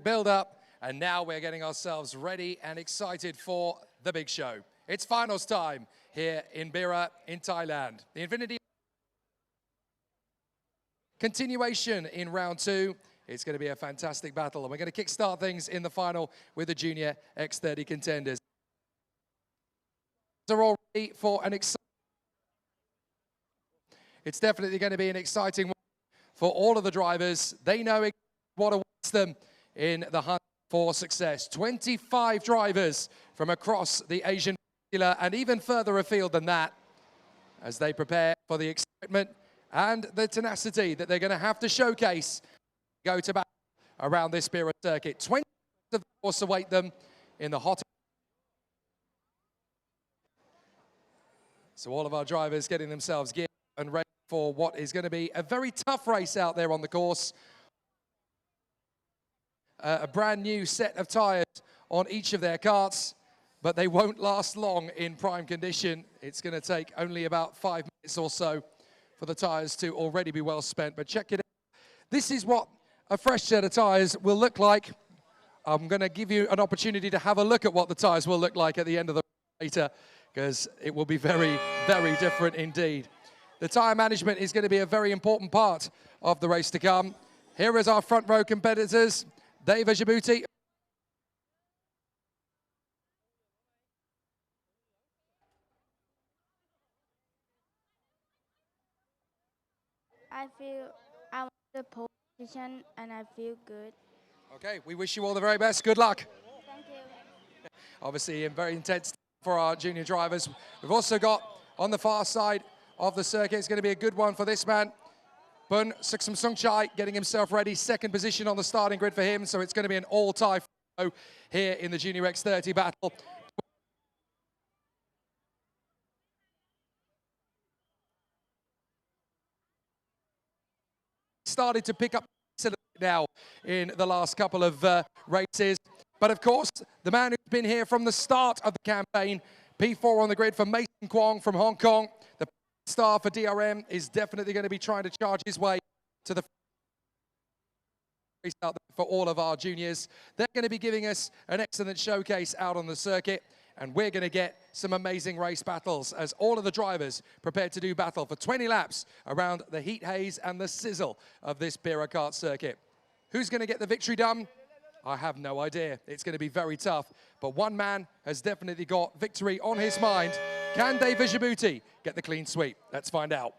build up, and now we're getting ourselves ready and excited for the big show. It's finals time here in Bira in Thailand. The Infinity continuation in round two. It's going to be a fantastic battle, and we're going to kickstart things in the final with the Junior X30 contenders. They're all ready for an exciting. It's definitely going to be an exciting one for all of the drivers. They know what awaits them in the hunt for success. 25 drivers from across the Asian Peninsula and even further afield than that as they prepare for the excitement and the tenacity that they're going to have to showcase go to battle around this Bira circuit. 20 of the course await them in the hot. So all of our drivers getting themselves geared and ready for what is going to be a very tough race out there on the course. A brand new set of tyres on each of their karts, but they won't last long in prime condition. It's going to take only about 5 minutes or so for the tyres to already be well spent. But check it out. This is what a fresh set of tyres will look like. I'm going to give you an opportunity to have a look at what the tyres will look like at the end of the race later, because it will be very, very different indeed. The tyre management is going to be a very important part of the race to come. Here is our front row competitors. Dave Djibouti. I feel I want the pole position and I feel good. Okay, we wish you all the very best. Good luck. Thank you. Obviously, a very intense for our junior drivers. We've also got on the far side of the circuit, it's going to be a good one for this man. Bun Suksum Sungchai getting himself ready, second position on the starting grid for him, so it's going to be an all-tie here in the Junior X30 battle. Started to pick up now in the last couple of races, but of course, the man who's been here from the start of the campaign, P4 on the grid for Mason Kwong from Hong Kong. The star for DRM is definitely going to be trying to charge his way to the race out there for all of our juniors. They're going to be giving us an excellent showcase out on the circuit, and we're going to get some amazing race battles as all of the drivers prepare to do battle for 20 laps around the heat haze and the sizzle of this Bira kart circuit. Who's going to get the victory done? I have no idea. It's going to be very tough, but one man has definitely got victory on his mind. Can Dave Djibouti get the clean sweep? Let's find out.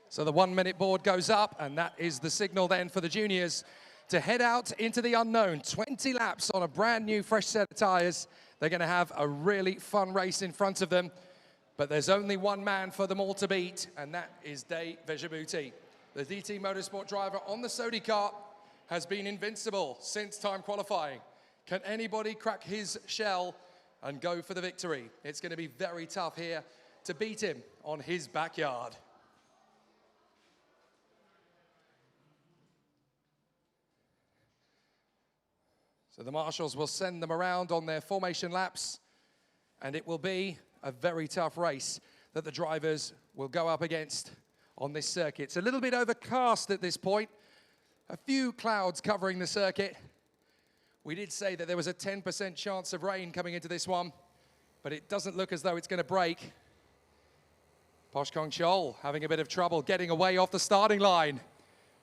So the 1 minute board goes up, and that is the signal then for the juniors to head out into the unknown. 20 laps on a brand new fresh set of tyres. They're going to have a really fun race in front of them, but there's only one man for them all to beat, and that is Dave Djibouti. The DT Motorsport driver on the Sodi kart has been invincible since time qualifying. Can anybody crack his shell and go for the victory? It's going to be very tough here to beat him on his backyard. So the marshals will send them around on their formation laps, and it will be a very tough race that the drivers will go up against on this circuit. It's a little bit overcast at this point. A few clouds covering the circuit. We did say that there was a 10% chance of rain coming into this one, but it doesn't look as though it's going to break. Poshkong Chol having a bit of trouble getting away off the starting line,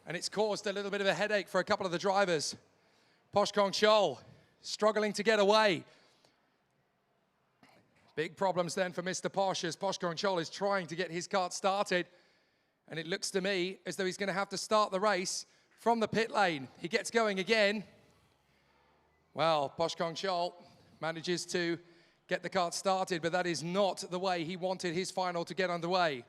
and it's caused a little bit of a headache for a couple of the drivers. Poshkong Chol struggling to get away. Big problems then for Mr. Posh as Poshkong Chol is trying to get his kart started. And it looks to me as though he's going to have to start the race from the pit lane. He gets going again. Well, Poshkong Chol manages to get the kart started, but that is not the way he wanted his final to get underway.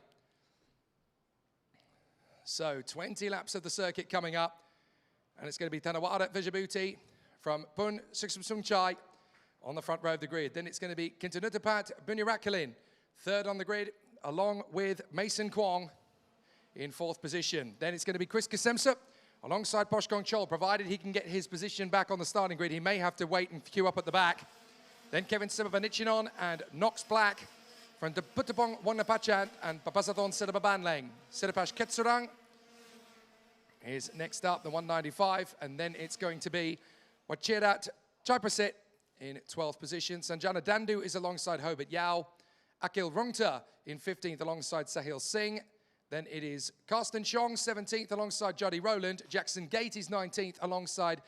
So 20 laps of the circuit coming up. And it's going to be Thanawada Djibouti from Bun Suksum Sungchai on the front row of the grid. Then it's going to be Kintanutapat Bunyarakalin, third on the grid, along with Mason Kwong in fourth position. Then it's going to be Chris Kasemsa alongside Poshkong Chol, provided he can get his position back on the starting grid. He may have to wait and queue up at the back. Then Kevin Sibavanichinon and Nox Black from the Putapong Wangnapachan and Papasathon Sidababanleng. Sidapash Ketsurang is next up, the 195, and then it's going to be Wachirat Chaiprasit in 12th position. Sanjana Dandu is alongside Hobart Yao. Akil Rungta in 15th alongside Sahil Singh. Then it is Karsten Chong, 17th alongside Jody Rowland. Jackson Gate is 19th alongside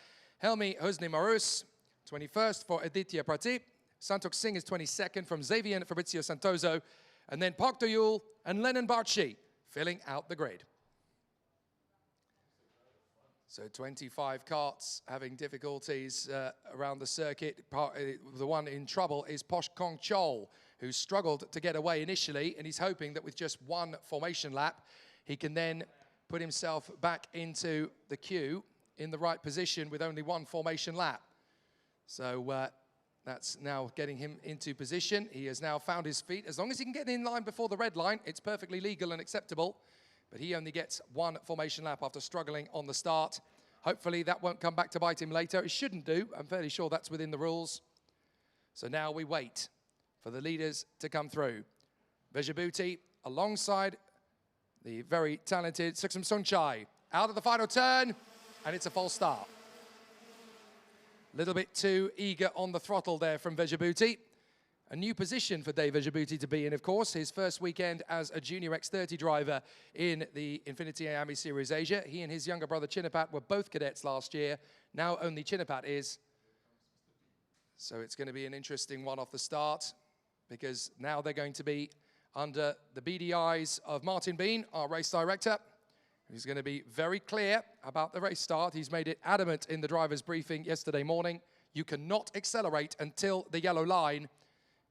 Helmi Husni Marus. 21st for Aditya Pratip. Santok Singh is 22nd from Xavier Fabrizio Santoso. And then Park Do-yul and Lennon Barchi filling out the grid. So 25 karts having difficulties around the circuit. The one in trouble is Posh Kong Chol, who struggled to get away initially, and he's hoping that with just one formation lap, he can then put himself back into the queue in the right position with only one formation lap. So that's now getting him into position. He has now found his feet. As long as he can get in line before the red line, it's perfectly legal and acceptable. But he only gets one formation lap after struggling on the start. Hopefully that won't come back to bite him later. It shouldn't do. I'm fairly sure that's within the rules. So now we wait for the leaders to come through. Vejabuti alongside the very talented Suksum Sungchai. Out of the final turn, and it's a false start. A little bit too eager on the throttle there from Vejabuti. A new position for Dave Vejabuti to be in, of course. His first weekend as a junior X30 driver in the INFINITY IAME Series Asia. He and his younger brother Chinapat were both cadets last year. Now only Chinapat is. So it's going to be an interesting one off the start, because now they're going to be under the beady eyes of Martin Bean, our race director. He's going to be very clear about the race start. He's made it adamant in the driver's briefing yesterday morning. You cannot accelerate until the yellow line.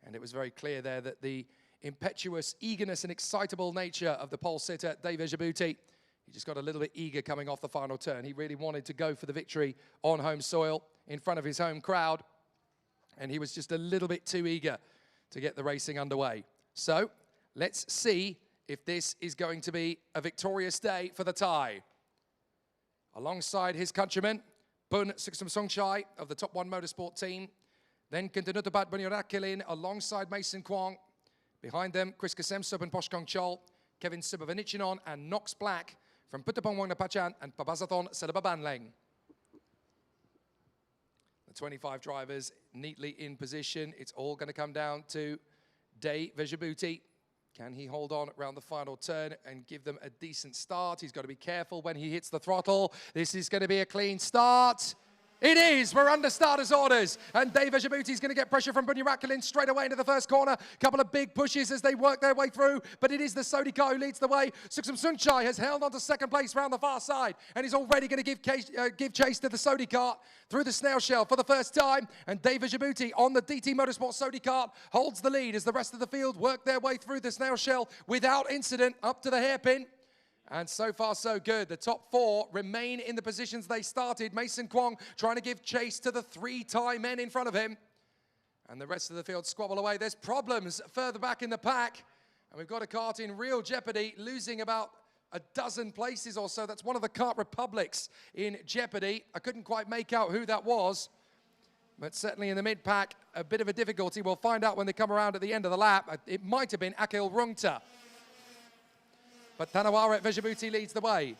And it was very clear there that the impetuous eagerness and excitable nature of the pole sitter, Dave Vejabuti, he just got a little bit eager coming off the final turn. He really wanted to go for the victory on home soil in front of his home crowd. And he was just a little bit too eager to get the racing underway. So let's see if this is going to be a victorious day for the Thai. Alongside his countrymen, Bun Suksum Songchai of the Top 1 Motorsport team. Then Kintanutabat Bunyorakilin alongside Mason Kwong. Behind them, Chris Kasemsub and Poshkong Chol, Kevin Sibavanichinon and Nox Black from Putapong Wangnapachan and Papasathon Sidababanleng. The 25 drivers neatly in position. It's all going to come down to Dave Vejabuti. Can he hold on around the final turn and give them a decent start? He's got to be careful when he hits the throttle. This is going to be a clean start. It is. We're under starters orders. And Dave Vejabuti is going to get pressure from Bunyorakilin straight away into the first corner. Couple of big pushes as they work their way through. But it is the Sodi car who leads the way. Suksum Sungchai has held on to second place round the far side. And he's already going to give chase to the Sodi cart through the snail shell for the first time. And Dave Vejabuti on the DT Motorsport Sodi cart holds the lead as the rest of the field work their way through the snail shell without incident up to the hairpin. And so far, so good. The top four remain in the positions they started. Mason Kwong trying to give chase to the three Thai men in front of him. And the rest of the field squabble away. There's problems further back in the pack. And we've got a kart in real jeopardy, losing about a dozen places or so. That's one of the kart republics in jeopardy. I couldn't quite make out who that was. But certainly in the mid-pack, a bit of a difficulty. We'll find out when they come around at the end of the lap. It might have been Akil Rungta. But Thanawara Vejabuti leads the way.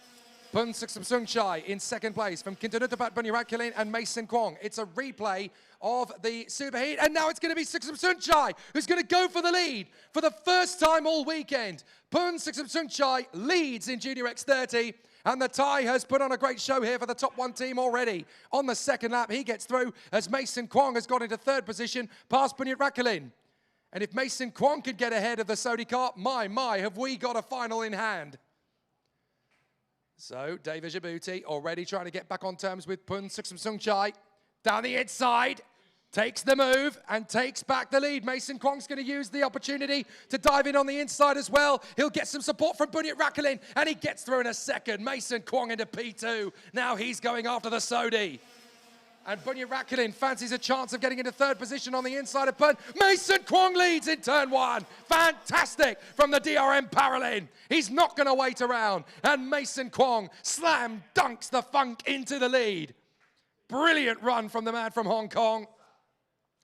Pun Suksum Sungchai in second place from Kintanutapat Bunyorakilin and Mason Kwong. It's a replay of the superheat, and now it's going to be Suksum Sungchai who's going to go for the lead for the first time all weekend. Pun Suksum Sungchai leads in Junior X30, and the Thai has put on a great show here for the top 1 team already. On the second lap, he gets through as Mason Kwong has got into third position past Bunyorakilin. And if Mason Kwong could get ahead of the Sodi cart, my, have we got a final in hand. So, Dave Vejabuti already trying to get back on terms with Pun Suksum Sungchai. Down the inside, takes the move and takes back the lead. Mason Kwong's going to use the opportunity to dive in on the inside as well. He'll get some support from Bunyorakilin, and he gets through in a second. Mason Kwong into P2. Now he's going after the Sodi. And Bunyorakilin fancies a chance of getting into third position on the inside of Pun. Mason Kwong leads in turn 1. Fantastic from the DRM Paralin. He's not going to wait around. And Mason Kwong slam dunks the funk into the lead. Brilliant run from the man from Hong Kong.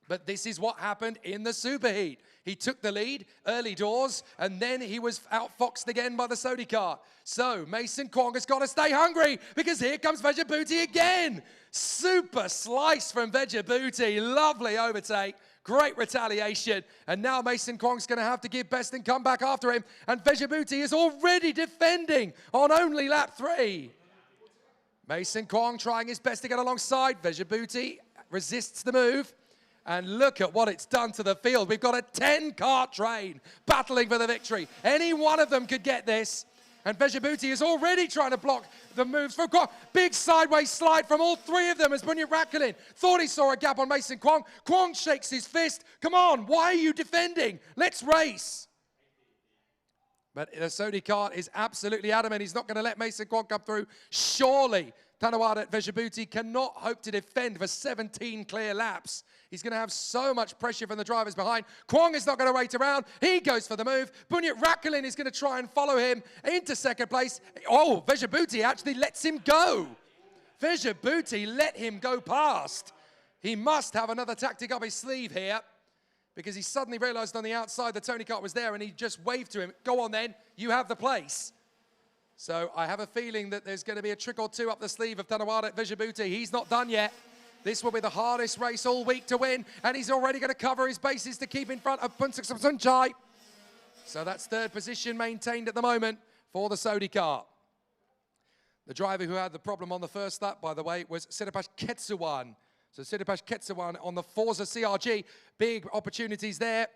But this is what happened in the superheat. He took the lead early doors, and then he was outfoxed again by the Sodi kart. So Mason Kwong has got to stay hungry, because here comes Vejabuti again. Super slice from Vejabuti. Lovely overtake. Great retaliation. And now Mason Kwong's going to have to give best and come back after him. And Vejabuti is already defending on only lap 3. Mason Kwong trying his best to get alongside. Vejabuti resists the move. And look at what it's done to the field. We've got a 10-car train battling for the victory. Any one of them could get this. And Vejabuti is already trying to block the moves for Kwong. Big sideways slide from all 3 of them as Bunyat Rakulin thought he saw a gap on Mason Kwong. Kwong shakes his fist. Come on, why are you defending? Let's race. But the Sodi kart is absolutely adamant. He's not going to let Mason Kwong come through. Surely Tanawada Vejabuti cannot hope to defend for 17 clear laps. He's going to have so much pressure from the drivers behind. Kwong is not going to wait around. He goes for the move. Bunyat Rakulin is going to try and follow him into second place. Oh, Vejabuti actually lets him go. Vejabuti let him go past. He must have another tactic up his sleeve here, because he suddenly realized on the outside the Tony kart was there, and he just waved to him. Go on then, you have the place. So I have a feeling that there's going to be a trick or two up the sleeve of Tanawada Vejabuti. He's not done yet. This will be the hardest race all week to win, and he's already going to cover his bases to keep in front of Punsuk Samsunchai. So that's 3rd position maintained at the moment for the Sodi kart. The driver who had the problem on the first lap, by the way, was Siripash Ketsuwan. So Siripash Ketsuwan on the Forza CRG. Big opportunities there.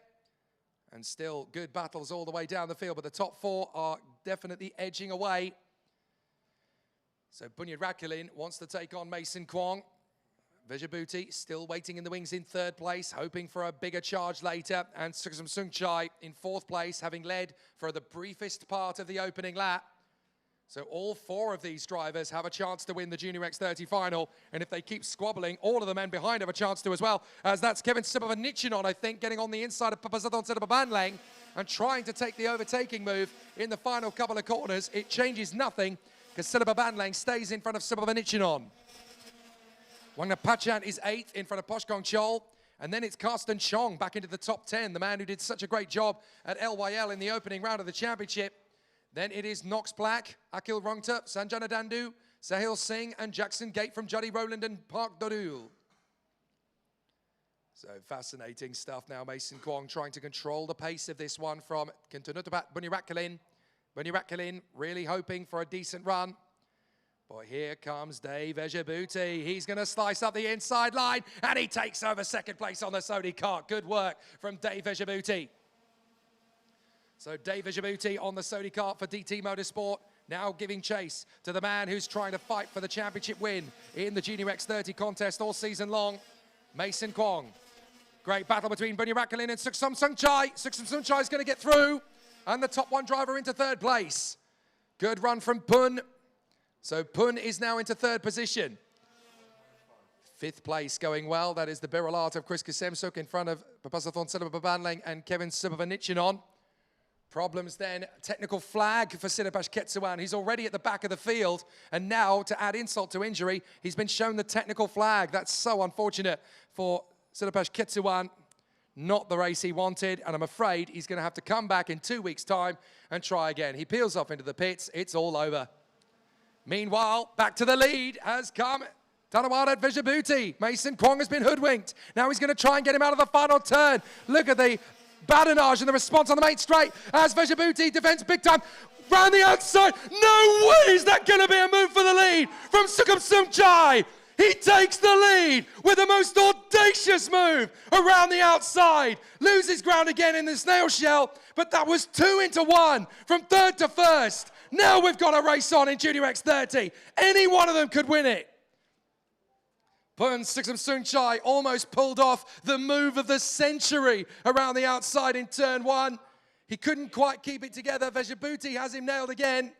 And still good battles all the way down the field, but the top 4 are definitely edging away. So Bunyat Rakulin wants to take on Mason Kwong. Vejabuti still waiting in the wings in 3rd place, hoping for a bigger charge later. And Suksum Sungchai in 4th place, having led for the briefest part of the opening lap. So all 4 of these drivers have a chance to win the Junior X30 final. And if they keep squabbling, all of the men behind have a chance to as well. As that's Kevin Sibavanichinon, I think, getting on the inside of Papasadon Sidababanlang and trying to take the overtaking move in the final couple of corners. It changes nothing, because Sidababanlang stays in front of Sibavanichinon. Wangnapachan is 8th in front of Poshkong Chol. And then it's Karsten Chong back into the top 10, the man who did such a great job at LYL in the opening round of the championship. Then it is Knox Black, Akil Rongta, Sanjana Dandu, Sahil Singh, and Jackson Gate from Juddy Rowland and Park Dorul. So fascinating stuff now. Mason Kwong trying to control the pace of this one from Kintunutapat Bunyat Rakulin. Bunyat Rakulin really hoping for a decent run. Boy, here comes Dave Vejabuti. He's going to slice up the inside line, and he takes over 2nd place on the Sodi kart. Good work from Dave Vejabuti. So Dave Vejabuti on the Sodi kart for DT Motorsport, now giving chase to the man who's trying to fight for the championship win in the Junior X30 contest all season long, Mason Kwong. Great battle between Bunyat Rakulin and Suksum Sungchai. Suksum Sungchai is going to get through, and the top 1 driver into 3rd place. Good run from Pun. So Pun is now into 3rd position. 5th place going well. That is the Biralat of Chris Kasemsuk in front of Papasathon Sidababanlang and Kevin Sibavanichinon. Problems then, technical flag for Siripash Ketsuwan. He's already at the back of the field, and now, to add insult to injury, he's been shown the technical flag. That's so unfortunate for Siripash Ketsuwan. Not the race he wanted, and I'm afraid he's going to have to come back in 2 weeks' time and try again. He peels off into the pits. It's all over. Meanwhile, back to the lead has come Tanawada Vejabuti. Mason Kwong has been hoodwinked. Now he's going to try and get him out of the final turn. Look at the badinage and the response on the main straight as Vejabuti defends big time. Round the outside. No way is that going to be a move for the lead from Sukhum Sungchai. He takes the lead with the most audacious move around the outside. Loses ground again in the snail shell, but that was 2 into 1 from 3rd to 1st. Now we've got a race on in Junior X30. Any one of them could win it. Pun Sukhum Sungchai almost pulled off the move of the century around the outside in turn 1. He couldn't quite keep it together. Vejabuti has him nailed again.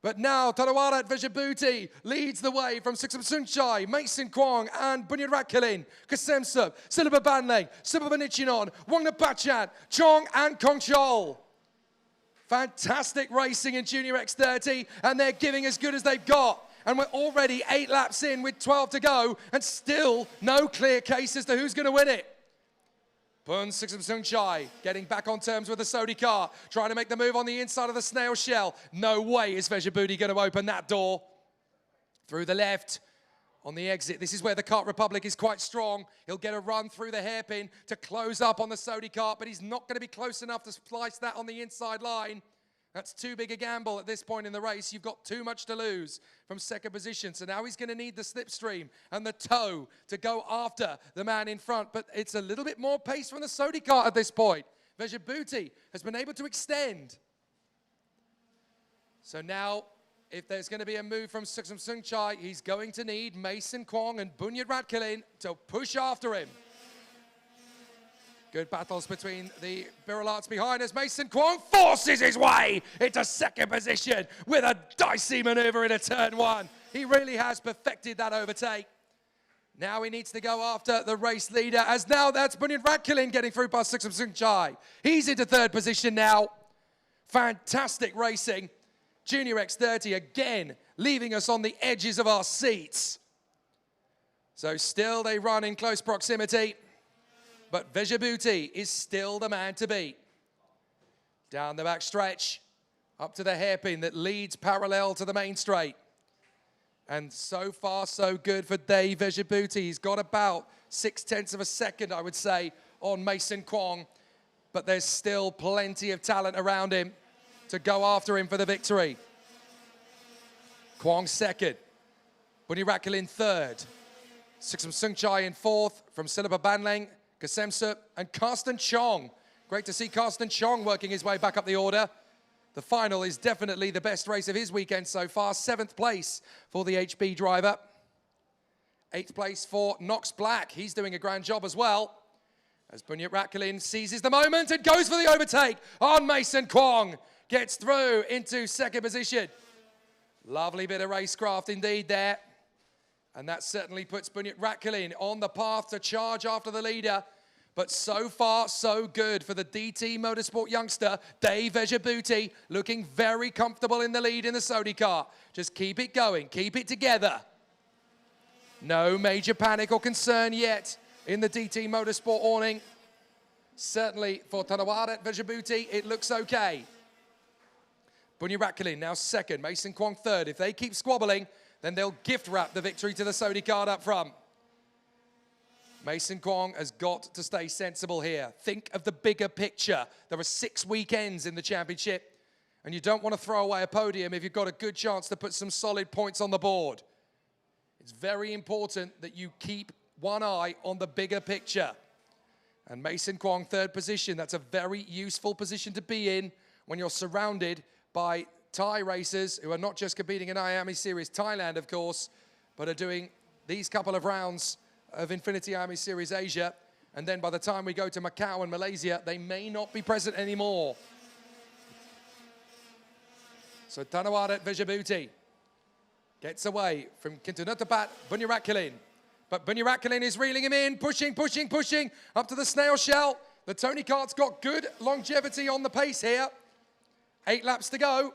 But now Tanawada Vejabuti leads the way from Sukhum Sungchai, Mason Kwong and Bunyat Rakulin, Kasemsuk, Silababanlang, Sibavanichinon, Wangnapachan, Chong and Kongchol. Fantastic racing in Junior X30, and they're giving as good as they've got. And we're already 8 laps in with 12 to go, and still no clear case as to who's going to win it. Pun Sungchai getting back on terms with the Sodi car, trying to make the move on the inside of the snail shell. No way is Vejabuti going to open that door. Through the left on the exit. This is where the Kart Republic is quite strong. He'll get a run through the hairpin to close up on the Sodi kart, but he's not going to be close enough to splice that on the inside line. That's too big a gamble at this point in the race. You've got too much to lose from second position. So now he's going to need the slipstream and the toe to go after the man in front. But it's a little bit more pace from the Sodi kart at this point. Vejabuti has been able to extend. So now, if there's going to be a move from Sungchai, he's going to need Mason Kwong and Bunyat Ratkalin to push after him. Good battles between the Birolats behind us. Mason Kwong forces his way into second position with a dicey maneuver into turn one. He really has perfected that overtake. Now he needs to go after the race leader, as now that's Bunyat Ratkalin getting through past Sungchai. He's into third position now. Fantastic racing. Junior X30 again leaving us on the edges of our seats. So still they run in close proximity. But Vejabuti is still the man to beat. Down the back stretch, up to the hairpin that leads parallel to the main straight. And so far, so good for Dave Vejabuti. He's got about 0.6 of a second, I would say, on Mason Kwong. But there's still plenty of talent around him to go after him for the victory. Kwong second. Bunyat Ratkalin third. Sungchai in fourth from Silipa Banleng. Kasemsa and Karsten Chong. Great to see Karsten Chong working his way back up the order. The final is definitely the best race of his weekend so far. 7th place for the HB driver. 8th place for Knox Black. He's doing a grand job as well. As Bunyat Ratkalin seizes the moment and goes for the overtake on Mason Kwong. Gets through into second position. Lovely bit of racecraft indeed there. And that certainly puts Bunyat Ratkalin on the path to charge after the leader. But so far, so good for the DT Motorsport youngster, Dave Vejabuti, looking very comfortable in the lead in the Sodi car. Just keep it going, keep it together. No major panic or concern yet in the DT Motorsport awning. Certainly for Tanawara Vejabuti, it looks okay. Bunyat Ratkalin now second, Mason Kwong third. If they keep squabbling, then they'll gift wrap the victory to the Sodi card up front. Mason Kwong has got to stay sensible here. Think of the bigger picture. There are 6 weekends in the championship, and you don't want to throw away a podium if you've got a good chance to put some solid points on the board. It's very important that you keep one eye on the bigger picture. And Mason Kwong, third position. That's a very useful position to be in when you're surrounded by Thai racers who are not just competing in IAME Series Thailand, of course, but are doing these couple of rounds of INFINITY IAME Series Asia. And then by the time we go to Macau and Malaysia, they may not be present anymore. So Tanawara Vejabuti gets away from Kintunutapat, Bunyat Ratkalin. But Bunyat Ratkalin is reeling him in, pushing up to the snail shell. The Tony Kart's got good longevity on the pace here. 8 laps to go.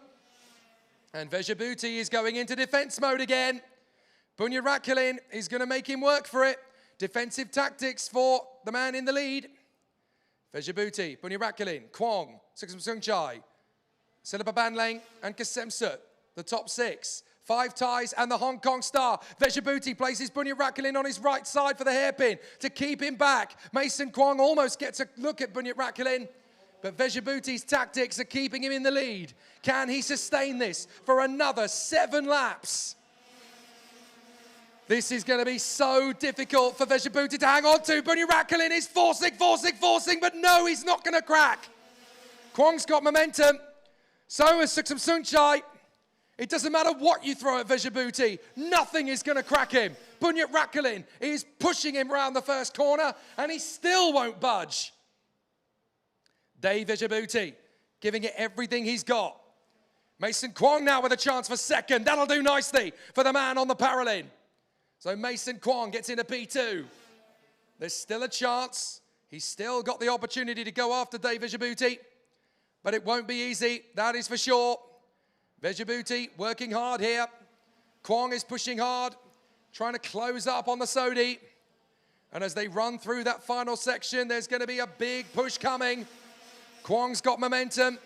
And Vejabuti is going into defense mode again. Bunyat Ratkalin is going to make him work for it. Defensive tactics for the man in the lead. Vejabuti, Bunyat Ratkalin, Kwong, Sungchai, Silipa Banleng, and Kasemsa, the top 6. 5 ties and the Hong Kong star. Vejabuti places Bunyat Ratkalin on his right side for the hairpin to keep him back. Mason Kwong almost gets a look at Bunyat Ratkalin. But Vejabuti's tactics are keeping him in the lead. Can he sustain this for another 7 laps? This is going to be so difficult for Vejabuti to hang on to. Bunyat Ratkalin is forcing, but no, he's not going to crack. Kwong's got momentum. So is Sungchai. It doesn't matter what you throw at Vejabuti. Nothing is going to crack him. Bunyat Ratkalin is pushing him round the first corner, and he still won't budge. Dave Vejabuti giving it everything he's got. Mason Kwong now with a chance for second. That'll do nicely for the man on the parallel. So Mason Kwong gets into P2. There's still a chance. He's still got the opportunity to go after Dave Vejabuti, but it won't be easy, that is for sure. Vejabuti working hard here. Kwong is pushing hard, trying to close up on the Sodi. And as they run through that final section, there's going to be a big push coming. Kwong's got momentum.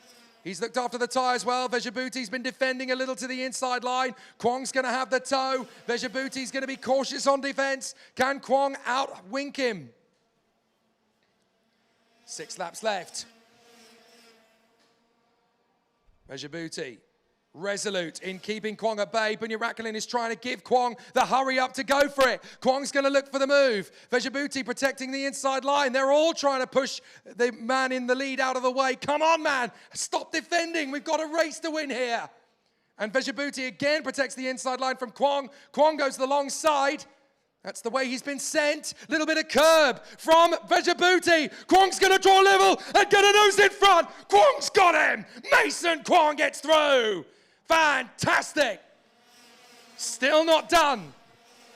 He's looked after the tyres well. Veshabuti's been defending a little to the inside line. Kwong's going to have the toe. Veshabuti's going to be cautious on defense. Can Kwong outwink him? 6 laps left. Veshabuti, resolute in keeping Kwong at bay. Bunyarakalin is trying to give Kwong the hurry up to go for it. Kwong's going to look for the move. Veshabuti protecting the inside line. They're all trying to push the man in the lead out of the way. Come on, man. Stop defending. We've got a race to win here. And Veshabuti again protects the inside line from Kwong. Kwong goes the long side. That's the way he's been sent. Little bit of curb from Veshabuti. Kwong's going to draw level and get a nose in front. Kwong's got him. Mason Kwong gets through. Fantastic. Still not done.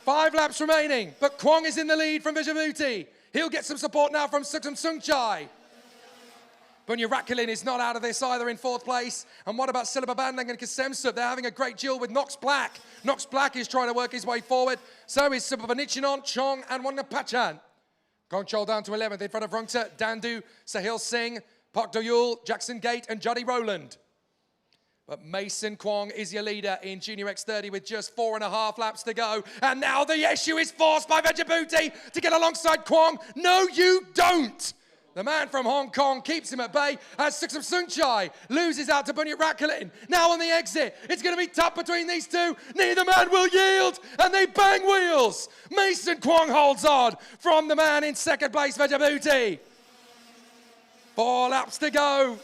5 laps remaining, but Kwong is in the lead from Veshabuti. He'll get some support now from Sukhum Sungchai. Bunyarakalin is not out of this either in 4th place. And what about Silaba Bandlang and Kasemsut? They're having a great duel with Nox Black. Nox Black is trying to work his way forward. So is Subhavanichinon, Chong, and Wangapachan. Gongchol down to 11th in front of Rungta, Dandu, Sahil Singh, Park Doyul, Jackson Gate, and Juddy Rowland. But Mason Kwong is your leader in Junior X30 with just 4.5 laps to go. And now the issue is forced by Veshabuti to get alongside Kwong. No, you don't. The man from Hong Kong keeps him at bay as Sukhum Sungchai loses out to Bunyarakalin. Now on the exit, it's going to be tough between these two. Neither man will yield, and they bang wheels. Mason Kwong holds on from the man in 2nd place, Veshabuti. 4 laps to go.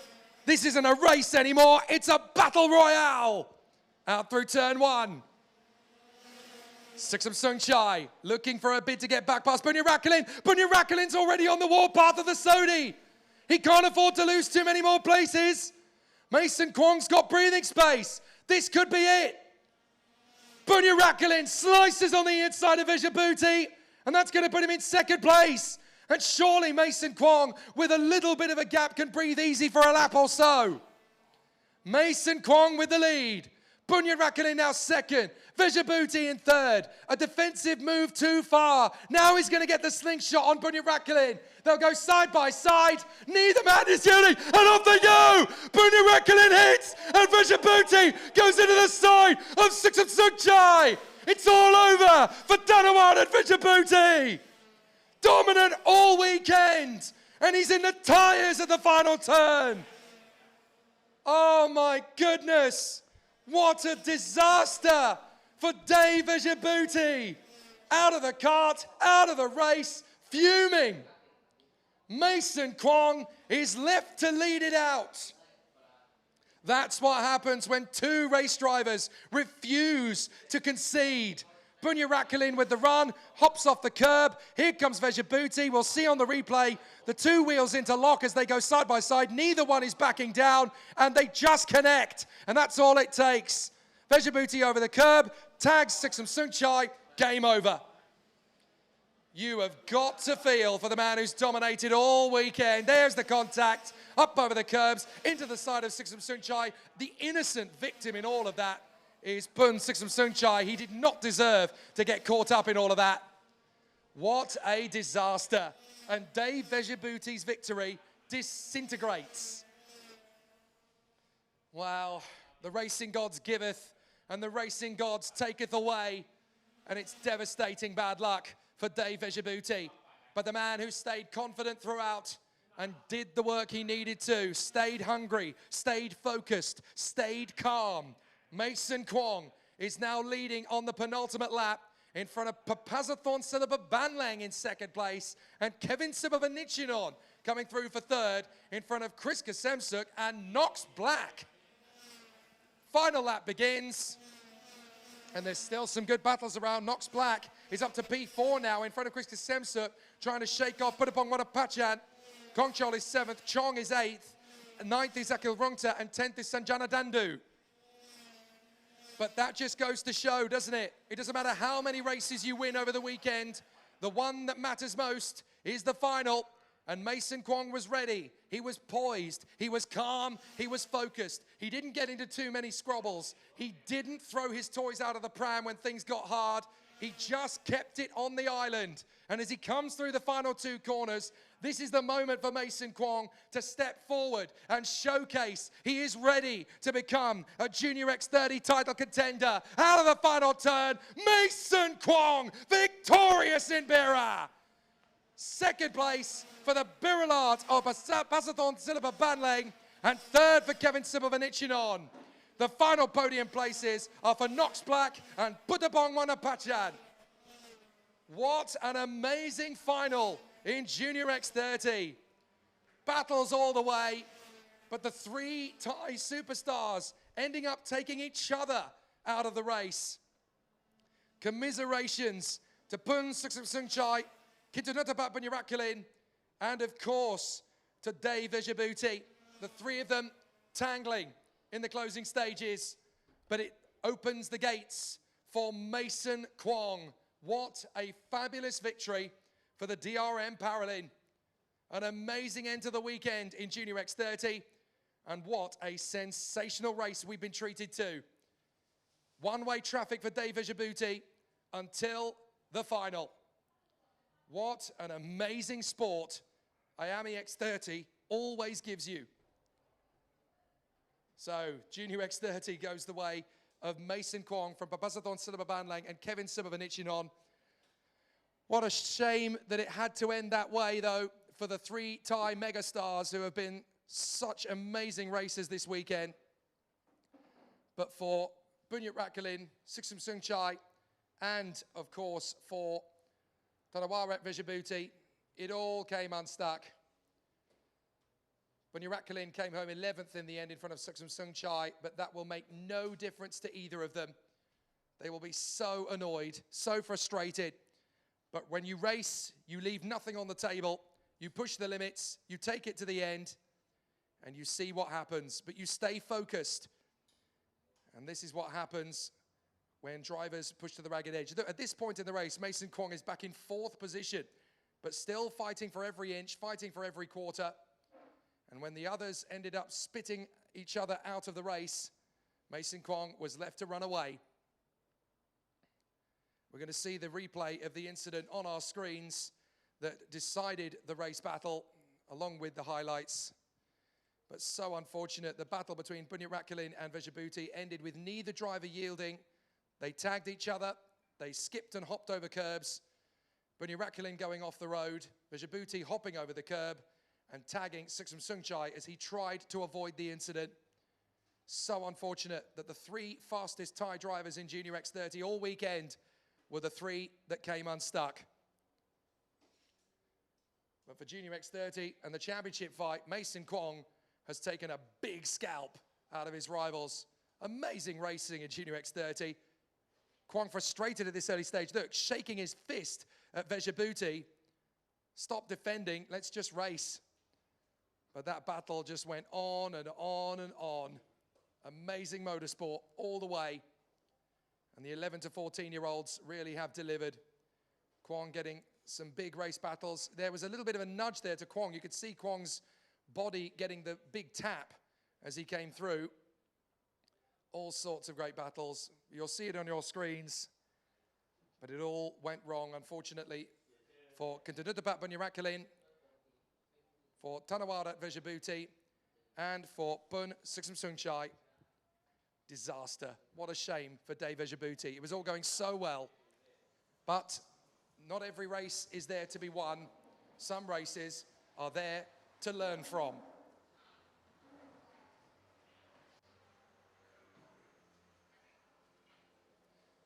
This isn't a race anymore. It's a battle royale. Out through turn 1. Sukhum Sungchai looking for a bid to get back past Bunyarakalin. Bunyarakalin's already on the warpath of the Sodi. He can't afford to lose too many more places. Mason Kwong's got breathing space. This could be it. Bunyarakalin slices on the inside of Veshabuti, and that's going to put him in 2nd place. And surely Mason Kwong, with a little bit of a gap, can breathe easy for a lap or so. Mason Kwong with the lead. Bunyarakalin now 2nd. Veshabuti in 3rd. A defensive move too far. Now he's going to get the slingshot on Bunyarakalin. They'll go side by side. Neither man is yielding, and off they go. Bunyarakalin hits, and Veshabuti goes into the side of Sukhum Sungchai. It's all over for Dhanawan and Veshabuti. Dominant all weekend, and he's in the tyres at the final turn. Oh my goodness. What a disaster for Dave Veshabuti. Out of the kart, out of the race, fuming. Mason Kwong is left to lead it out. That's what happens when 2 race drivers refuse to concede. Bunyarakalin with the run, hops off the curb. Here comes Veshabuti. We'll see on the replay. The 2 wheels interlock as they go side by side. Neither one is backing down, and they just connect. And that's all it takes. Veshabuti over the curb, tags Sukhum Sungchai, game over. You have got to feel for the man who's dominated all weekend. There's the contact, up over the curbs, into the side of Sukhum Sungchai. The innocent victim in all of that is Sukhum Sungchai. He did not deserve to get caught up in all of that. What a disaster. And Dave Veshabuti's victory disintegrates. Well, the racing gods giveth, and the racing gods taketh away. And it's devastating bad luck for Dave Veshabuti. But the man who stayed confident throughout and did the work he needed to, stayed hungry, stayed focused, stayed calm. Mason Kwong is now leading on the penultimate lap in front of Papazathorn Silaba Bandlang in 2nd place, and Kevin Subhavanichinon coming through for 3rd in front of Chris Kasemsuk and Nox Black. Final lap begins, and there's still some good battles around. Nox Black is up to P4 now in front of Chris Kasemsuk, trying to shake off Putapong Wanapachan. Gongchol is 7th, Chong is 8th, 9th is Akil Rungta, and 10th is Sanjana Dandu. But that just goes to show, doesn't it? It doesn't matter how many races you win over the weekend. The one that matters most is the final. And Mason Kwong was ready. He was poised. He was calm. He was focused. He didn't get into too many squabbles. He didn't throw his toys out of the pram when things got hard. He just kept it on the island. And as he comes through the final two corners, this is the moment for Mason Kwong to step forward and showcase he is ready to become a Junior X30 title contender. Out of the final turn, Mason Kwong, victorious in Bira. Second place for the Birilat of Pasathon Silva Banlang, and third for Kevin Sibavanichinon. The final podium places are for Knox Black and Putapong Monapachan. What an amazing final in Junior X30. Battles all the way, but the three Thai superstars ending up taking each other out of the race. Commiserations to Pun Suksumsungchai, Kitunutapat Bunyarakulin, and of course to Dave Ejabuti. The three of them tangling in the closing stages, but it opens the gates for Mason Kwong. What a fabulous victory for the DRM Paralin. An amazing end to the weekend in Junior X30, and what a sensational race we've been treated to. One-way traffic for Dave Ejabuti until the final. What an amazing sport IAME X30 always gives you. So, Junior X30 goes the way of Mason Kwong from Papasathon Silva Banlang and Kevin Sibavanichinon. What a shame that it had to end that way, though, for the three Thai megastars who have been such amazing racers this weekend. But for Bunyat Rakalin, Siksum Sungchai, and, of course, for Tanawaret Vijabuti, it all came unstuck. Bunyarakulin came home 11th in the end in front of Suksum Sungchai, but that will make no difference to either of them. They will be so annoyed, so frustrated. But when you race, you leave nothing on the table. You push the limits, you take it to the end, and you see what happens. But you stay focused. And this is what happens when drivers push to the ragged edge. At this point in the race, Mason Kwong is back in 4th position, but still fighting for every inch, fighting for every quarter. And when the others ended up spitting each other out of the race, Mason Kwong was left to run away. We're going to see the replay of the incident on our screens that decided the race battle, along with the highlights. But so unfortunate, the battle between Bunyat Rakulin and Vijabuti ended with neither driver yielding. They tagged each other, they skipped and hopped over curbs. Bunyat Rakulin going off the road, Vijabuti hopping over the curb, and tagging Siksum Sungchai as he tried to avoid the incident. So unfortunate that the three fastest Thai drivers in Junior X30 all weekend were the three that came unstuck. But for Junior X30 and the championship fight, Mason Kwong has taken a big scalp out of his rivals. Amazing racing in Junior X30. Kwong frustrated at this early stage. Look, shaking his fist at Vijabuti. Stop defending, let's just race. But that battle just went on and on and on. Amazing motorsport all the way. And the 11 to 14-year-olds really have delivered. Kwong getting some big race battles. There was a little bit of a nudge there to Kwong. You could see Kwong's body getting the big tap as he came through. All sorts of great battles. You'll see it on your screens. But it all went wrong, unfortunately, for Kintadutapat Bunyarakulin, for Tanawara Vijabuti, and for Bun Siksum Sungchai. Disaster. What a shame for Dave Vijabuti. It was all going so well. But not every race is there to be won. Some races are there to learn from.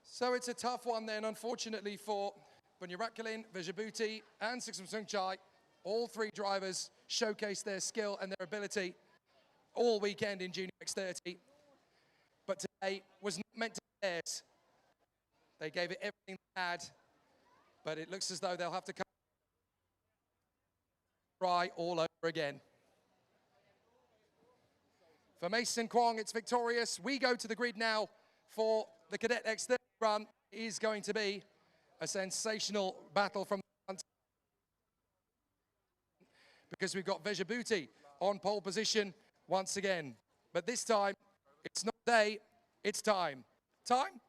So it's a tough one then, unfortunately, for Bunyarakulin, Vijabuti, and Siksum Sungchai. All three drivers showcased their skill and their ability all weekend in Junior X30. But today was not meant to be theirs. They gave it everything they had, but it looks as though they'll have to come try all over again. For Mason Kwong, it's victorious. We go to the grid now for the Cadet X30 run. It is going to be a sensational battle from the front, because we've got Vijabuti on pole position once again. But this time, it's not day, it's time. Time?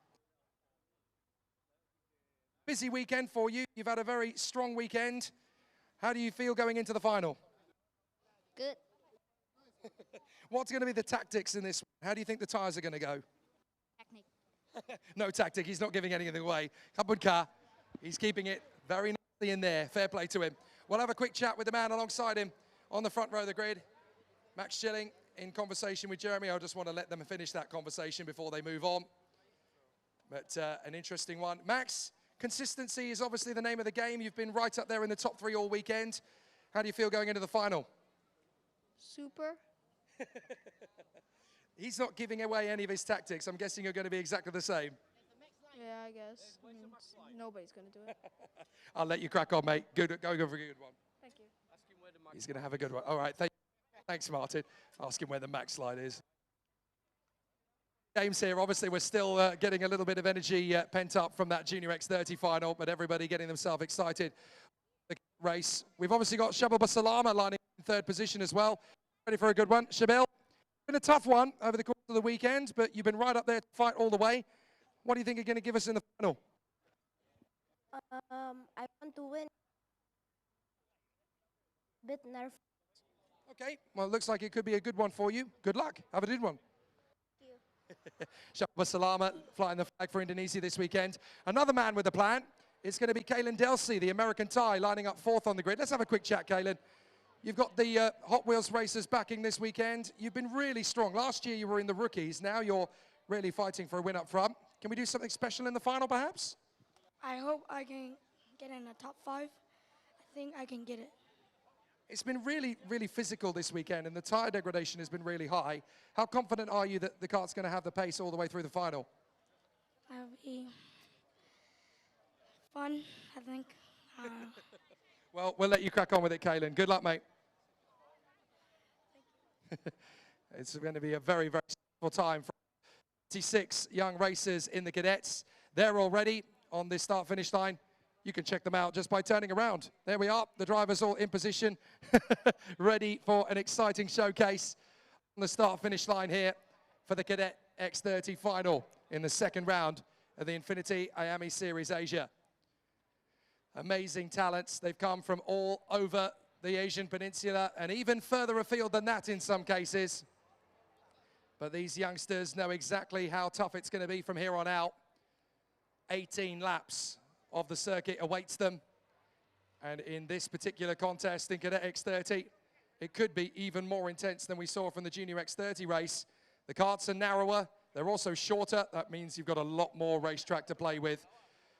busy weekend for you. You've had a very strong weekend. How do you feel going into the final? Good. What's going to be the tactics in this? How do you think the tyres are going to go? Technique. No tactic. He's not giving anything away. Kabudka, he's keeping it very nicely in there. Fair play to him. We'll have a quick chat with the man alongside him on the front row of the grid. Max Schilling in conversation with Jeremy. I just want to let them finish that conversation before they move on. But an interesting one. Max, consistency is obviously the name of the game. You've been right up there in the top 3 all weekend. How do you feel going into the final? Super. He's not giving away any of his tactics. I'm guessing you're going to be exactly the same. Yeah, I guess. Nobody's going to do it. I'll let you crack on, mate. Go for a good one. Thank you. He's going to have a good one. All right, thanks, Martin. Ask him where the max slide is. Games here, obviously, we're still getting a little bit of energy pent up from that Junior X30 final, but everybody getting themselves excited. The race. We've obviously got Shabal Basalama lining in 3rd position as well. Ready for a good one. Shabal, been a tough one over the course of the weekend, but you've been right up there to fight all the way. What do you think you're going to give us in the final? I want to win. Bit nervous. Okay, well, it looks like it could be a good one for you. Good luck. Have a good one. Shabal Basalama flying the flag for Indonesia this weekend. Another man with a plan. It's going to be Kalen Delsey, the American Thai, lining up 4th on the grid. Let's have a quick chat, Kalen. You've got the Hot Wheels racers backing this weekend. You've been really strong. Last year you were in the rookies. Now you're really fighting for a win up front. Can we do something special in the final, perhaps? I hope I can get in the top 5. I think I can get it. It's been really, really physical this weekend, and the tyre degradation has been really high. How confident are you that the cart's going to have the pace all the way through the final? It'll be fun, I think. Well, we'll let you crack on with it, Kalen. Good luck, mate. It's going to be a very, very stressful time for 26 young racers in the cadets. They're already on the start-finish line. You can check them out just by turning around. There we are, the drivers all in position, ready for an exciting showcase on the start-finish line here for the Cadet X30 final in the 2nd round of the INF1NITY IAME Series Asia. Amazing talents. They've come from all over the Asian Peninsula and even further afield than that in some cases. But these youngsters know exactly how tough it's going to be from here on out. 18 laps of the circuit awaits them. And in this particular contest in Cadet X30, it could be even more intense than we saw from the Junior X30 race. The karts are narrower. They're also shorter. That means you've got a lot more racetrack to play with.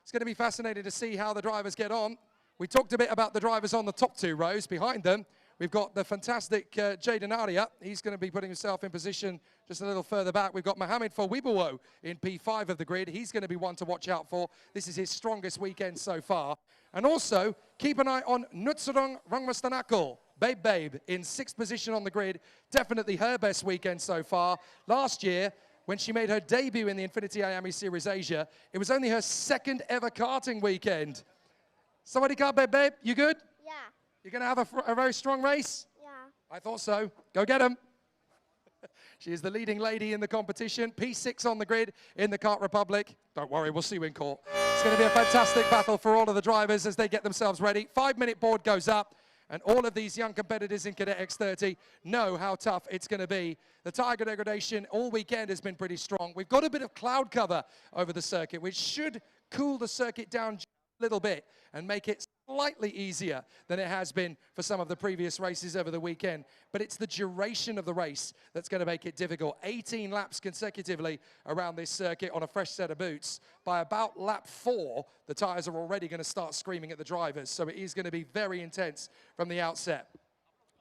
It's going to be fascinating to see how the drivers get on. We talked a bit about the drivers on the top 2 rows. Behind them, we've got the fantastic Jaden Aria. He's going to be putting himself in position just a little further back. We've got Mohamed Fawibowo in P5 of the grid. He's going to be one to watch out for. This is his strongest weekend so far. And also, keep an eye on Nutsurong Rangmastanakul, Babe, in 6th position on the grid. Definitely her best weekend so far. Last year, when she made her debut in the INF1NITY IAME Series Asia, it was only her 2nd ever karting weekend. Somebody car, Babe, you good? Yeah. You're going to have a very strong race? Yeah. I thought so. Go get them. She is the leading lady in the competition. P6 on the grid in the Kart Republic. Don't worry, we'll see you in court. It's going to be a fantastic battle for all of the drivers as they get themselves ready. 5-minute board goes up. And all of these young competitors in Cadet X30 know how tough it's going to be. The tyre degradation all weekend has been pretty strong. We've got a bit of cloud cover over the circuit, which should cool the circuit down just a little bit and make it slightly easier than it has been for some of the previous races over the weekend. But it's the duration of the race that's going to make it difficult. 18 laps consecutively around this circuit on a fresh set of boots. By about lap 4, the tyres are already going to start screaming at the drivers. So it is going to be very intense from the outset.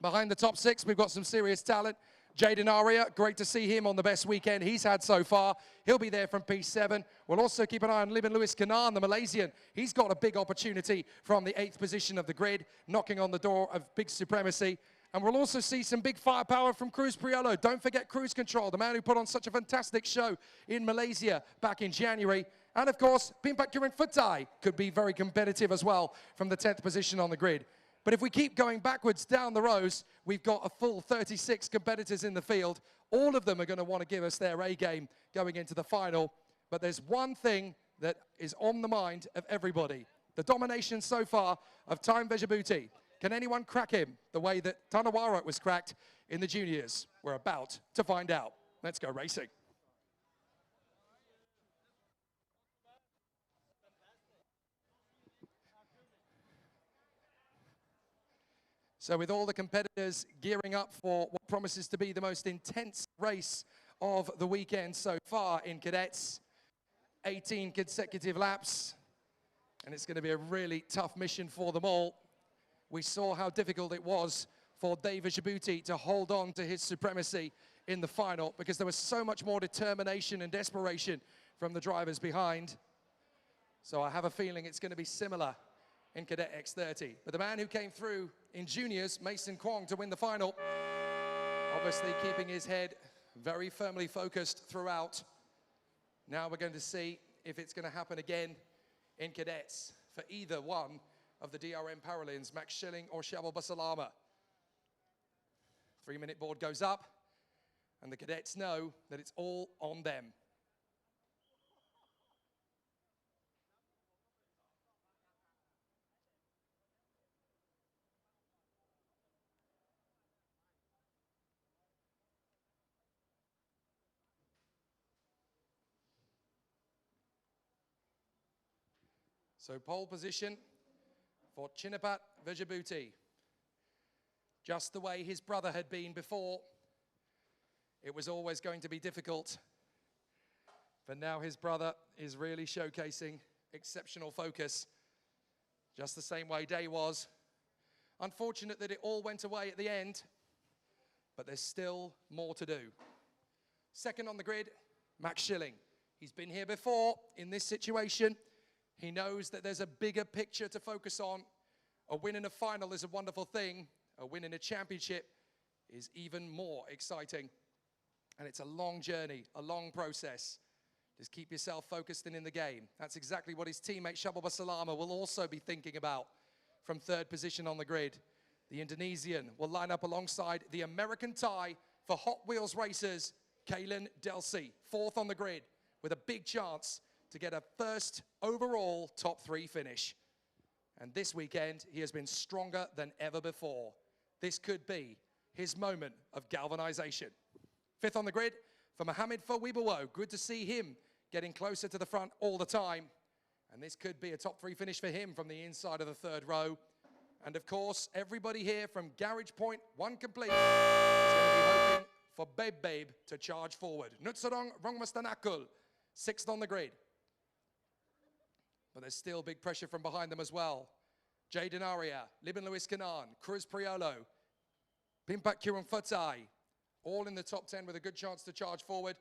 Behind the top 6, we've got some serious talent. Jaden Aria, great to see him on the best weekend he's had so far. He'll be there from P7. We'll also keep an eye on Libin Lewis Kanan, the Malaysian. He's got a big opportunity from the 8th position of the grid, knocking on the door of big supremacy. And we'll also see some big firepower from Cruz Priolo. Don't forget Cruise Control, the man who put on such a fantastic show in Malaysia back in January. And of course, Pimpak INF1NITY could be very competitive as well from the 10th position on the grid. But if we keep going backwards down the rows, we've got a full 36 competitors in the field. All of them are going to want to give us their A game going into the final. But there's one thing that is on the mind of everybody. The domination so far of Time Djibouti. Can anyone crack him the way that Tanawara was cracked in the juniors? We're about to find out. Let's go racing. So with all the competitors gearing up for what promises to be the most intense race of the weekend so far in cadets, 18 consecutive laps, and it's going to be a really tough mission for them all. We saw how difficult it was for David Djibouti to hold on to his supremacy in the final because there was so much more determination and desperation from the drivers behind. So I have a feeling it's going to be similar in Cadet X30. But the man who came through in juniors, Mason Kwong, to win the final, obviously keeping his head very firmly focused throughout. Now we're going to see if it's going to happen again in cadets for either one of the DRM Paralympians, Max Schilling or Shabal Basalama. 3-minute board goes up, and the cadets know that it's all on them. So pole position for Chinapat Djibouti. Just the way his brother had been before, it was always going to be difficult. But now his brother is really showcasing exceptional focus, just the same way Day was. Unfortunate that it all went away at the end, but there's still more to do. Second on the grid, Max Schilling. He's been here before in this situation. He knows that there's a bigger picture to focus on. A win in a final is a wonderful thing. A win in a championship is even more exciting. And it's a long journey, a long process. Just keep yourself focused and in the game. That's exactly what his teammate Shabal Basalama will also be thinking about from third position on the grid. The Indonesian will line up alongside the American tie for Hot Wheels racers, Cadet X30, fourth on the grid with a big chance to get a first overall top 3 finish. And this weekend, he has been stronger than ever before. This could be his moment of galvanization. Fifth on the grid for Mohamed Fawibawo. Good to see him getting closer to the front all the time. And this could be a top 3 finish for him from the inside of the third row. And of course, everybody here from Garage Point, 1 complete, is going to be hoping for Babe to charge forward. Nutsarong Rongmastanakul, 6th on the grid. But there's still big pressure from behind them as well. Jaden Aria, Liban Luis Canan, Cruz Priolo, Pimpak Kurumfatai, all in the top 10 with a good chance to charge forward.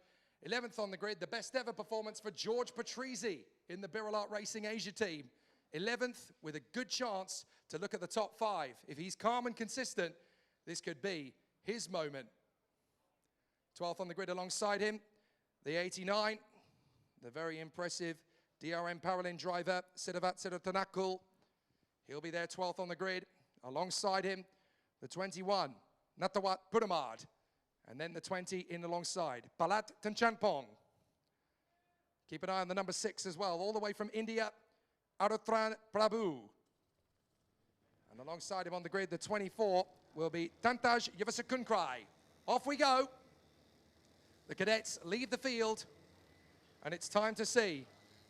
11th on the grid, the best ever performance for George Patrizi in the Buildup Racing Asia team. 11th with a good chance to look at the top 5. If he's calm and consistent, this could be his moment. 12th on the grid alongside him, the 89, the very impressive DRM Paralympic driver, Sidavat Sidatanakul. He'll be there 12th on the grid. Alongside him, the 21, Natawat Puramad. And then the 20 in alongside, Palat Tanchanpong. Keep an eye on the number 6 as well, all the way from India, Arutran Prabhu. And alongside him on the grid, the 24 will be Tantaj Yavasakunkrai. Off we go. The cadets leave the field, and it's time to see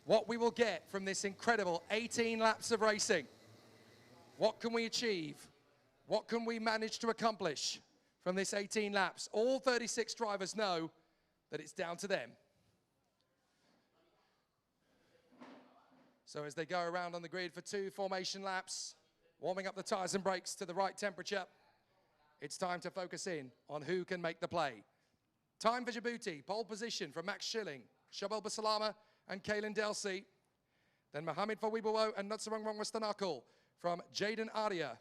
what we will get from this incredible 18 laps of racing. What can we achieve? What can we manage to accomplish from this 18 laps? All 36 drivers know that it's down to them. So as they go around on the grid for 2 formation laps, warming up the tires and brakes to the right temperature, it's time to focus in on who can make the play. Time for Djibouti, pole position from Max Schilling, Shabal Basalama and Cadet X30. Then Mohamed Fawibawo and Nutsarong Rongmastanakul from Jaden Aria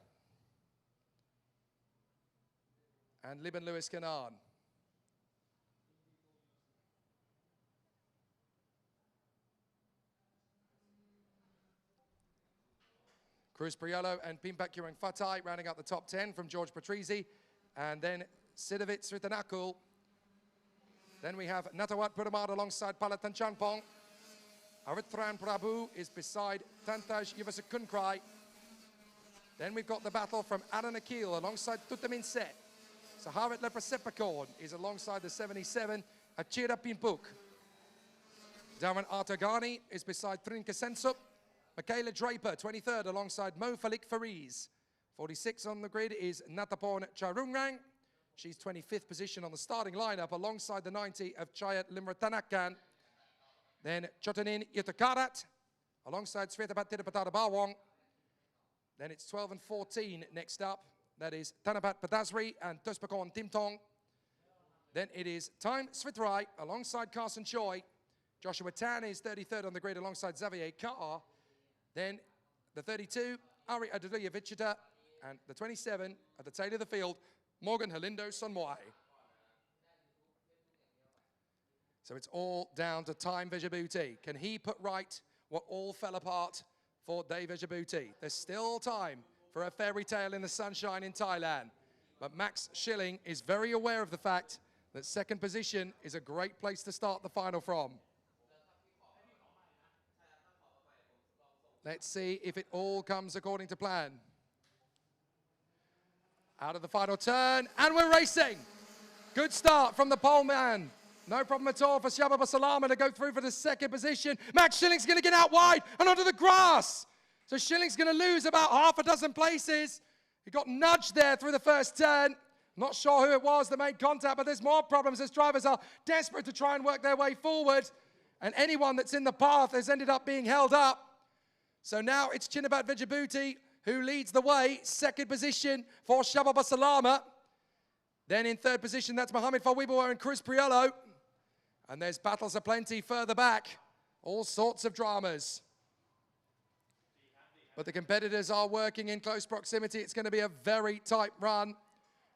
and Liban Luis Canan. Cruz Priolo and Pimpak Kurumfatai rounding out the top 10 from George Patrizi. And then Sidavat Sidatanakul. Then we have Natawat Puramad alongside Palatan Chanpong. Aritran Prabhu is beside Tantaj Yuvasukunkrai. Then we've got the battle from Aran Akil alongside Tutamin Set. Saharat Leprosepacon is alongside the 77, Achira Pimpuk. Darren Artagani is beside Trinka Sensup. Michaela Draper, 23rd, alongside Mo Falik Fariz. 46 on the grid is Natapon Charungrang. She's 25th position on the starting lineup alongside the 90 of Chayat Limratanakan. Then Chotanin Yutakarat alongside Svetapat Tirupatara Bawang. Then it's 12 and 14 next up. That is Tanapat Padasri and Tospakon Timtong. Then it is Time Svitrai alongside Carson Choi. Joshua Tan is 33rd on the grid alongside Xavier Ka'a. Then the 32, Ari Adelia Vichita. And the 27 at the tail of the field, Morgan Halindo Sonmoai. So it's all down to Time Vejabuti. Can he put right what all fell apart for Dave Vejabuti? There's still time for a fairy tale in the sunshine in Thailand. But Max Schilling is very aware of the fact that second position is a great place to start the final from. Let's see if it all comes according to plan. Out of the final turn, and we're racing. Good start from the pole man. No problem at all for Shababa Salama to go through for the second position. Max Schilling's going to get out wide and onto the grass. So Schilling's going to lose about half a dozen places. He got nudged there through the first turn. Not sure who it was that made contact, but there's more problems as drivers are desperate to try and work their way forward. And anyone that's in the path has ended up being held up. So now it's Chinabat Vejabuti who leads the way, second position for Shababa Salama. Then in third position, that's Mohamed Fawibawa and Chris Priolo. And there's battles aplenty further back. All sorts of dramas. But the competitors are working in close proximity. It's going to be a very tight run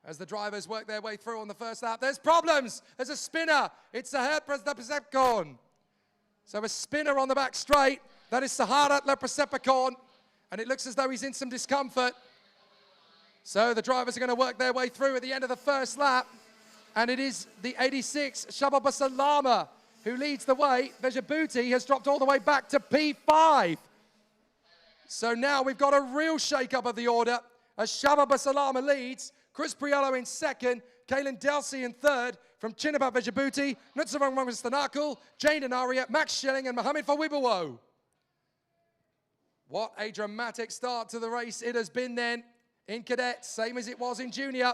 as the drivers work their way through on the first lap. There's problems. There's a spinner. It's Sahat Leprosepacon. So a spinner on the back straight. That is Saharat Leprosepacon. And it looks as though he's in some discomfort. So the drivers are going to work their way through at the end of the first lap. And it is the 86, Shababa Salama, who leads the way. Vejabuti has dropped all the way back to P5. So now we've got a real shake-up of the order as Shababa Salama leads. Chris Priolo in second. Kaylin Delsey in third. From Chinabat Vejabuti, Nutsavang Mangastanakul, Jane Denaria, Max Schilling, and Mohamed Fawibawo. What a dramatic start to the race it has been then in cadet, same as it was in junior.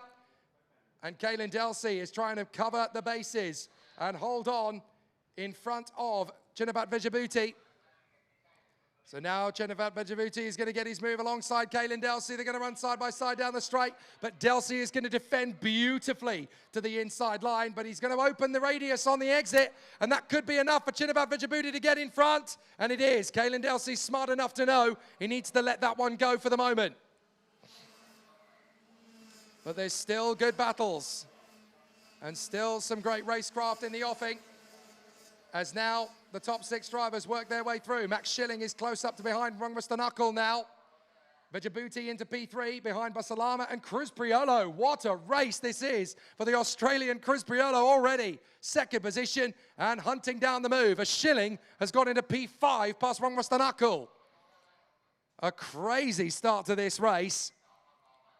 And Kaylin Delsey is trying to cover the bases and hold on in front of Chinabat Vejabuti. So now Chinabat Vejabuti is going to get his move alongside Kaylin Delsey. They're going to run side by side down the straight, but Delsey is going to defend beautifully to the inside line, but he's going to open the radius on the exit, and that could be enough for Chinabat Vejabuti to get in front, and it is. Kaylin Delsey's smart enough to know he needs to let that one go for the moment. But there's still good battles, and still some great racecraft in the offing, as now the top six drivers work their way through. Max Schilling is close up to behind Rungwastanakul now. Vejabuti into P3 behind Basalama and Chris Priolo. What a race this is for the Australian Chris Priolo already. Second position and hunting down the move as Schilling has got into P5 past Rungwastanakul. A crazy start to this race.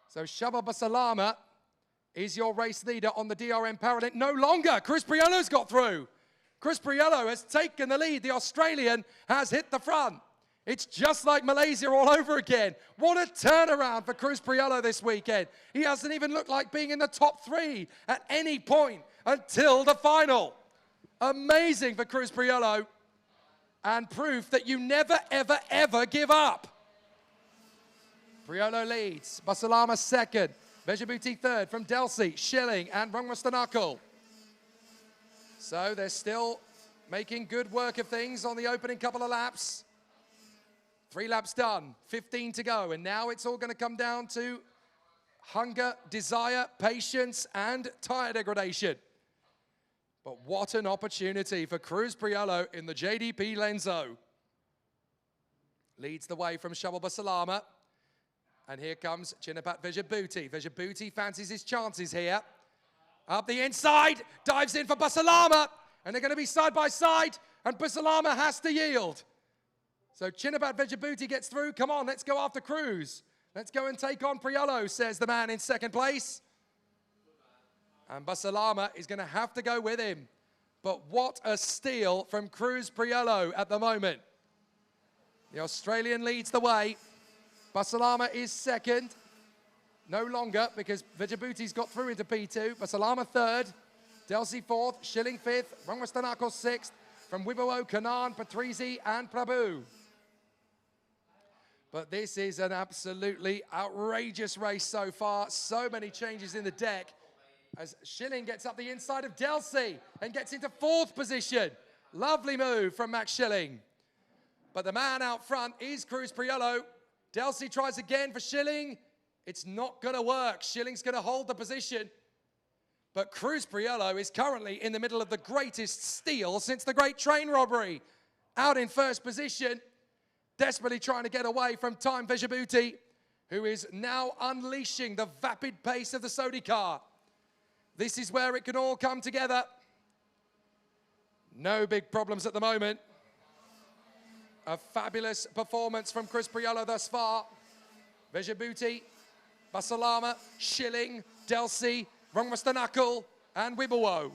So Shababa Basalama is your race leader on the DRM Paralympic. No longer, Chris Priolo's got through. Chris Priolo has taken the lead. The Australian has hit the front. It's just like Malaysia all over again. What a turnaround for Chris Priolo this weekend. He hasn't even looked like being in the top three at any point until the final. Amazing for Chris Priolo, and proof that you never, ever, ever give up. Priolo leads, Basalama second, Vejabuti third from Delsey, Schilling and Rungwastanakul. So they're still making good work of things on the opening couple of laps. 3 laps done, 15 to go, and now it's all going to come down to hunger, desire, patience, and tire degradation. But what an opportunity for Cruz Priolo in the JDP Lenzo. Leads the way from Shababa Salama. And here comes Chinapat Vejabuti. Vejabuti fancies his chances here. Up the inside, dives in for Basalama, and they're going to be side by side, and Busalama has to yield. So Chinabat Vejabuti gets through. Come on, let's go after Cruz. Let's go and take on Priolo, says the man in second place. And Busalama is going to have to go with him. But what a steal from Cruz Priolo at the moment. The Australian leads the way. Busalama is second. No longer, because Vejabuti's got through into P2. Busalama third. Delsi fourth. Schilling fifth. Rangwastanako sixth. From Wibowo, Kanan, Patrizi, and Prabhu. But this is an absolutely outrageous race so far. So many changes in the deck as Schilling gets up the inside of Delsi and gets into fourth position. Lovely move from Max Schilling. But the man out front is Cruz Priolo. Delsi tries again for Schilling. It's not going to work. Schilling's going to hold the position. But Cruz Priolo is currently in the middle of the greatest steal since the Great Train Robbery. Out in first position, desperately trying to get away from Time Vejabuti, who is now unleashing the vapid pace of the Sodi car. This is where it can all come together. No big problems at the moment. A fabulous performance from Cruz Priolo thus far. Vejabuti, Busalama, Schilling, Delsi, Rangwastanakul, and Wibowo.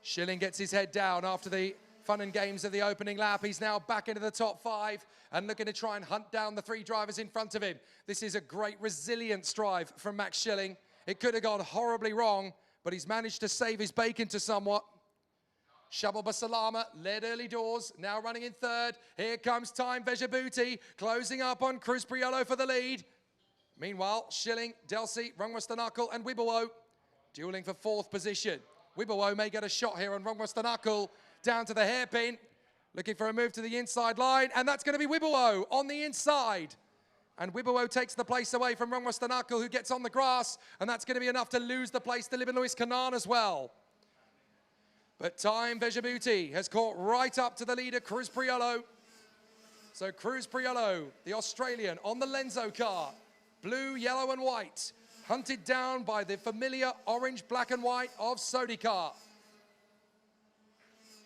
Schilling gets his head down after the fun and games of the opening lap. He's now back into the top 5 and looking to try and hunt down the 3 drivers in front of him. This is a great resilience drive from Max Schilling. It could have gone horribly wrong, but he's managed to save his bacon to somewhat. Shabal Busalama led early doors, now running in third. Here comes Time Vejabuti, closing up on Cruz Priolo for the lead. Meanwhile, Schilling, Delsi, Rangwastanakul, and Wibowo dueling for 4th position. Wibowo may get a shot here on Rangwastanakul down to the hairpin, looking for a move to the inside line, and that's going to be Wibowo on the inside. And Wibowo takes the place away from Rangwastanakul, who gets on the grass, and that's going to be enough to lose the place to Libin Luis Kanan as well. But Time Vejabuti has caught right up to the leader, Cruz Priolo. So Cruz Priolo, the Australian, on the Lenzo car. Blue, yellow, and white. Hunted down by the familiar orange, black, and white of Sodi car.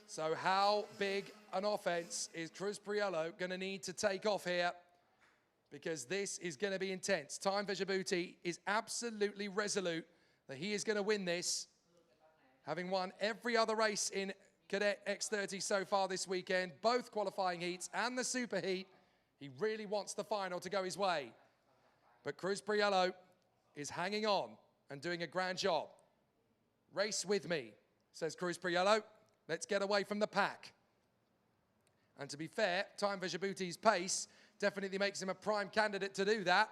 So how big an offense is Cruz Priolo going to need to take off here? Because this is going to be intense. Time Vejabuti is absolutely resolute that he is going to win this. Having won every other race in Cadet X30 so far this weekend, both qualifying heats and the super heat, he really wants the final to go his way. But Cruz Priolo is hanging on and doing a grand job. Race with me, says Cruz Priolo. Let's get away from the pack. And to be fair, Time Vejabuti's pace definitely makes him a prime candidate to do that.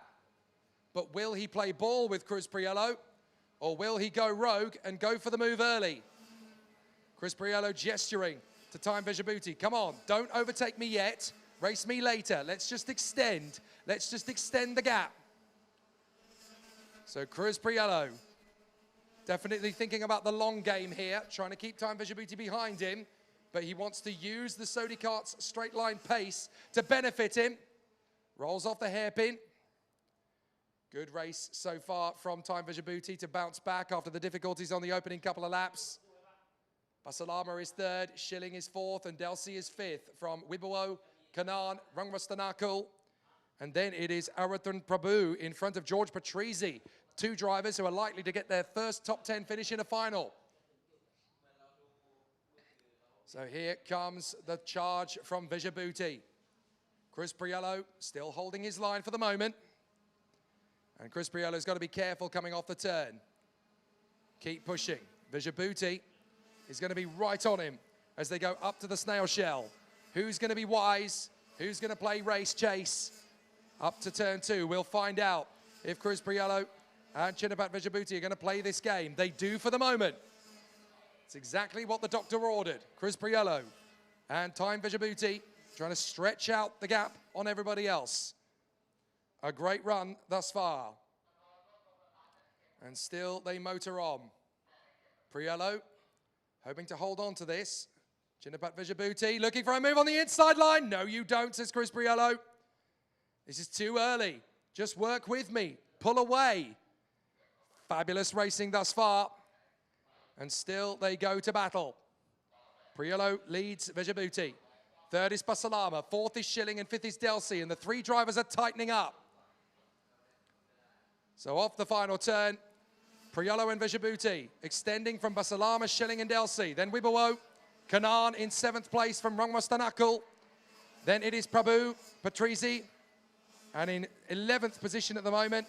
But will he play ball with Cruz Priolo? Or will he go rogue and go for the move early? Cruz Priolo gesturing to Time Vejabuti. Come on, don't overtake me yet. Race me later. Let's just extend. Let's just extend the gap. So Cruz Priolo definitely thinking about the long game here, trying to keep Time Vejabuti behind him, but he wants to use the Sodi kart's straight line pace to benefit him. Rolls off the hairpin. Good race so far from Time Vejabuti to bounce back after the difficulties on the opening couple of laps. Busalama is third, Schilling is fourth, and Delsi is fifth from Wibowo, Kanan, Rangwastanakul. And then it is Arathan Prabhu in front of George Patrizi, 2 drivers who are likely to get their first top 10 finish in a final. So here comes the charge from Vejabuti. Cruz Priolo still holding his line for the moment. And Cruz Priolo's got to be careful coming off the turn. Keep pushing. Vejabuti is going to be right on him as they go up to the snail shell. Who's going to be wise? Who's going to play race chase? Up to turn 2, we'll find out if Cruz Priolo and Chinabat Vejabuti are going to play this game. They do for the moment. It's exactly what the doctor ordered. Cruz Priolo and Time Vejabuti trying to stretch out the gap on everybody else. A great run thus far. And still they motor on. Priolo hoping to hold on to this. Chinabat Vejabuti looking for a move on the inside line. No, you don't, says Cruz Priolo. This is too early. Just work with me. Pull away. Fabulous racing thus far. And still they go to battle. Priolo leads Vejabuti. Third is Basalama. Fourth is Schilling and fifth is Delsi. And the three drivers are tightening up. So off the final turn, Priolo and Vejabuti, extending from Basalama, Schilling and Delsi. Then Wibawo, Kanan in 7th place from Rangwastanakul. Then it is Prabhu, Patrizi, and in 11th position at the moment,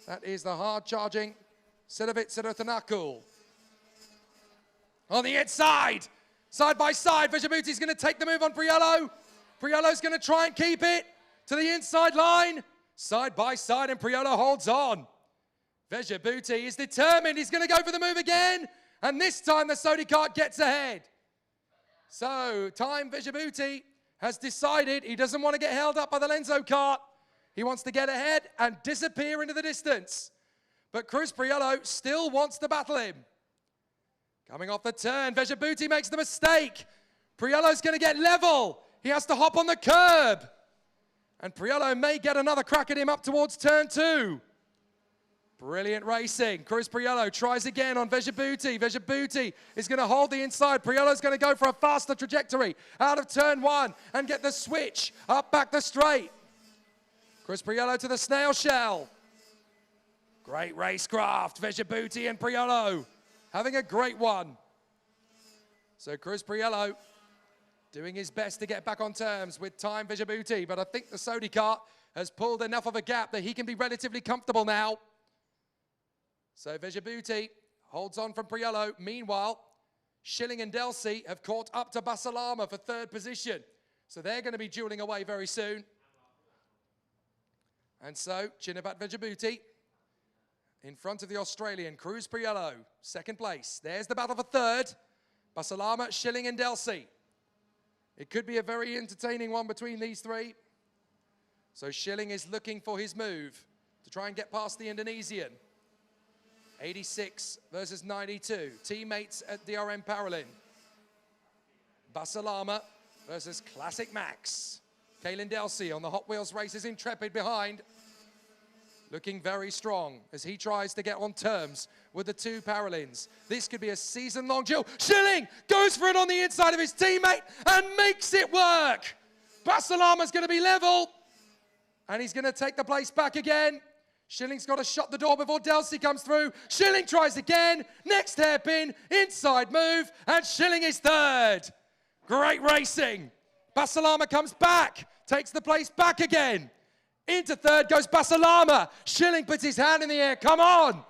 that is the hard-charging Sedovit Sedotanakul. On the inside, side by side, Vejabuti's going to take the move on Priolo. Priolo's going to try and keep it to the inside line. Side by side, and Priolo holds on. Vejabuti is determined. He's going to go for the move again. And this time, the Sodi kart gets ahead. So, Time Vejabuti has decided he doesn't want to get held up by the Lenzo kart. He wants to get ahead and disappear into the distance. But Cruz Priolo still wants to battle him. Coming off the turn, Vejabuti makes the mistake. Priolo's going to get level. He has to hop on the curb. And Priolo may get another crack at him up towards turn 2. Brilliant racing. Cruz Priolo tries again on Vejabuti. Vejabuti is going to hold the inside. Priolo's going to go for a faster trajectory out of turn 1 and get the switch up back the straight. Cruz Priolo to the snail shell. Great racecraft. Vejabuti and Priolo having a great one. So Cruz Priolo doing his best to get back on terms with Time Vejabuti, but I think the Sodi kart has pulled enough of a gap that he can be relatively comfortable now. So Vejabuti holds on from Priolo. Meanwhile, Schilling and Delsi have caught up to Basalama for 3rd position. So they're going to be dueling away very soon. And so Chinabat Vejabuti in front of the Australian Cruz Priolo, 2nd place. There's the battle for 3rd. Basalama, Schilling and Delsi. It could be a very entertaining one between these three. So Schilling is looking for his move to try and get past the Indonesian. 86 versus 92. Teammates at DRM Paralin. Basalama versus Classic Max. Kaylin Delsi on the Hot Wheels races Intrepid behind. Looking very strong as he tries to get on terms with the two Paralins. This could be a season-long duel. Schilling goes for it on the inside of his teammate and makes it work. Basalama's going to be level, and he's going to take the place back again. Schilling's got to shut the door before Delsi comes through. Schilling tries again. Next hairpin, inside move, and Schilling is 3rd. Great racing. Basalama comes back, takes the place back again. Into 3rd goes Basalama. Schilling puts his hand in the air. Come on.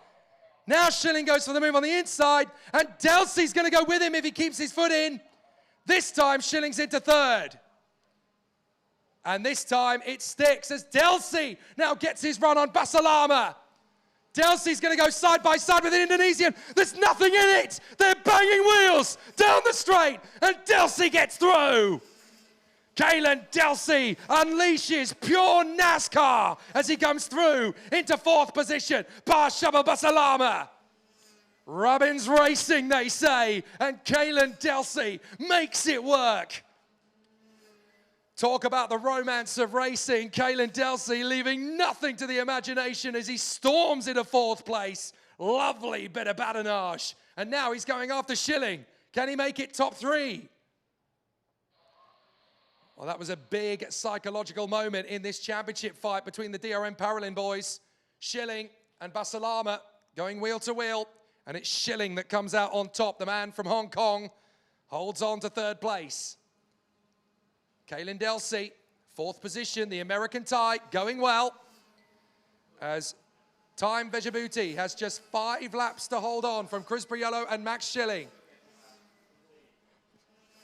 Now Schilling goes for the move on the inside, and Delsi's going to go with him if he keeps his foot in. This time, Schilling's into 3rd. And this time, it sticks as Delsi now gets his run on Basalama. Delsi's going to go side by side with the Indonesian. There's nothing in it. They're banging wheels down the straight, and Delsi gets through. Kaylin Delsi unleashes pure NASCAR as he comes through into 4th position. Past Shaba Basalama. Robbins racing, they say, and Kaylin Delsi makes it work. Talk about the romance of racing. Kaylin Delsi leaving nothing to the imagination as he storms into 4th place. Lovely bit of badinage. And now he's going after Schilling. Can he make it top 3? Well, that was a big psychological moment in this championship fight between the DRM Paralin boys. Schilling and Basalama going wheel to wheel, and it's Schilling that comes out on top. The man from Hong Kong holds on to 3rd place. Kaylin Delsi, 4th position, the American tie, going well. As Time Vejabuti has just 5 laps to hold on from Cruz Priolo and Max Schilling.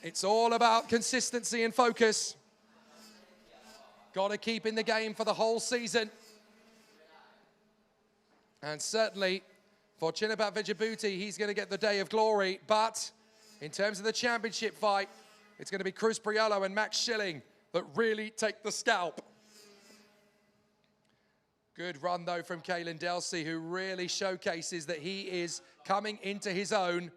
It's all about consistency and focus. Got to keep in the game for the whole season. And certainly for Chinabat Vejabuti, he's going to get the day of glory. But in terms of the championship fight, it's going to be Cruz Priolo and Max Schilling that really take the scalp. Good run, though, from Kaylin Delsi, who really showcases that he is coming into his own.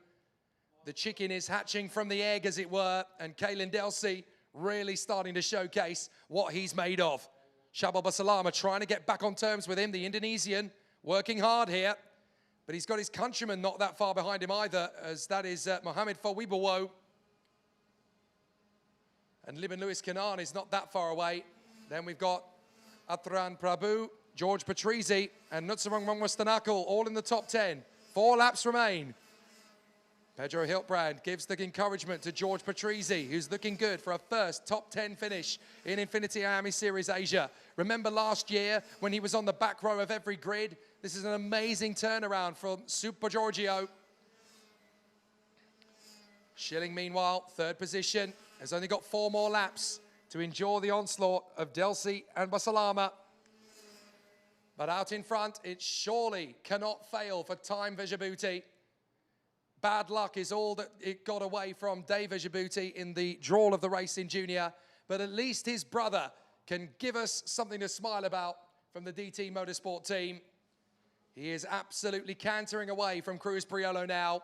The chicken is hatching from the egg, as it were, and Kaylin Delsi really starting to showcase what he's made of. Shaba Basalama trying to get back on terms with him, the Indonesian, working hard here, but he's got his countryman not that far behind him either, as that is Mohamed Fawibowo. And Libin Lewis Kanan is not that far away. Then we've got Atran Prabhu, George Patrizi, and Nutsarong Wangwastanakul all in the top 10. 4 laps remain. Pedro Hiltbrand gives the encouragement to George Patrizi, who's looking good for a first top 10 finish in INFINITY IAME Series Asia. Remember last year when he was on the back row of every grid? This is an amazing turnaround from Super Giorgio. Schilling, meanwhile, third position, has only got 4 more laps to endure the onslaught of Delsi and Basalama. But out in front, it surely cannot fail for Time Vejabuti. Bad luck is all that it got away from Dave Vejabuti in the drawl of the race in junior, but at least his brother can give us something to smile about from the DT Motorsport team. He is absolutely cantering away from Cruz Priolo now.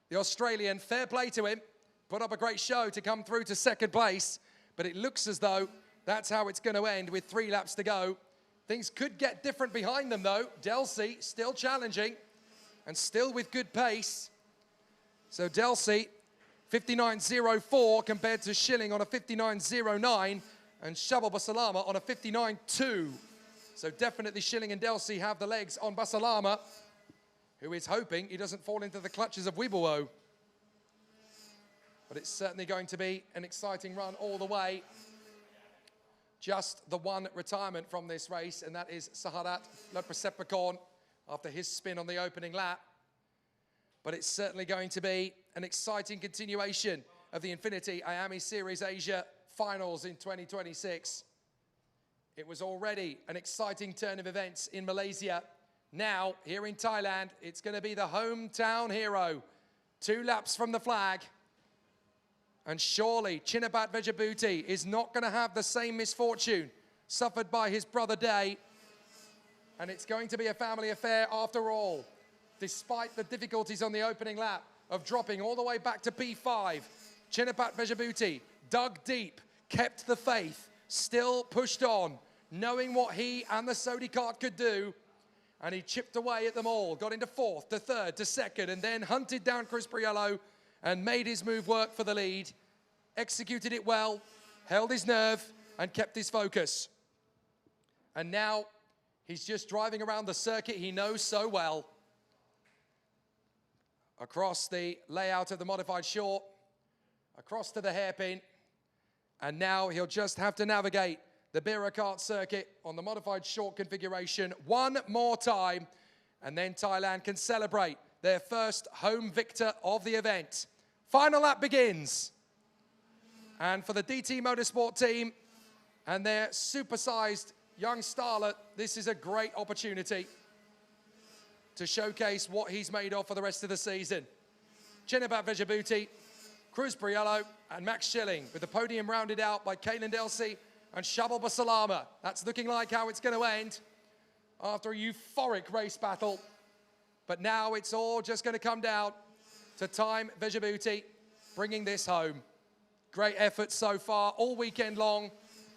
The Australian, fair play to him, put up a great show to come through to second place, but it looks as though that's how it's going to end with 3 laps to go. Things could get different behind them though. Delsi still challenging and still with good pace. So Delsi, 59.04 compared to Schilling on a 59.09 and Shabal Basalama on a 59.2. So definitely Schilling and Delsi have the legs on Basalama, who is hoping he doesn't fall into the clutches of Wibuo. But it's certainly going to be an exciting run all the way. Just the one retirement from this race, and that is Saharat Lepresepakorn after his spin on the opening lap. But it's certainly going to be an exciting continuation of the INFINITY IAME Series Asia finals in 2026. It was already an exciting turn of events in Malaysia. Now, here in Thailand, it's going to be the hometown hero. 2 laps from the flag. And surely Chinapat Vejabuti is not going to have the same misfortune suffered by his brother Day. And it's going to be a family affair after all. Despite the difficulties on the opening lap of dropping all the way back to P5, Chinapat Vejabuti dug deep, kept the faith, still pushed on, knowing what he and the Sodi kart could do. And he chipped away at them all, got into 4th, to 3rd, to 2nd, and then hunted down Cruz Priolo and made his move work for the lead. Executed it well, held his nerve, and kept his focus. And now he's just driving around the circuit he knows so well. Across the layout of the modified short, across to the hairpin, and now he'll just have to navigate the Bira kart circuit on the modified short configuration one more time, and then Thailand can celebrate their first home victor of the event. Final lap begins. And for the DT Motorsport team and their supersized young starlet, this is a great opportunity to showcase what he's made of for the rest of the season. Chinapat Vejabuti, Cruz Priolo, and Max Schilling, with the podium rounded out by Kalen Delsi and Shabal Basalama. That's looking like how it's going to end after a euphoric race battle. But now it's all just going to come down to Time Vejabuti bringing this home. Great effort so far, all weekend long.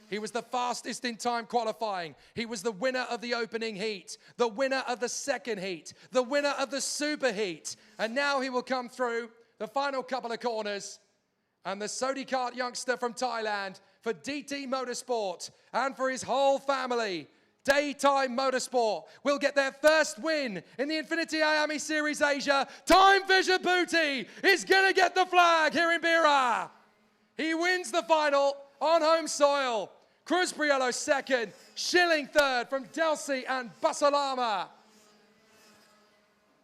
He was the fastest in time qualifying. He was the winner of the opening heat, the winner of the second heat, the winner of the super heat. And now he will come through the final couple of corners. And the Sodi kart youngster from Thailand for DT Motorsport and for his whole family, Daytime Motorsport, will get their first win in the INFINITY IAME Series Asia. Time Vejabuti is going to get the flag here in Bira. He wins the final on home soil. Cruz Priolo 2nd, Schilling 3rd from Delsi and Basalama.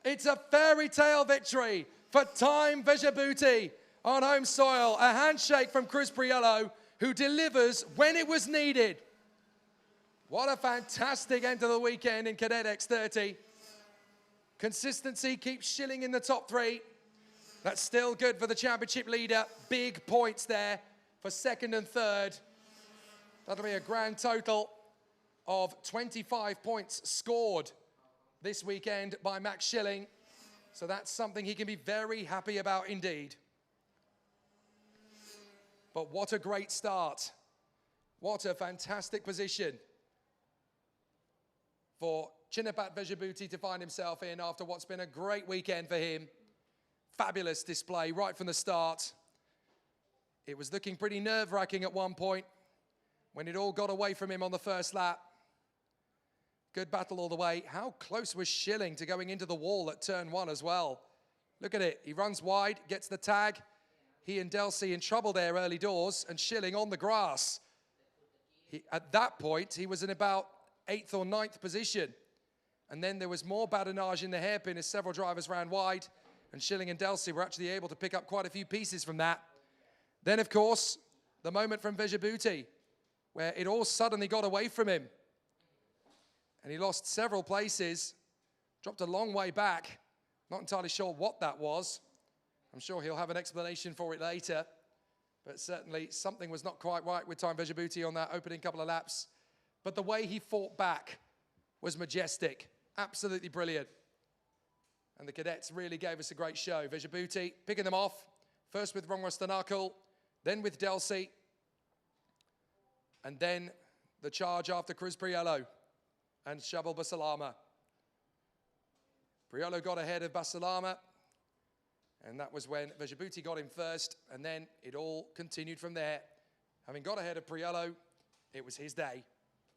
It's a fairy tale victory for Time Vejabuti on home soil. A handshake from Cruz Priolo, who delivers when it was needed. What a fantastic end to the weekend in Cadet X30. Consistency keeps Schilling in the top 3. That's still good for the championship leader. Big points there for 2nd and 3rd. That'll be a grand total of 25 points scored this weekend by Max Schilling. So that's something he can be very happy about indeed. But what a great start. What a fantastic position for Chinapat Vejabuti to find himself in after what's been a great weekend for him. Fabulous display right from the start. It was looking pretty nerve-wracking at one point when it all got away from him on the first lap. Good battle all the way. How close was Schilling to going into the wall at turn 1 as well? Look at it. He runs wide, gets the tag. He and Delsey in trouble there early doors, and Schilling on the grass. At that point, he was in about 8th or 9th position. And then there was more badinage in the hairpin as several drivers ran wide, and Schilling and Delsey were actually able to pick up quite a few pieces from that. Then, of course, the moment from Vejabuti, where it all suddenly got away from him. And he lost several places, dropped a long way back. Not entirely sure what that was. I'm sure he'll have an explanation for it later. But certainly something was not quite right with Time Vejabuti on that opening couple of laps. But the way he fought back was majestic. Absolutely brilliant. And the cadets really gave us a great show. Vejabuti picking them off. First with Rongwastanakel, then with Delsey. And then the charge after Cruz Priello and Shabal Basalama. Priello got ahead of Basalama, and that was when Vejabuti got him first, and then it all continued from there. Having got ahead of Priello, it was his day,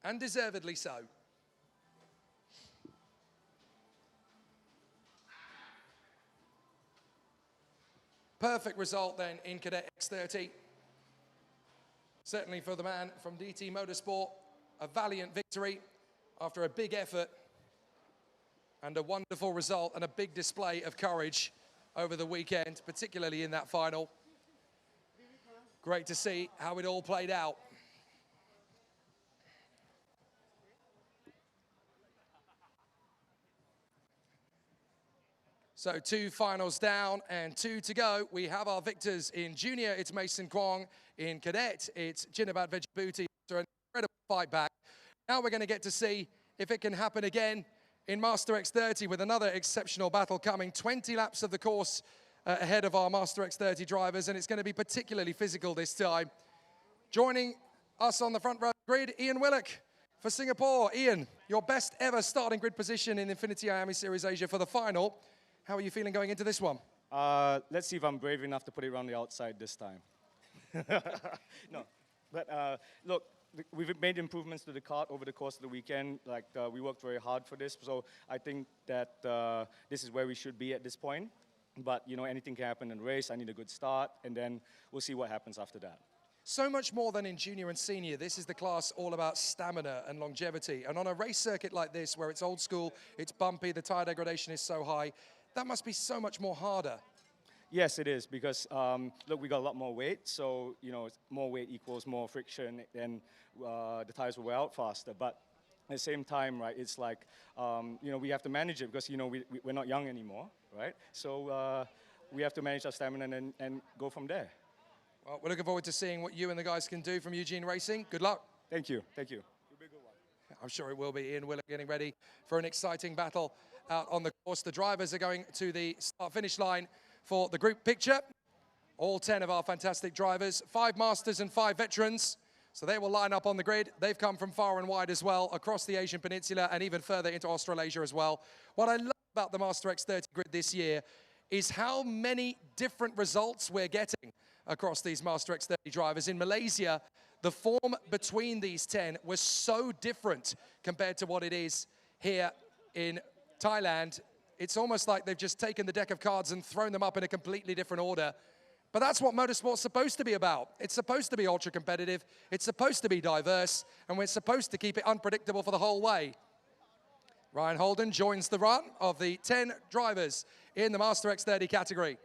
and deservedly so. Perfect result then in Cadet X30. Certainly for the man from DT Motorsport, a valiant victory after a big effort and a wonderful result and a big display of courage over the weekend, particularly in that final. Great to see how it all played out. So 2 finals down and 2 to go. We have our victors in junior. It's Mason Kwong. In cadet, it's Jinabad Vejabuti after an incredible fight back. Now we're going to get to see if it can happen again in Master X30 with another exceptional battle coming. 20 laps of the course ahead of our Master X30 drivers, and it's going to be particularly physical this time. Joining us on the front row grid, Ian Willock for Singapore. Ian, your best ever starting grid position in INFINITY IAME Series Asia for the final. How are you feeling going into this one? Let's see if I'm brave enough to put it around the outside this time. No, but look, we've made improvements to the kart over the course of the weekend. Like we worked very hard for this, so I think that this is where we should be at this point. But you know, anything can happen in the race. I need a good start, and then we'll see what happens after that. So much more than in junior and senior, this is the class all about stamina and longevity. And on a race circuit like this, where it's old school, it's bumpy, the tire degradation is so high, that must be so much more harder. Yes, it is, because look, we got a lot more weight, so you know, more weight equals more friction, and the tires will wear out faster. But at the same time, right, it's like you know, we have to manage it because you know we're not young anymore, right? So we have to manage our stamina and go from there. Well, we're looking forward to seeing what you and the guys can do from Eugene Racing. Good luck. Thank you. Thank you. I'm sure it will be. Ian Willock getting ready for an exciting battle out on the course. The drivers are going to the start-finish line for the group picture. All 10 of our fantastic drivers, 5 masters and 5 veterans. So they will line up on the grid. They've come from far and wide as well, across the Asian Peninsula and even further into Australasia as well. What I love about the Master X30 grid this year is how many different results we're getting across these Master X30 drivers. In Malaysia, the form between these 10 was so different compared to what it is here in Thailand. It's almost like they've just taken the deck of cards and thrown them up in a completely different order. But that's what motorsport's supposed to be about. It's supposed to be ultra competitive, it's supposed to be diverse, and we're supposed to keep it unpredictable for the whole way. Ryan Holden joins the run of the 10 drivers in the Master X30 category.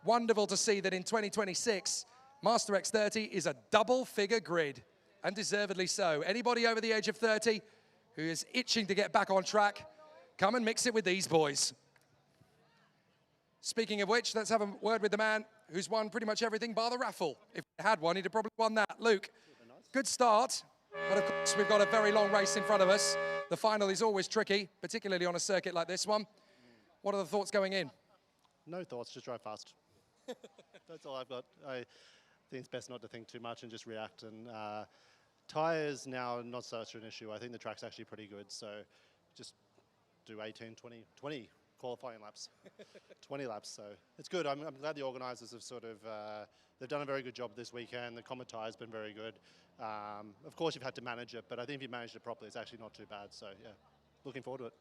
Wonderful to see that in 2026, Master X30 is a double-figure grid, and deservedly so. Anybody over the age of 30 who is itching to get back on track, come and mix it with these boys. Speaking of which, let's have a word with the man who's won pretty much everything bar the raffle. If he had one, he'd have probably won that. Luke, good start, but of course we've got a very long race in front of us. The final is always tricky, particularly on a circuit like this one. What are the thoughts going in? No thoughts, just drive fast. That's all I've got. I think it's best not to think too much and just react. And tyres now not such an issue. I think the track's actually pretty good, so just do 18, 20 qualifying laps, 20 laps. So it's good. I'm glad the organisers have sort of, they've done a very good job this weekend. The commentary has been very good. Of course, you've had to manage it, but I think if you managed it properly, it's actually not too bad. So yeah, looking forward to it.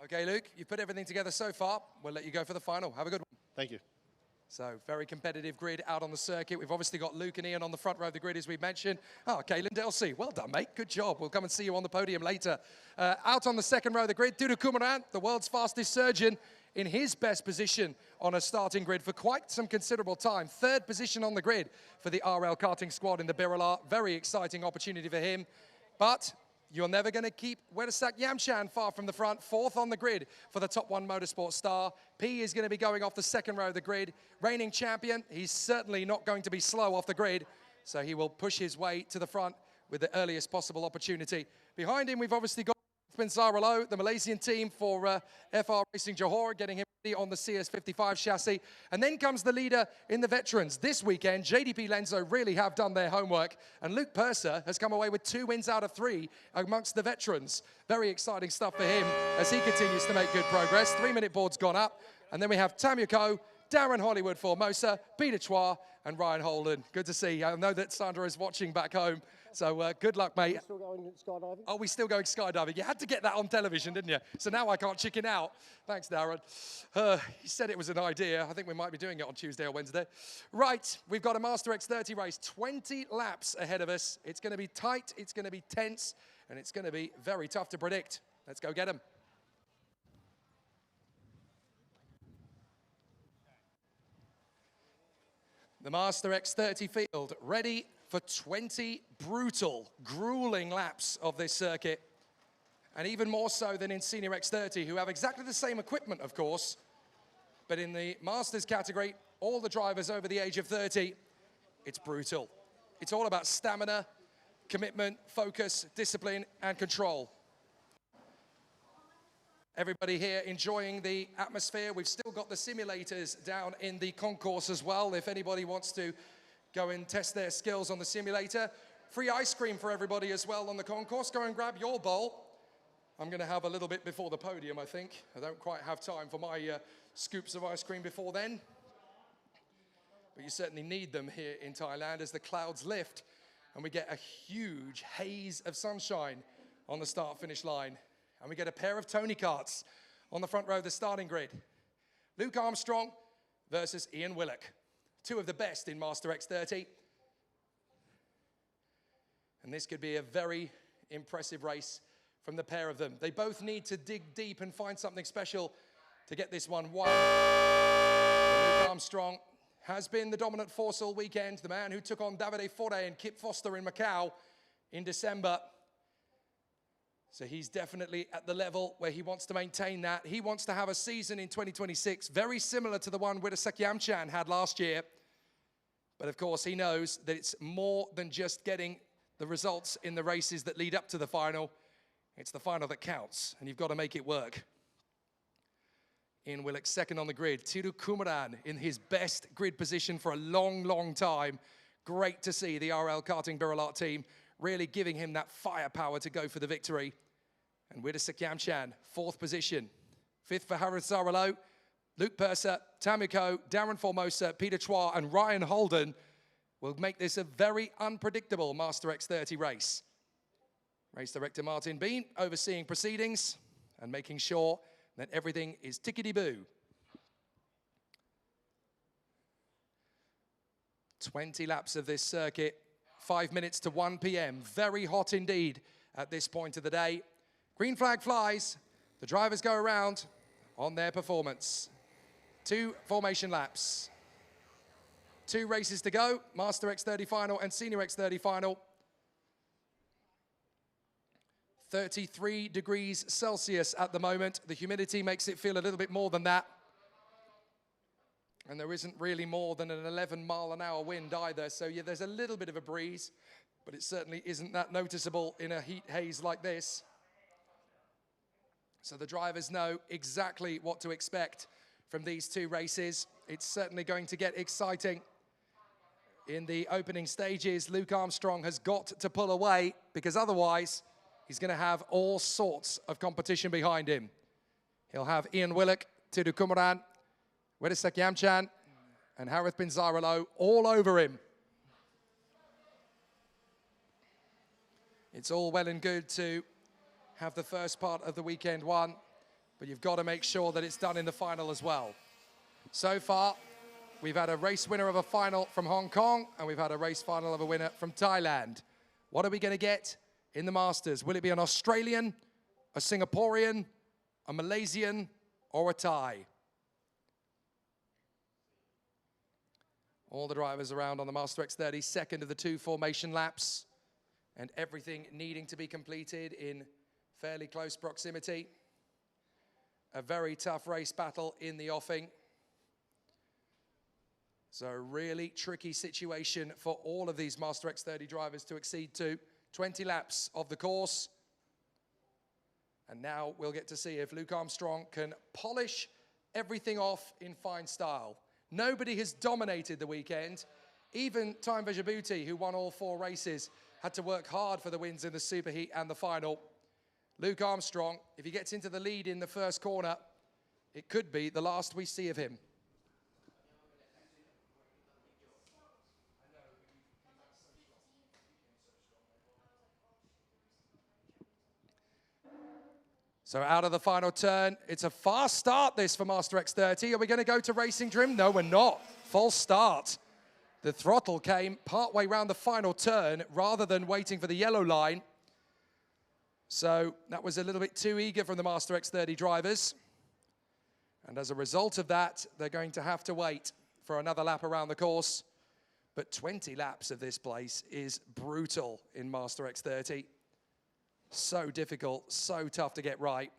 Okay, Luke, you've put everything together so far. We'll let you go for the final. Have a good one. Thank you. So, very competitive grid out on the circuit. We've obviously got Luke and Ian on the front row of the grid, as we mentioned. Oh, Caelan Delsey, well done, mate. Good job. We'll come and see you on the podium later. Out on the second row of the grid, Dudu Kumaran, the world's fastest surgeon, in his best position on a starting grid for quite some considerable time. Third position on the grid for the RL karting squad in the Birala. Very exciting opportunity for him. But you're never going to keep Wetasak Yamchan far from the front. Fourth on the grid for the Top 1 Motorsport star. P is going to be going off the second row of the grid. Reigning champion, he's certainly not going to be slow off the grid, so he will push his way to the front with the earliest possible opportunity. Behind him, we've obviously got Saralo, the Malaysian team for FR Racing Johor, getting him ready on the CS55 chassis. And then comes the leader in the veterans. This weekend, JDP Lenzo really have done their homework. And Luke Purser has come away with 2 wins out of 3 amongst the veterans. Very exciting stuff for him as he continues to make good progress. 3-minute board's gone up. And then we have Tamiko, Darren Hollywood Formosa, Peter Chua, and Ryan Holden. Good to see. I know that Sandra is watching back home. So good luck, mate. Still going skydiving? Oh, we're still going skydiving. You had to get that on television, didn't you? So now I can't chicken out. Thanks, Darren. He said it was an idea. I think we might be doing it on Tuesday or Wednesday. Right, we've got a Master X30 race, 20 laps ahead of us. It's going to be tight, it's going to be tense, and it's going to be very tough to predict. Let's go get them. The Master X30 field ready for 20 brutal, grueling laps of this circuit. And even more so than in Senior X30, who have exactly the same equipment, of course. But in the Masters category, all the drivers over the age of 30, it's brutal. It's all about stamina, commitment, focus, discipline, and control. Everybody here enjoying the atmosphere. We've still got the simulators down in the concourse as well, if anybody wants to go and test their skills on the simulator. Free ice cream for everybody as well on the concourse. Go and grab your bowl. I'm going to have a little bit before the podium, I think. I don't quite have time for my scoops of ice cream before then. But you certainly need them here in Thailand as the clouds lift and we get a huge haze of sunshine on the start-finish line. And we get a pair of Tony karts on the front row of the starting grid. Luke Armstrong versus Ian Willock. 2 of the best in Master X30. And this could be a very impressive race from the pair of them. They both need to dig deep and find something special to get this one won. Luke Armstrong has been the dominant force all weekend, the man who took on Davide Fore and Kip Foster in Macau in December. So he's definitely at the level where he wants to maintain that. He wants to have a season in 2026 very similar to the one Wetasak Yamchan had last year. But of course, he knows that it's more than just getting the results in the races that lead up to the final. It's the final that counts, and you've got to make it work. Ian Willock second on the grid. Tiru Kumaran in his best grid position for a long, long time. Great to see the RL Karting Birala team really giving him that firepower to go for the victory. And Wetasak Yamchan, 4th position. 5th for Harith Zaralo, Luke Purser, Tamiko, Darren Formosa, Peter Chua, and Ryan Holden will make this a very unpredictable Master X30 race. Race Director Martin Bean overseeing proceedings and making sure that everything is tickety-boo. 20 laps of this circuit, 5 minutes to 1 p.m. Very hot indeed at this point of the day. Green flag flies. The drivers go around on their performance. 2 formation laps. 2 races to go. Master X30 final and Senior X30 final. 33 degrees Celsius at the moment. The humidity makes it feel a little bit more than that. And there isn't really more than an 11-mile-an-hour wind either. So yeah, there's a little bit of a breeze, but it certainly isn't that noticeable in a heat haze like this. So the drivers know exactly what to expect from these 2 races. It's certainly going to get exciting. In the opening stages, Luke Armstrong has got to pull away because otherwise he's going to have all sorts of competition behind him. He'll have Ian Willock, Tiru Kumaran, Widdicek Yamchan, and Harith bin Zaralo all over him. It's all well and good to have the first part of the weekend won, but you've got to make sure that it's done in the final as well. So far, we've had a race winner of a final from Hong Kong, and we've had a race final of a winner from Thailand. What are we going to get in the Masters? Will it be an Australian, a Singaporean, a Malaysian, or a Thai? All the drivers around on the Master X30, second of the 2 formation laps, and everything needing to be completed in fairly close proximity. A very tough race battle in the offing. So a really tricky situation for all of these Master X30 drivers to exceed to 20 laps of the course. And now we'll get to see if Luke Armstrong can polish everything off in fine style. Nobody has dominated the weekend. Even Time Djibouti, who won all 4 races, had to work hard for the wins in the Superheat and the final. Luke Armstrong, if he gets into the lead in the first corner, it could be the last we see of him. So out of the final turn, it's a fast start this for Master X30. Are we going to go to racing trim? No, we're not. False start. The throttle came partway round the final turn rather than waiting for the yellow line. So that was a little bit too eager from the Master X30 drivers. And as a result of that, they're going to have to wait for another lap around the course. But 20 laps of this place is brutal in Master X30. So difficult, so tough to get right.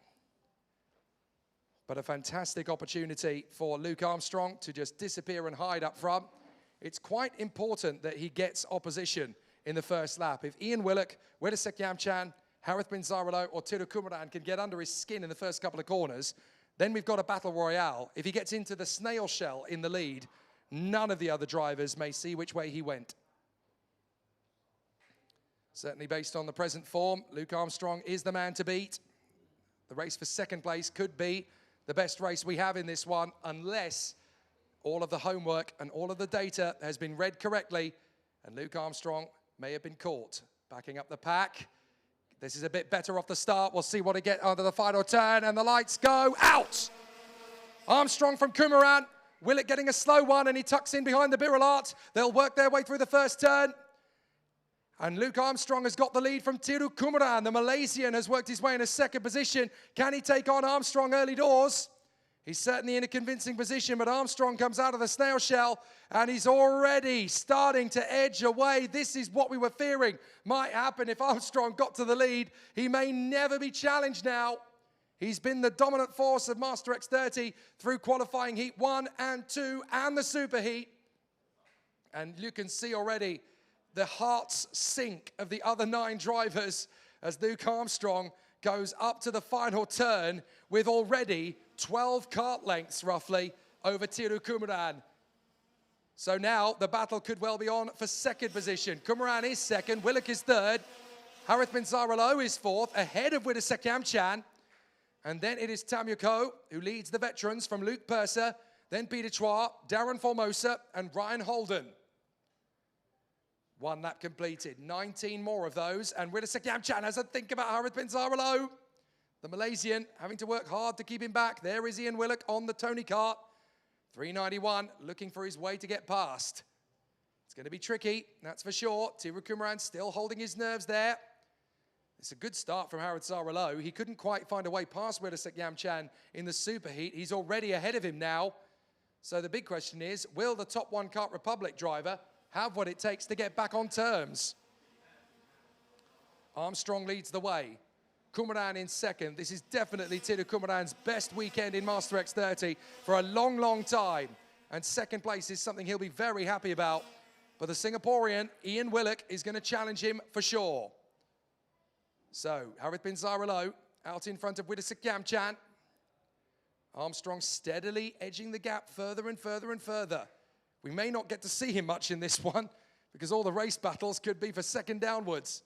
But a fantastic opportunity for Luke Armstrong to just disappear and hide up front. It's quite important that he gets opposition in the first lap. If Ian Willock, Widdicek Yamchan, Harith bin Zaralo or Tiru Kumaran can get under his skin in the first couple of corners, then we've got a battle royale. If he gets into the snail shell in the lead, none of the other drivers may see which way he went. Certainly based on the present form, Luke Armstrong is the man to beat. The race for second place could be the best race we have in this one, unless all of the homework and all of the data has been read correctly, and Luke Armstrong may have been caught. Backing up the pack. This is a bit better off the start. We'll see what he gets under the final turn, and the lights go out. Armstrong from Kumaran. Willett getting a slow one, and he tucks in behind the Birolart. They'll work their way through the first turn. And Luke Armstrong has got the lead from Tiru Kumaran. The Malaysian has worked his way in a second position. Can he take on Armstrong early doors? He's certainly in a convincing position, but Armstrong comes out of the snail shell, and he's already starting to edge away. This is what we were fearing might happen if Armstrong got to the lead. He may never be challenged now. He's been the dominant force of Master X30 through qualifying heat 1 and 2 and the Superheat. And you can see already the hearts sink of the other 9 drivers as Luke Armstrong goes up to the final turn with already 12 kart lengths roughly over Tiru Kumaran. So now the battle could well be on for second position. Kumaran is second, Willock is third, Harith bin Zaralo is fourth, ahead of Widdicek Yamchan. And then it is Tam Yuko who leads the veterans from Luke Purser, then Peter Chua, Darren Formosa, and Ryan Holden. 1 lap completed, 19 more of those, and Widdicek Yamchan has a think about Harith bin Zaralo. The Malaysian having to work hard to keep him back. There is Ian Willock on the Tony kart. 391, looking for his way to get past. It's going to be tricky, that's for sure. Tiru Kumaran still holding his nerves there. It's a good start from Harith Zaralo. He couldn't quite find a way past Widdicek Yamchan in the Superheat. He's already ahead of him now. So the big question is, will the top 1 Kart Republic driver have what it takes to get back on terms? Armstrong leads the way. Kumaran in second. This is definitely Tiru Kumaran's best weekend in Master X30 for a long, long time. And second place is something he'll be very happy about. But the Singaporean, Ian Willock, is going to challenge him for sure. So, Harith bin Zaralo out in front of Widdicek Yamchan. Armstrong steadily edging the gap further and further and further. We may not get to see him much in this one because all the race battles could be for second downwards.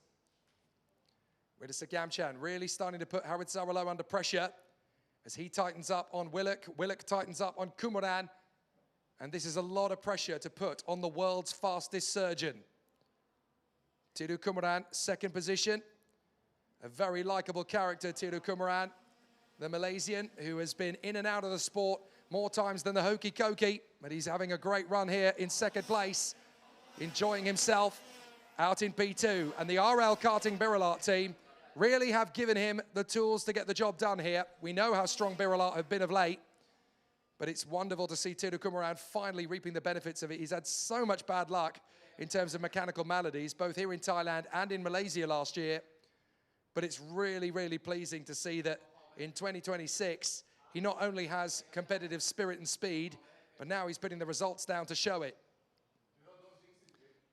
Widdicek Yamchan really starting to put Harith Zaralo under pressure. as he tightens up on Willock. Willock tightens up on Kumaran. And this is a lot of pressure to put on the world's fastest surgeon. Tiru Kumaran, second position. A very likable character, Tiru Kumaran, the Malaysian, who has been in and out of the sport more times than the hokey cokey, but he's having a great run here in second place, enjoying himself out in P2. And the RL Karting Birilat team really have given him the tools to get the job done here. We know how strong Birilat have been of late, but it's wonderful to see Tiru Kumaran finally reaping the benefits of it. He's had so much bad luck in terms of mechanical maladies, both here in Thailand and in Malaysia last year. But it's really, really pleasing to see that in 2026, he not only has competitive spirit and speed, but now he's putting the results down to show it.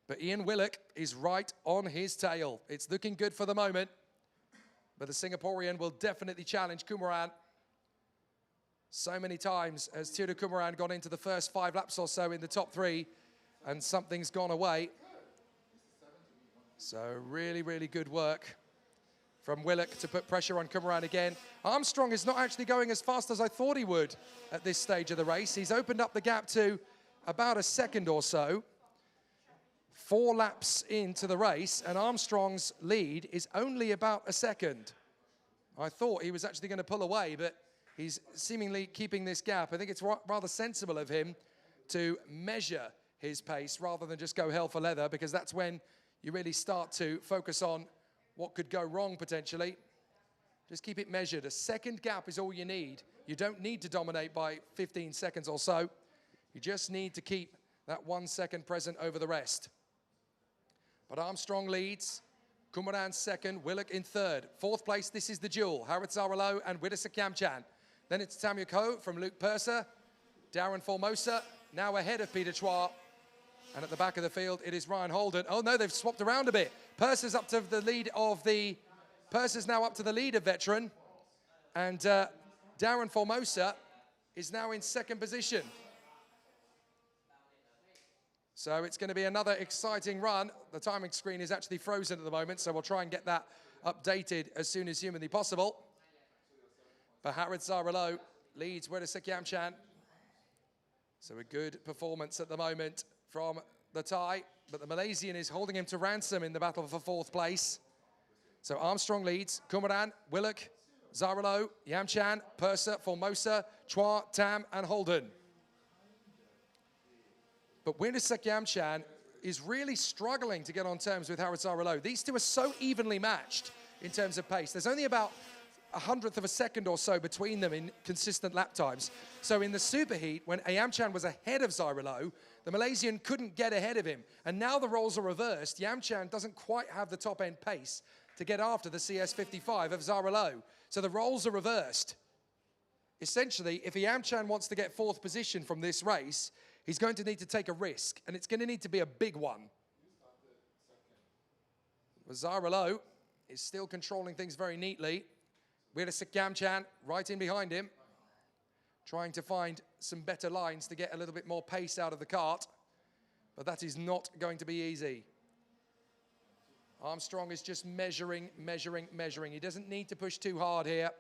But Ian Willock is right on his tail. It's looking good for the moment, but the Singaporean will definitely challenge Kumaran. So many times has Tiru Kumaran gone into the first 5 laps or so in the top 3, and something's gone away. So really, really good work from Willock to put pressure on Kumaran again. Armstrong is not actually going as fast as I thought he would at this stage of the race. He's opened up the gap to about a second or so. 4 laps into the race, and Armstrong's lead is only about a second. I thought he was actually going to pull away, but he's seemingly keeping this gap. I think it's rather sensible of him to measure his pace rather than just go hell for leather, because that's when you really start to focus on what could go wrong potentially. Just keep it measured. A second gap is all you need. You don't need to dominate by 15 seconds or so. You just need to keep that 1 second present over the rest. But Armstrong leads, Kumaran second, Willock in third. 4th place, this is the duel. Harit Zaralo and Widisa Kamchan. Then it's Tamyuk Ho from Luke Purser. Darren Formosa now ahead of Peter Chua. And at the back of the field, it is Ryan Holden. Oh no, they've swapped around a bit. Purser's up to the lead of Purser's now up to the lead of veteran. And Darren Formosa is now in second position. So it's going to be another exciting run. The timing screen is actually frozen at the moment, so we'll try and get that updated as soon as humanly possible. But Harit Zaralo leads Widisa Kamchan. So a good performance at the moment from the Thai, but the Malaysian is holding him to ransom in the battle for 4th place. So Armstrong leads, Kumaran, Willock, Zaralo, Yamchan, Purser, Formosa, Chua, Tam, and Holden. But Widisa Kamchan is really struggling to get on terms with Harit Zaralo. These two are so evenly matched in terms of pace. There's only about 1/100 of a second or so between them in consistent lap times. So in the superheat, when Yamchan was ahead of Zaralo, the Malaysian couldn't get ahead of him. And now the roles are reversed. Yamchan doesn't quite have the top end pace to get after the CS55 of Zaralo. So the roles are reversed. Essentially, if Yamchan wants to get 4th position from this race, he's going to need to take a risk, and it's going to need to be a big one. Zaralo is still controlling things very neatly. Widisa Kamchan right in behind him, trying to find some better lines to get a little bit more pace out of the kart, but that is not going to be easy. Armstrong is just measuring. He doesn't need to push too hard here.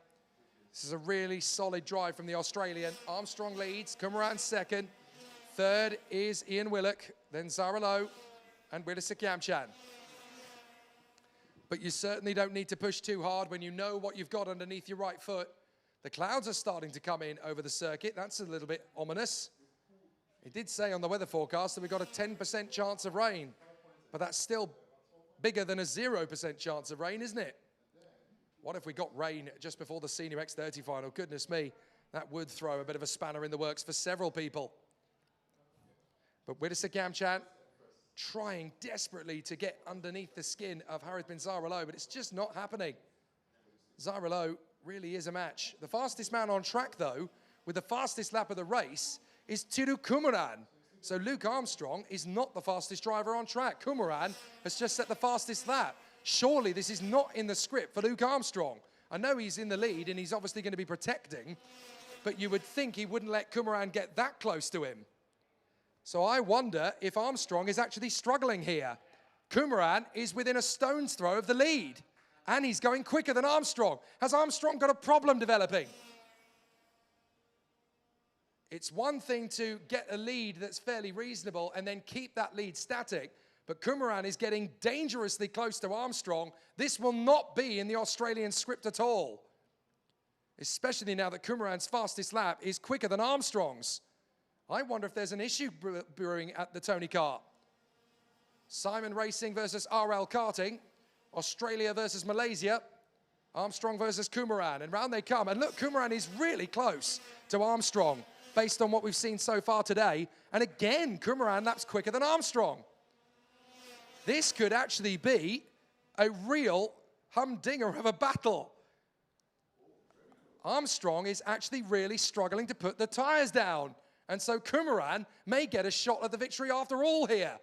This is a really solid drive from the Australian. Armstrong leads, Kumaran second. 3rd is Ian Willock, then Zaralo and Widisa Kamchan. But you certainly don't need to push too hard when you know what you've got underneath your right foot. The clouds are starting to come in over the circuit. That's a little bit ominous. It did say on the weather forecast that we've got a 10% chance of rain, but that's still bigger than a 0% chance of rain, isn't it? What if we got rain just before the Senior X30 final? Goodness me, that would throw a bit of a spanner in the works for several people. But Widisa Kamchan trying desperately to get underneath the skin of Harit bin Zaralo, but it's just not happening. Zaralo really is a match. The fastest man on track, though, with the fastest lap of the race, is Tiru Kumaran. So Luke Armstrong is not the fastest driver on track. Kumaran has just set the fastest lap. Surely this is not in the script for Luke Armstrong. I know he's in the lead and he's obviously going to be protecting, but you would think he wouldn't let Kumaran get that close to him. So I wonder if Armstrong is actually struggling here. Kumaran is within a stone's throw of the lead, and he's going quicker than Armstrong. Has Armstrong got a problem developing? It's one thing to get a lead that's fairly reasonable and then keep that lead static, but Kumaran is getting dangerously close to Armstrong. This will not be in the Australian script at all, especially now that Kumaran's fastest lap is quicker than Armstrong's. I wonder if there's an issue brewing at the Tony Kart. Simon Racing versus RL Karting, Australia versus Malaysia, Armstrong versus Kumaran, and round they come. And look, Kumaran is really close to Armstrong based on what we've seen so far today. And again, Kumaran laps quicker than Armstrong. This could actually be a real humdinger of a battle. Armstrong is actually really struggling to put the tyres down. And so Kumaran may get a shot at the victory after all here.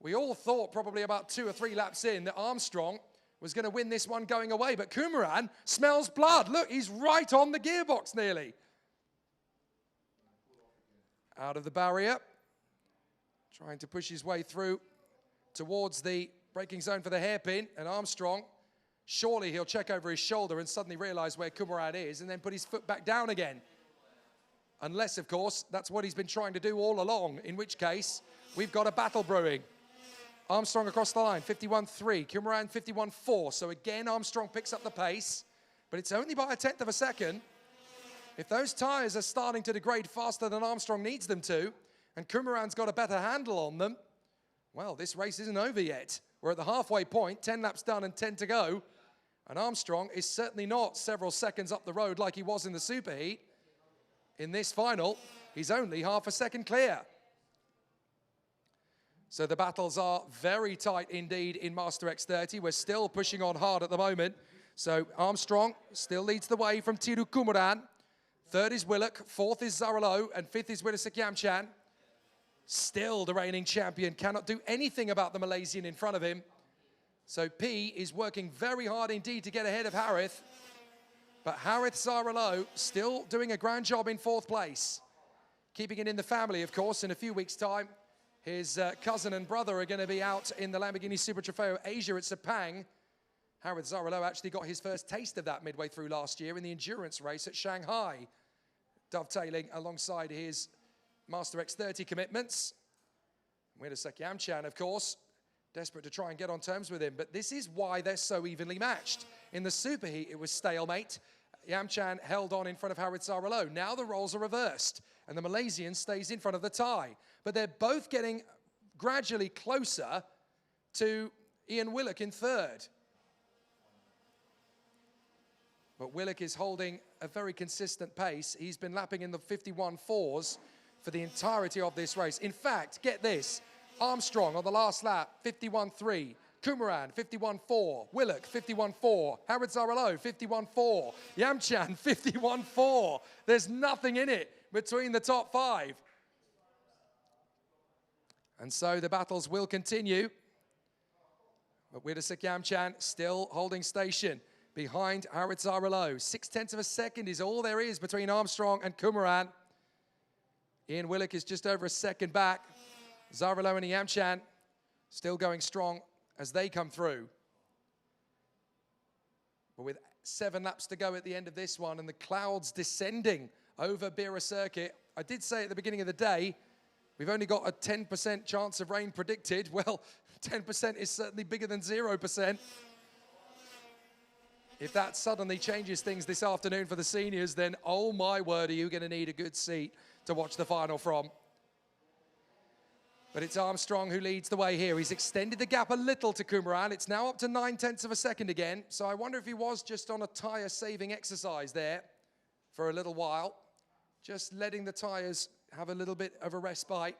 We all thought probably about 2 or 3 laps in that Armstrong was going to win this one going away, but Kumaran smells blood. Look, he's right on the gearbox nearly. Out of the barrier, trying to push his way through towards the braking zone for the hairpin, and Armstrong, surely he'll check over his shoulder and suddenly realize where Kumaran is and then put his foot back down again. Unless, of course, that's what he's been trying to do all along, in which case we've got a battle brewing. Armstrong across the line, 51.3, Kumaran 51.4. So again, Armstrong picks up the pace, but it's only by 1/10 of a second. If those tyres are starting to degrade faster than Armstrong needs them to, and Kumaran's got a better handle on them, well, this race isn't over yet. We're at the halfway point, 10 laps done and 10 to go. And Armstrong is certainly not several seconds up the road like he was in the superheat. In this final, he's only half a second clear. So the battles are very tight indeed in Master X30. We're still pushing on hard at the moment. So Armstrong still leads the way from Tiru Kumaran. 3rd is Willock, 4th is Zaralo, and 5th is Widdicek Yamchan. Still the reigning champion, cannot do anything about the Malaysian in front of him. So P is working very hard indeed to get ahead of Harith. But Harith Zaralo still doing a grand job in 4th place. Keeping it in the family, of course, in a few weeks' time. His cousin and brother are going to be out in the Lamborghini Super Trofeo Asia at Sepang. Harith Zaralo actually got his first taste of that midway through last year in the endurance race at Shanghai, dovetailing alongside his Master X30 commitments. Widdicek Yamchan, of course, desperate to try and get on terms with him, but this is why they're so evenly matched. In the superheat, it was stalemate. Yamchan held on in front of Harith Zaralo. Now the roles are reversed, and the Malaysian stays in front of the Thai. But they're both getting gradually closer to Ian Willock in 3rd. But Willock is holding a very consistent pace. He's been lapping in the 51.4s for the entirety of this race. In fact, get this, Armstrong on the last lap, 51.3. Kumaran, 51.4. Willock, 51.4. Harith Zaralo, 51.4. Yamchan, 51.4. There's nothing in it between the top 5. And so the battles will continue. But Widdicek Yamchan still holding station behind Harith Zaralo. 0.6 of a second is all there is between Armstrong and Kumaran. Ian Willock is just over a second back. Zaralo and Yamchan still going strong as they come through. But with 7 laps to go at the end of this one and the clouds descending over Bira Circuit, I did say at the beginning of the day, we've only got a 10% chance of rain predicted. Well, 10% is certainly bigger than 0%. If that suddenly changes things this afternoon for the seniors, then oh my word, are you going to need a good seat to watch the final from. But it's Armstrong who leads the way here. He's extended the gap a little to Kumaran. It's now up to 0.9 of a second again. So I wonder if he was just on a tyre saving exercise there for a little while. Just letting the tyres have a little bit of a respite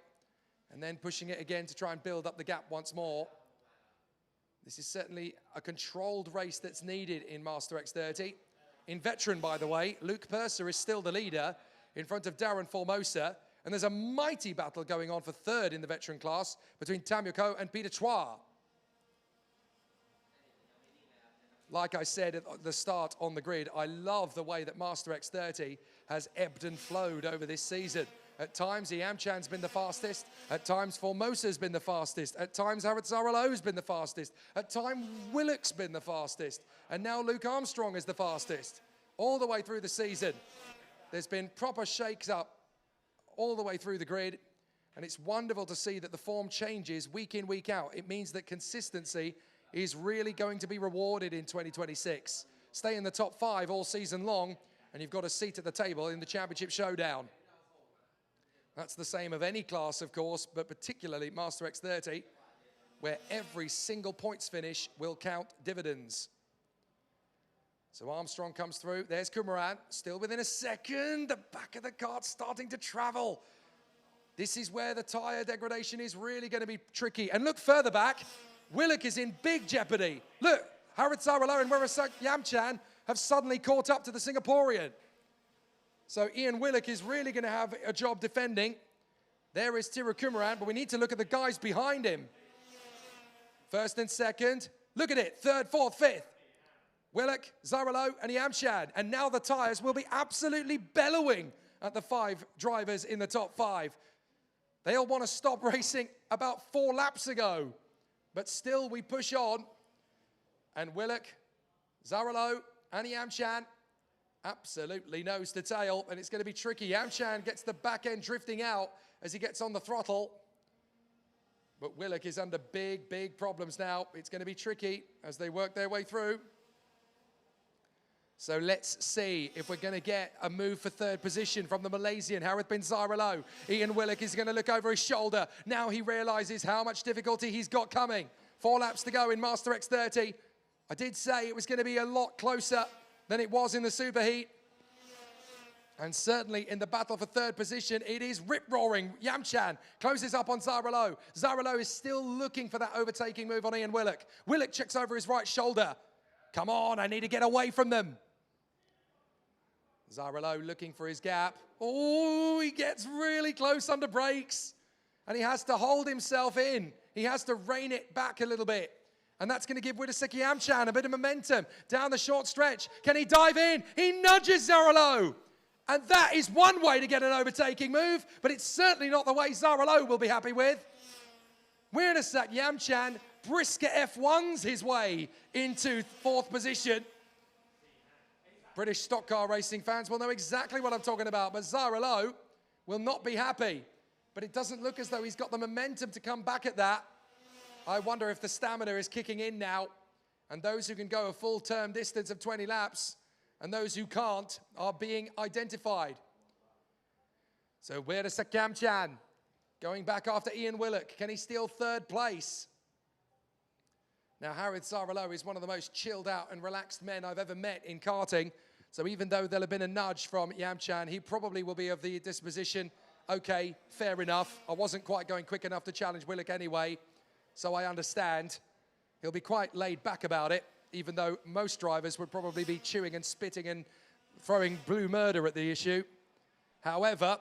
and then pushing it again to try and build up the gap once more. This is certainly a controlled race that's needed in Master X30. In veteran, by the way, Luke Purser is still the leader in front of Darren Formosa. And there's a mighty battle going on for third in the veteran class between Tamyuko and Peter Chua. Like I said at the start on the grid, I love the way that Master X30 has ebbed and flowed over this season. At times, Yamchan's been the fastest. At times, Formosa's been the fastest. At times, Harith Zaralo's been the fastest. At times, Willock's been the fastest. And now Luke Armstrong is the fastest. All the way through the season, there's been proper shakes up all the way through the grid. And it's wonderful to see that the form changes week in, week out. It means that consistency is really going to be rewarded in 2026. Stay in the top 5 all season long, and you've got a seat at the table in the championship showdown. That's the same of any class, of course, but particularly Master X30, where every single points finish will count dividends. So Armstrong comes through. There's Kumaran, still within a second. The back of the cart starting to travel. This is where the tyre degradation is really going to be tricky. And look further back, Willock is in big jeopardy. Look, Harit Zaralo and Werasak Yamchan have suddenly caught up to the Singaporean. So Ian Willock is really going to have a job defending. There is Tiru Kumaran, but we need to look at the guys behind him. First and second. Look at it. Third, fourth, fifth. Willock, Zaralo, and Yamchan. And now the tyres will be absolutely bellowing at the 5 drivers in the top 5. They all want to stop racing about 4 laps ago. But still, we push on. And Willock, Zaralo, and Yamchan absolutely nose to tail. And it's going to be tricky. Yamchan gets the back end drifting out as he gets on the throttle. But Willock is under big, big problems now. It's going to be tricky as they work their way through. So let's see if we're going to get a move for third position from the Malaysian, Harith bin Zaralo. Ian Willock is going to look over his shoulder. Now he realizes how much difficulty he's got coming. 4 laps to go in Master X30. I did say it was going to be a lot closer than it was in the superheat. And certainly in the battle for third position, it is rip-roaring. Yamchan closes up on Zaralo. Zaralo is still looking for that overtaking move on Ian Willock. Willock checks over his right shoulder. Come on, I need to get away from them. Zaralo looking for his gap. Oh, he gets really close under brakes. And he has to hold himself in. He has to rein it back a little bit. And that's going to give Widdaseki Yamchan a bit of momentum down the short stretch. Can he dive in? He nudges Zaralo. And that is one way to get an overtaking move, but it's certainly not the way Zaralo will be happy with. Widdaseki Yamchan brisker F1s his way into 4th position. British stock car racing fans will know exactly what I'm talking about, but Zaralo will not be happy. But it doesn't look as though he's got the momentum to come back at that. I wonder if the stamina is kicking in now, and those who can go a full term distance of 20 laps and those who can't are being identified. So Widdaseki Yamchan going back after Ian Willock. Can he steal 3rd place? Now, Harith Zaralo is one of the most chilled out and relaxed men I've ever met in karting. So even though there'll have been a nudge from Yamchan, he probably will be of the disposition, okay, fair enough. I wasn't quite going quick enough to challenge Willock anyway, so I understand. He'll be quite laid back about it, even though most drivers would probably be chewing and spitting and throwing blue murder at the issue. However,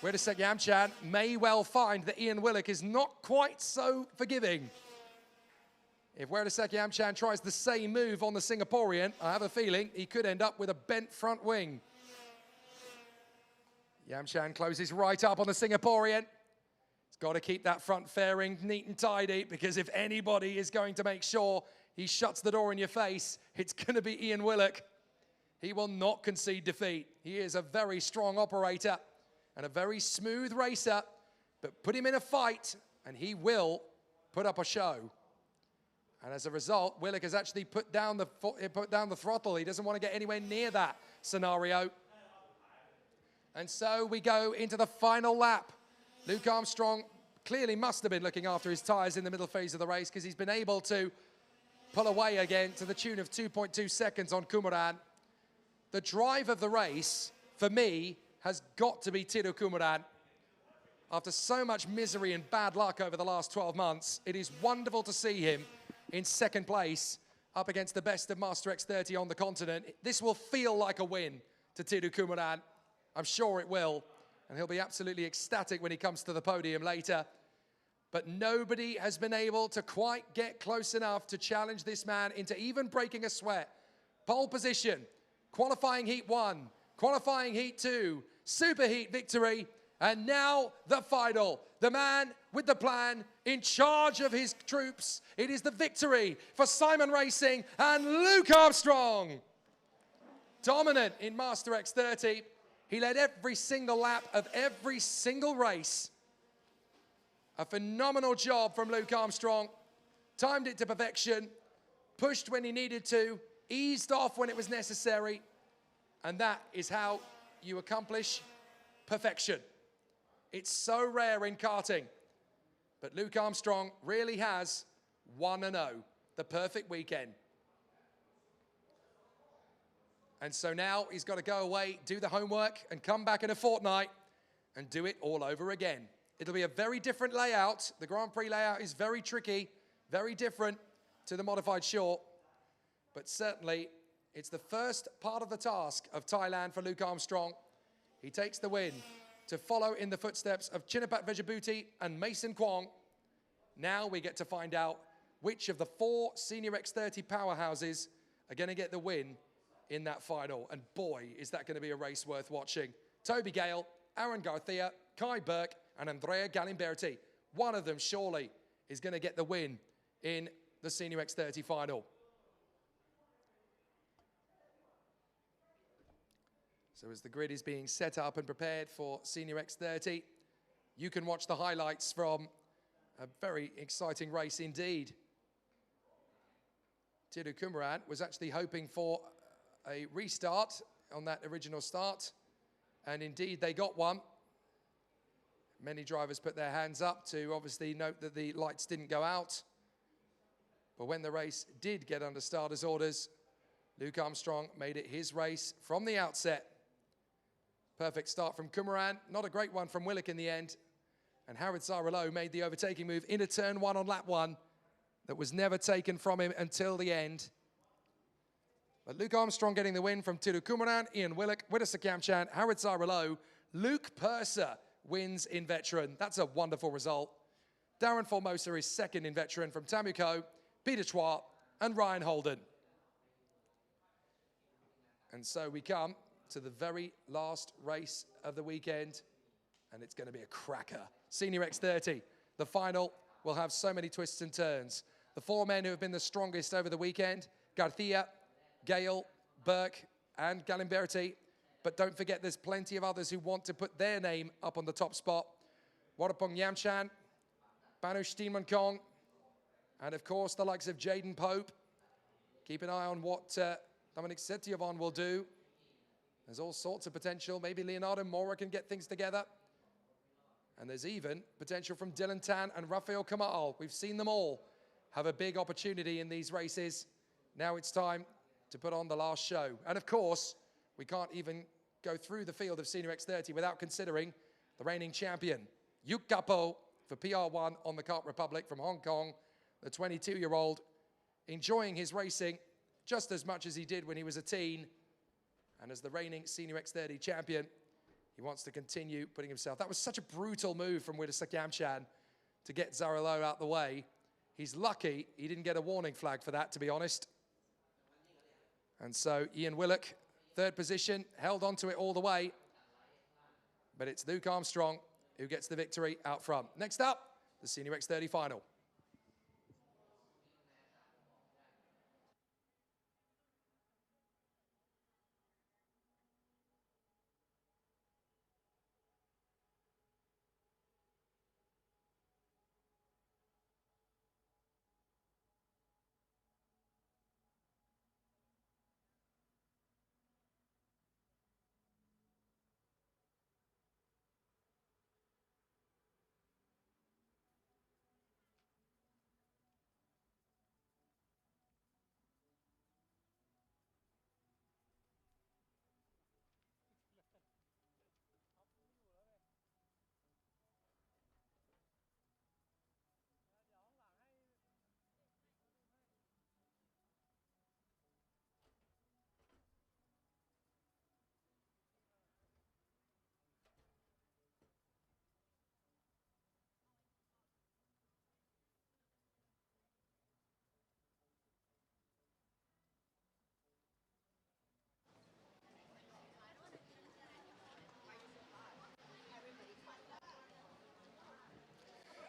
Widdaseki Yamchan may well find that Ian Willock is not quite so forgiving. If Widdaseki Yamchan tries the same move on the Singaporean, I have a feeling he could end up with a bent front wing. Yamchan closes right up on the Singaporean. He's got to keep that front fairing neat and tidy, because if anybody is going to make sure he shuts the door in your face, it's going to be Ian Willock. He will not concede defeat. He is a very strong operator and a very smooth racer, but put him in a fight and he will put up a show. And as a result, Willock has actually put down the throttle. He doesn't want to get anywhere near that scenario. And so we go into the final lap. Luke Armstrong clearly must have been looking after his tyres in the middle phase of the race, because he's been able to pull away again to the tune of 2.2 seconds on Kumaran. The drive of the race, for me, has got to be Tiru Kumaran. After so much misery and bad luck over the last 12 months, it is wonderful to see him in 2nd place up against the best of Master X30 on the continent. This will feel like a win to Tiru Kumaran. I'm sure it will. And he'll be absolutely ecstatic when he comes to the podium later. But nobody has been able to quite get close enough to challenge this man into even breaking a sweat. Pole position, qualifying heat 1, qualifying heat 2, superheat victory, and now the final. The man with the plan, in charge of his troops. It is the victory for Simon Racing and Luke Armstrong. Dominant in Master X30. He led every single lap of every single race. A phenomenal job from Luke Armstrong. Timed it to perfection, pushed when he needed to, eased off when it was necessary, and that is how you accomplish perfection. It's so rare in karting, but Luke Armstrong really has 1-0, the perfect weekend. And so now he's got to go away, do the homework, and come back in a fortnight and do it all over again. It'll be a very different layout. The Grand Prix layout is very tricky, very different to the modified short. But certainly, it's the first part of the task of Thailand for Luke Armstrong. He takes the win to follow in the footsteps of Chinapat Vejabuti and Mason Kwong. Now we get to find out which of the 4 Senior X30 powerhouses are going to get the win in that final. And boy, is that going to be a race worth watching. Toby Gale, Aaron Garcia, Kai Burke, and Andrea Galimberti. One of them surely is going to get the win in the Senior X30 final. So as the grid is being set up and prepared for Senior X30, you can watch the highlights from a very exciting race indeed. Tiru Kumaran was actually hoping for a restart on that original start, and indeed they got one. Many drivers put their hands up to obviously note that the lights didn't go out. But when the race did get under starters' orders, Luke Armstrong made it his race from the outset. Perfect start from Kumaran, not a great one from Willock in the end. And Howard Zarilo made the overtaking move into turn 1 on lap 1 that was never taken from him until the end. But Luke Armstrong getting the win from Tiru Kumaran, Ian Willock, Widdesa Kamchan, Howard Zarilo, Luke Purser wins in veteran. That's a wonderful result. Darren Formosa is second in veteran from Tamuko, Peter Chua, and Ryan Holden. And so we come to the very last race of the weekend, and it's going to be a cracker. Senior X30, the final will have so many twists and turns. The 4 men who have been the strongest over the weekend, Garcia, Gale, Burke, and Galimberti. But don't forget there's plenty of others who want to put their name up on the top spot. Warapong Yamchan, Banush Steenman-Kong, and of course the likes of Jaden Pope. Keep an eye on what Dominic Setiavon will do. There's all sorts of potential. Maybe Leonardo Mora can get things together. And there's even potential from Dylan Tan and Rafael Kamal. We've seen them all have a big opportunity in these races. Now it's time to put on the last show. And of course, we can't even go through the field of Senior X30 without considering the reigning champion, Yuk Kapo for PR1 on the Kart Republic from Hong Kong, the 22-year-old, enjoying his racing just as much as he did when he was a teen. And as the reigning Senior X30 champion, he wants to continue putting himself. That was such a brutal move from Widdesa Kamchan to get Zarilo out the way. He's lucky he didn't get a warning flag for that, to be honest. And so Ian Willock, third position, held onto it all the way. But it's Luke Armstrong who gets the victory out front. Next up, the Senior X30 final.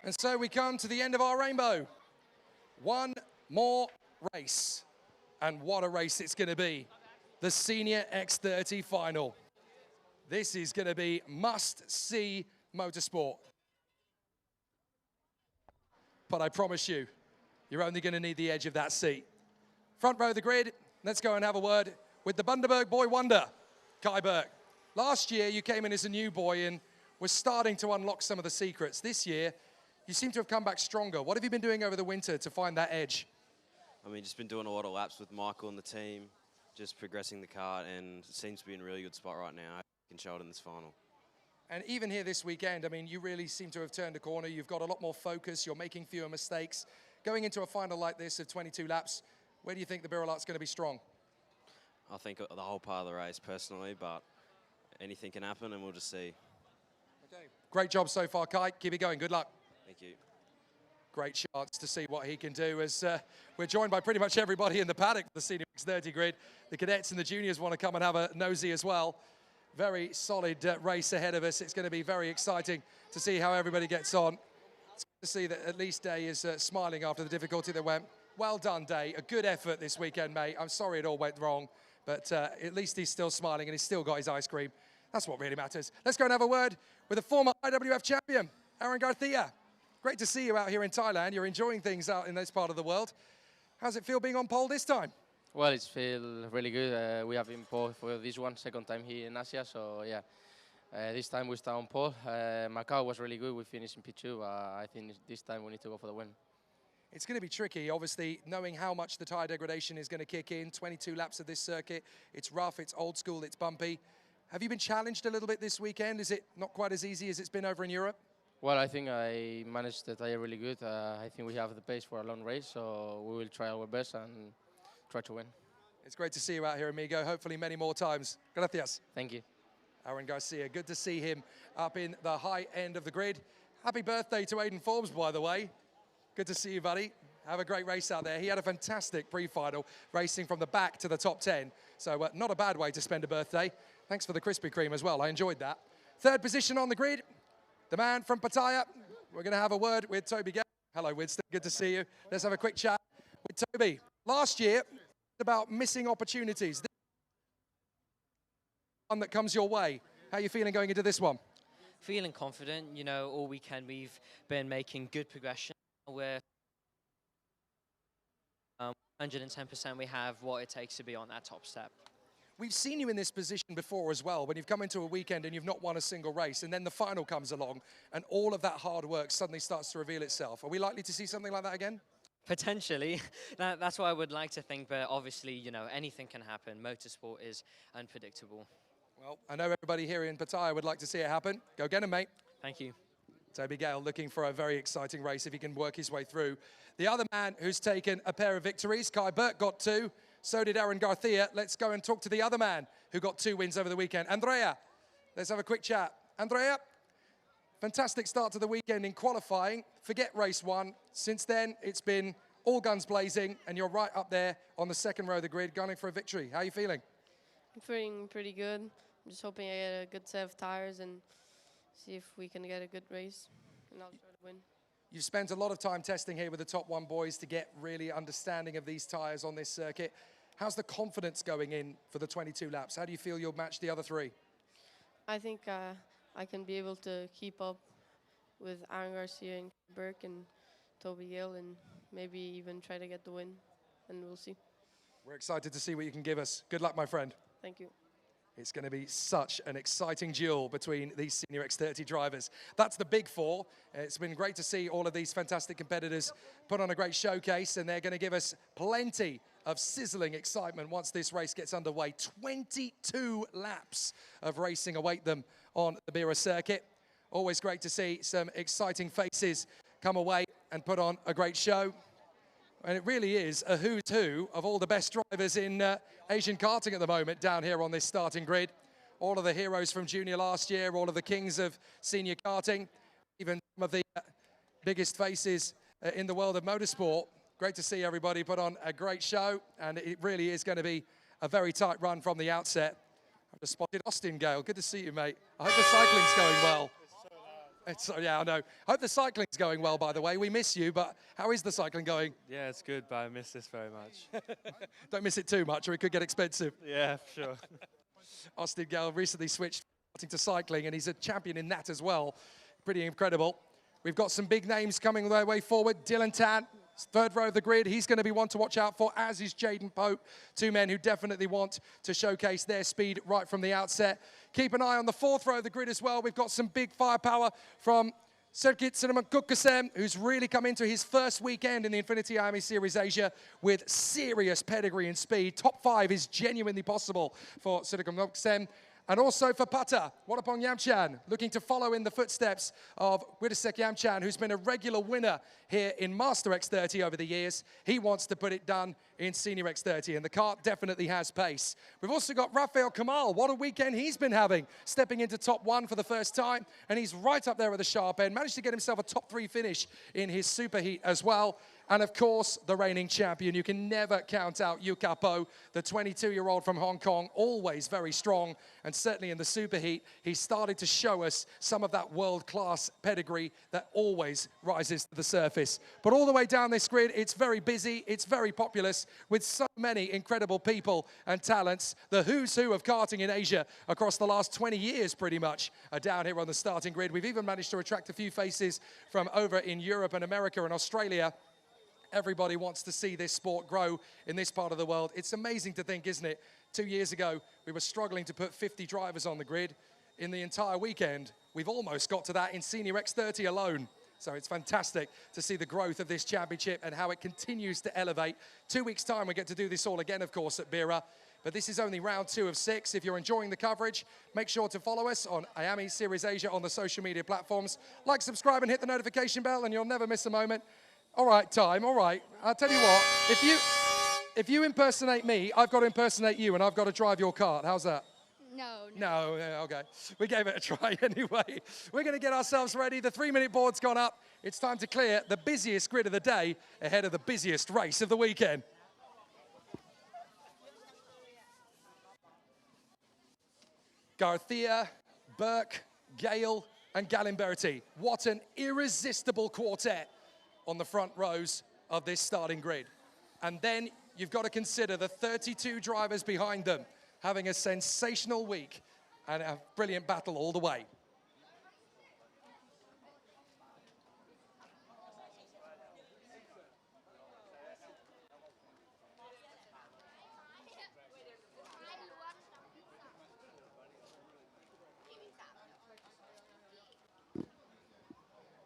And so we come to the end of our rainbow. One more race. And what a race it's going to be. The Senior X30 final. This is going to be must-see motorsport. But I promise you, you're only going to need the edge of that seat. Front row of the grid, let's go and have a word with the Bundaberg boy wonder, Kai Burke. Last year, you came in as a new boy and were starting to unlock some of the secrets. This year, you seem to have come back stronger. What have you been doing over the winter to find that edge? I mean, just been doing a lot of laps with Michael and the team, just progressing the car, and it seems to be in a really good spot right now. I can show it in this final. And even here this weekend, I mean, you really seem to have turned a corner. You've got a lot more focus. You're making fewer mistakes. Going into a final like this of 22 laps, where do you think the Buildup is going to be strong? I think the whole part of the race, personally, but anything can happen, and we'll just see. Okay. Great job so far, Kai. Keep it going. Good luck. Thank you. Great chance to see what he can do as we're joined by pretty much everybody in the paddock, the Senior X30 grid. The cadets and the juniors want to come and have a nosy as well. Very solid race ahead of us. It's going to be very exciting to see how everybody gets on. It's good to see that at least Day is smiling after the difficulty that went. Well done, Day. A good effort this weekend, mate. I'm sorry it all went wrong, but at least he's still smiling and he's still got his ice cream. That's what really matters. Let's go and have a word with a former IWF champion, Aaron Garcia. Great to see you out here in Thailand. You're enjoying things out in this part of the world. How's it feel being on pole this time? Well, it feels really good. We have been pole for this one, second time here in Asia, so yeah. This time we start on pole. Macau was really good. We finished in P2. I think this time we need to go for the win. It's going to be tricky, obviously, knowing how much the tyre degradation is going to kick in. 22 laps of this circuit. It's rough, it's old school, it's bumpy. Have you been challenged a little bit this weekend? Is it not quite as easy as it's been over in Europe? Well, I think I managed the tyre really good. I think we have the pace for a long race, so we will try our best and try to win. It's great to see you out here, amigo. Hopefully many more times. Gracias. Thank you. Aaron Garcia, good to see him up in the high end of the grid. Happy birthday to Aidan Forbes, by the way. Good to see you, buddy. Have a great race out there. He had a fantastic pre-final, racing from the back to the top 10. So not a bad way to spend a birthday. Thanks for the Krispy Kreme as well. I enjoyed that. Third position on the grid, the man from Pattaya. We're going to have a word with Toby Gale. Hello, Winston. Good to see you. Let's have a quick chat with Toby. Last year, about missing opportunities. One that comes your way. How are you feeling going into this one? Feeling confident. You know, all weekend we've been making good progression. We're 110% we have what it takes to be on that top step. We've seen you in this position before as well, when you've come into a weekend and you've not won a single race, and then the final comes along, and all of that hard work suddenly starts to reveal itself. Are we likely to see something like that again? Potentially. That's what I would like to think, but obviously, you know, anything can happen. Motorsport is unpredictable. Well, I know everybody here in Pattaya would like to see it happen. Go get him, mate. Thank you. Toby Gale looking for a very exciting race if he can work his way through. The other man who's taken a pair of victories, Kai Burke got 2. So did Aaron Garcia. Let's go and talk to the other man who got 2 wins over the weekend. Andrea, let's have a quick chat. Andrea, fantastic start to the weekend in qualifying. Forget race 1. Since then, it's been all guns blazing, and you're right up there on the second row of the grid, gunning for a victory. How are you feeling? I'm feeling pretty good. I'm just hoping I get a good set of tires and see if we can get a good race, and I'll try to win. You've spent a lot of time testing here with the top 1 boys to get really understanding of these tyres on this circuit. How's the confidence going in for the 22 laps? How do you feel you'll match the other 3? I think I can be able to keep up with Aaron Garcia and Burke and Toby Gale and maybe even try to get the win, and we'll see. We're excited to see what you can give us. Good luck, my friend. Thank you. It's going to be such an exciting duel between these Senior X30 drivers. That's the big 4. It's been great to see all of these fantastic competitors put on a great showcase, and they're going to give us plenty of sizzling excitement once this race gets underway. 22 laps of racing await them on the Bira circuit. Always great to see some exciting faces come away and put on a great show. And it really is a who's who of all the best drivers in Asian karting at the moment down here on this starting grid. All of the heroes from junior last year, all of the kings of senior karting, even some of the biggest faces in the world of motorsport. Great to see everybody put on a great show, and it really is going to be a very tight run from the outset. I've just spotted Austin Gale. Good to see you, mate. I hope the cycling's going well. Yeah, I know. I hope the cycling's going well, by the way. We miss you, but how is the cycling going? Yeah, it's good, but I miss this very much. Don't miss it too much, or it could get expensive. Yeah, sure. Austin Gale recently switched to cycling, and he's a champion in that as well. Pretty incredible. We've got some big names coming their way forward. Dylan Tan, third row of the grid. He's going to be one to watch out for, as is Jaden Pope. Two men who definitely want to showcase their speed right from the outset. Keep an eye on the fourth row of the grid as well. We've got some big firepower from Sergit Sinamankukasem, who's really come into his first weekend in the INFINITY IAME Series Asia with serious pedigree and speed. Top 5 is genuinely possible for Sinamankukasem. And also for Pata, Wadapong Yamchan, looking to follow in the footsteps of Witasek Yamchan, who's been a regular winner here in Master X30 over the years. He wants to put it done in Senior X30, and the kart definitely has pace. We've also got Rafael Kamal. What a weekend he's been having, stepping into top 1 for the first time, and he's right up there at the sharp end. Managed to get himself a top 3 finish in his superheat as well. And of course, the reigning champion. You can never count out Yu Kapo, the 22-year-old from Hong Kong, always very strong. And certainly in the superheat, he started to show us some of that world-class pedigree that always rises to the surface. But all the way down this grid, it's very busy, it's very populous, with so many incredible people and talents. The who's who of karting in Asia across the last 20 years, pretty much, are down here on the starting grid. We've even managed to attract a few faces from over in Europe and America and Australia. Everybody wants to see this sport grow in this part of the world. It's amazing to think, isn't it? 2 years ago, we were struggling to put 50 drivers on the grid. In the entire weekend, we've almost got to that in Senior X30 alone. So it's fantastic to see the growth of this championship and how it continues to elevate. 2 weeks' time, we get to do this all again, of course, at Bira. But this is only round 2 of 6. If you're enjoying the coverage, make sure to follow us on IAME Series Asia on the social media platforms. Like, subscribe, and hit the notification bell, and you'll never miss a moment. All right, time, all right. I'll tell you what, if you impersonate me, I've got to impersonate you, and I've got to drive your kart. How's that? No, okay. We gave it a try anyway. We're going to get ourselves ready. The 3-minute board's gone up. It's time to clear the busiest grid of the day ahead of the busiest race of the weekend. Garcia, Burke, Gale, and Galimberti. What an irresistible quartet on the front rows of this starting grid. And then you've got to consider the 32 drivers behind them having a sensational week and a brilliant battle all the way.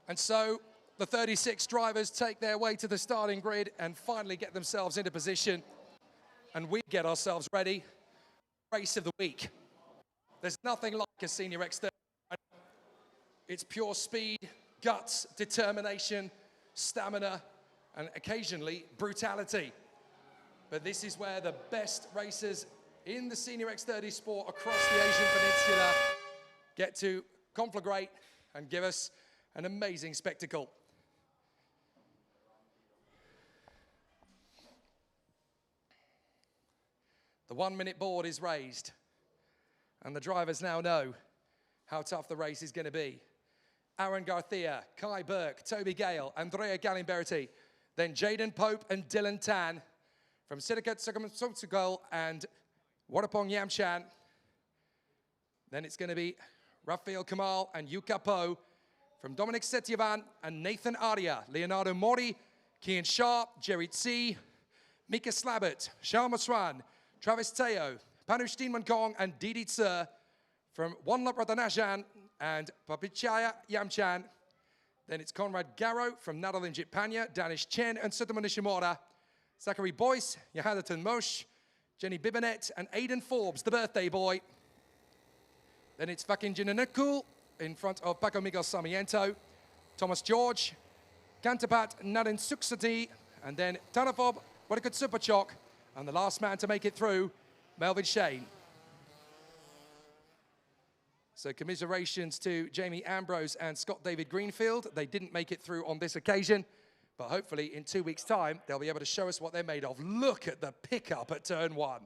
And so the 36 drivers take their way to the starting grid and finally get themselves into position. And we get ourselves ready. Race of the week. There's nothing like a Senior X30. It's pure speed, guts, determination, stamina, and occasionally brutality. But this is where the best racers in the Senior X30 sport across the Asian Peninsula get to conflagrate and give us an amazing spectacle. The 1-minute board is raised, and the drivers now know how tough the race is going to be. Aaron Garcia, Kai Burke, Toby Gale, Andrea Galimberti, then Jaden Pope and Dylan Tan from Sidikat Sugamsugal and Wadapong Yamchan. Then it's going to be Rafael Kamal and Yu Kapo from Dominic Setyevan and Nathan Arya, Leonardo Mori, Kian Sharp, Jerry Tsi, Mika Slabbert, Sharma Swan, Travis Teo, Panush Dinmankong, and Didi Tse from Wanlap Ratanajan and Papichaya Yamchan. Then it's Conrad Garrow from Nadalin Jitpanya, Danish Chen, and Sutama Nishimura. Zachary Boyce, Yahadatan Mosh, Jenny Bibinet, and Aidan Forbes, the birthday boy. Then it's Fakin Jinanakul in front of Paco Miguel Sarmiento, Thomas George, Kantapat Nadin Suksati, and then Tanafob Wadakut Superchok. And the last man to make it through, Melvin Shane. So commiserations to Jamie Ambrose and Scott David Greenfield. They didn't make it through on this occasion, but hopefully in 2 weeks' time, they'll be able to show us what they're made of. Look at the pickup at turn 1.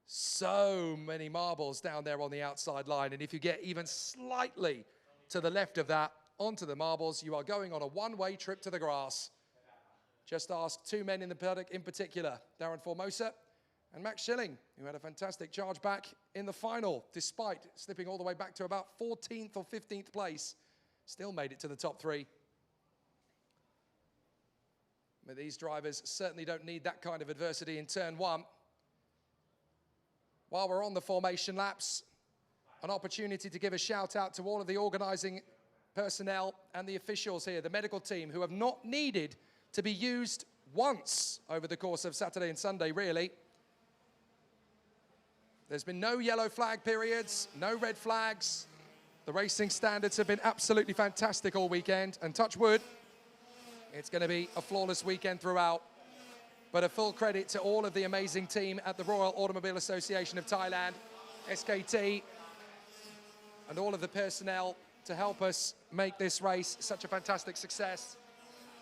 So many marbles down there on the outside line. And if you get even slightly to the left of that, onto the marbles, you are going on a one-way trip to the grass. Just ask 2 men in the paddock in particular, Darren Formosa And Max Schilling, who had a fantastic charge back in the final, despite slipping all the way back to about 14th or 15th place, still made it to the top 3. But these drivers certainly don't need that kind of adversity in turn 1. While we're on the formation laps, an opportunity to give a shout out to all of the organising personnel and the officials here, the medical team, who have not needed to be used once over the course of Saturday and Sunday, really. There's been no yellow flag periods, no red flags. The racing standards have been absolutely fantastic all weekend, and touch wood, it's going to be a flawless weekend throughout. But a full credit to all of the amazing team at the Royal Automobile Association of Thailand, SKT, and all of the personnel to help us make this race such a fantastic success.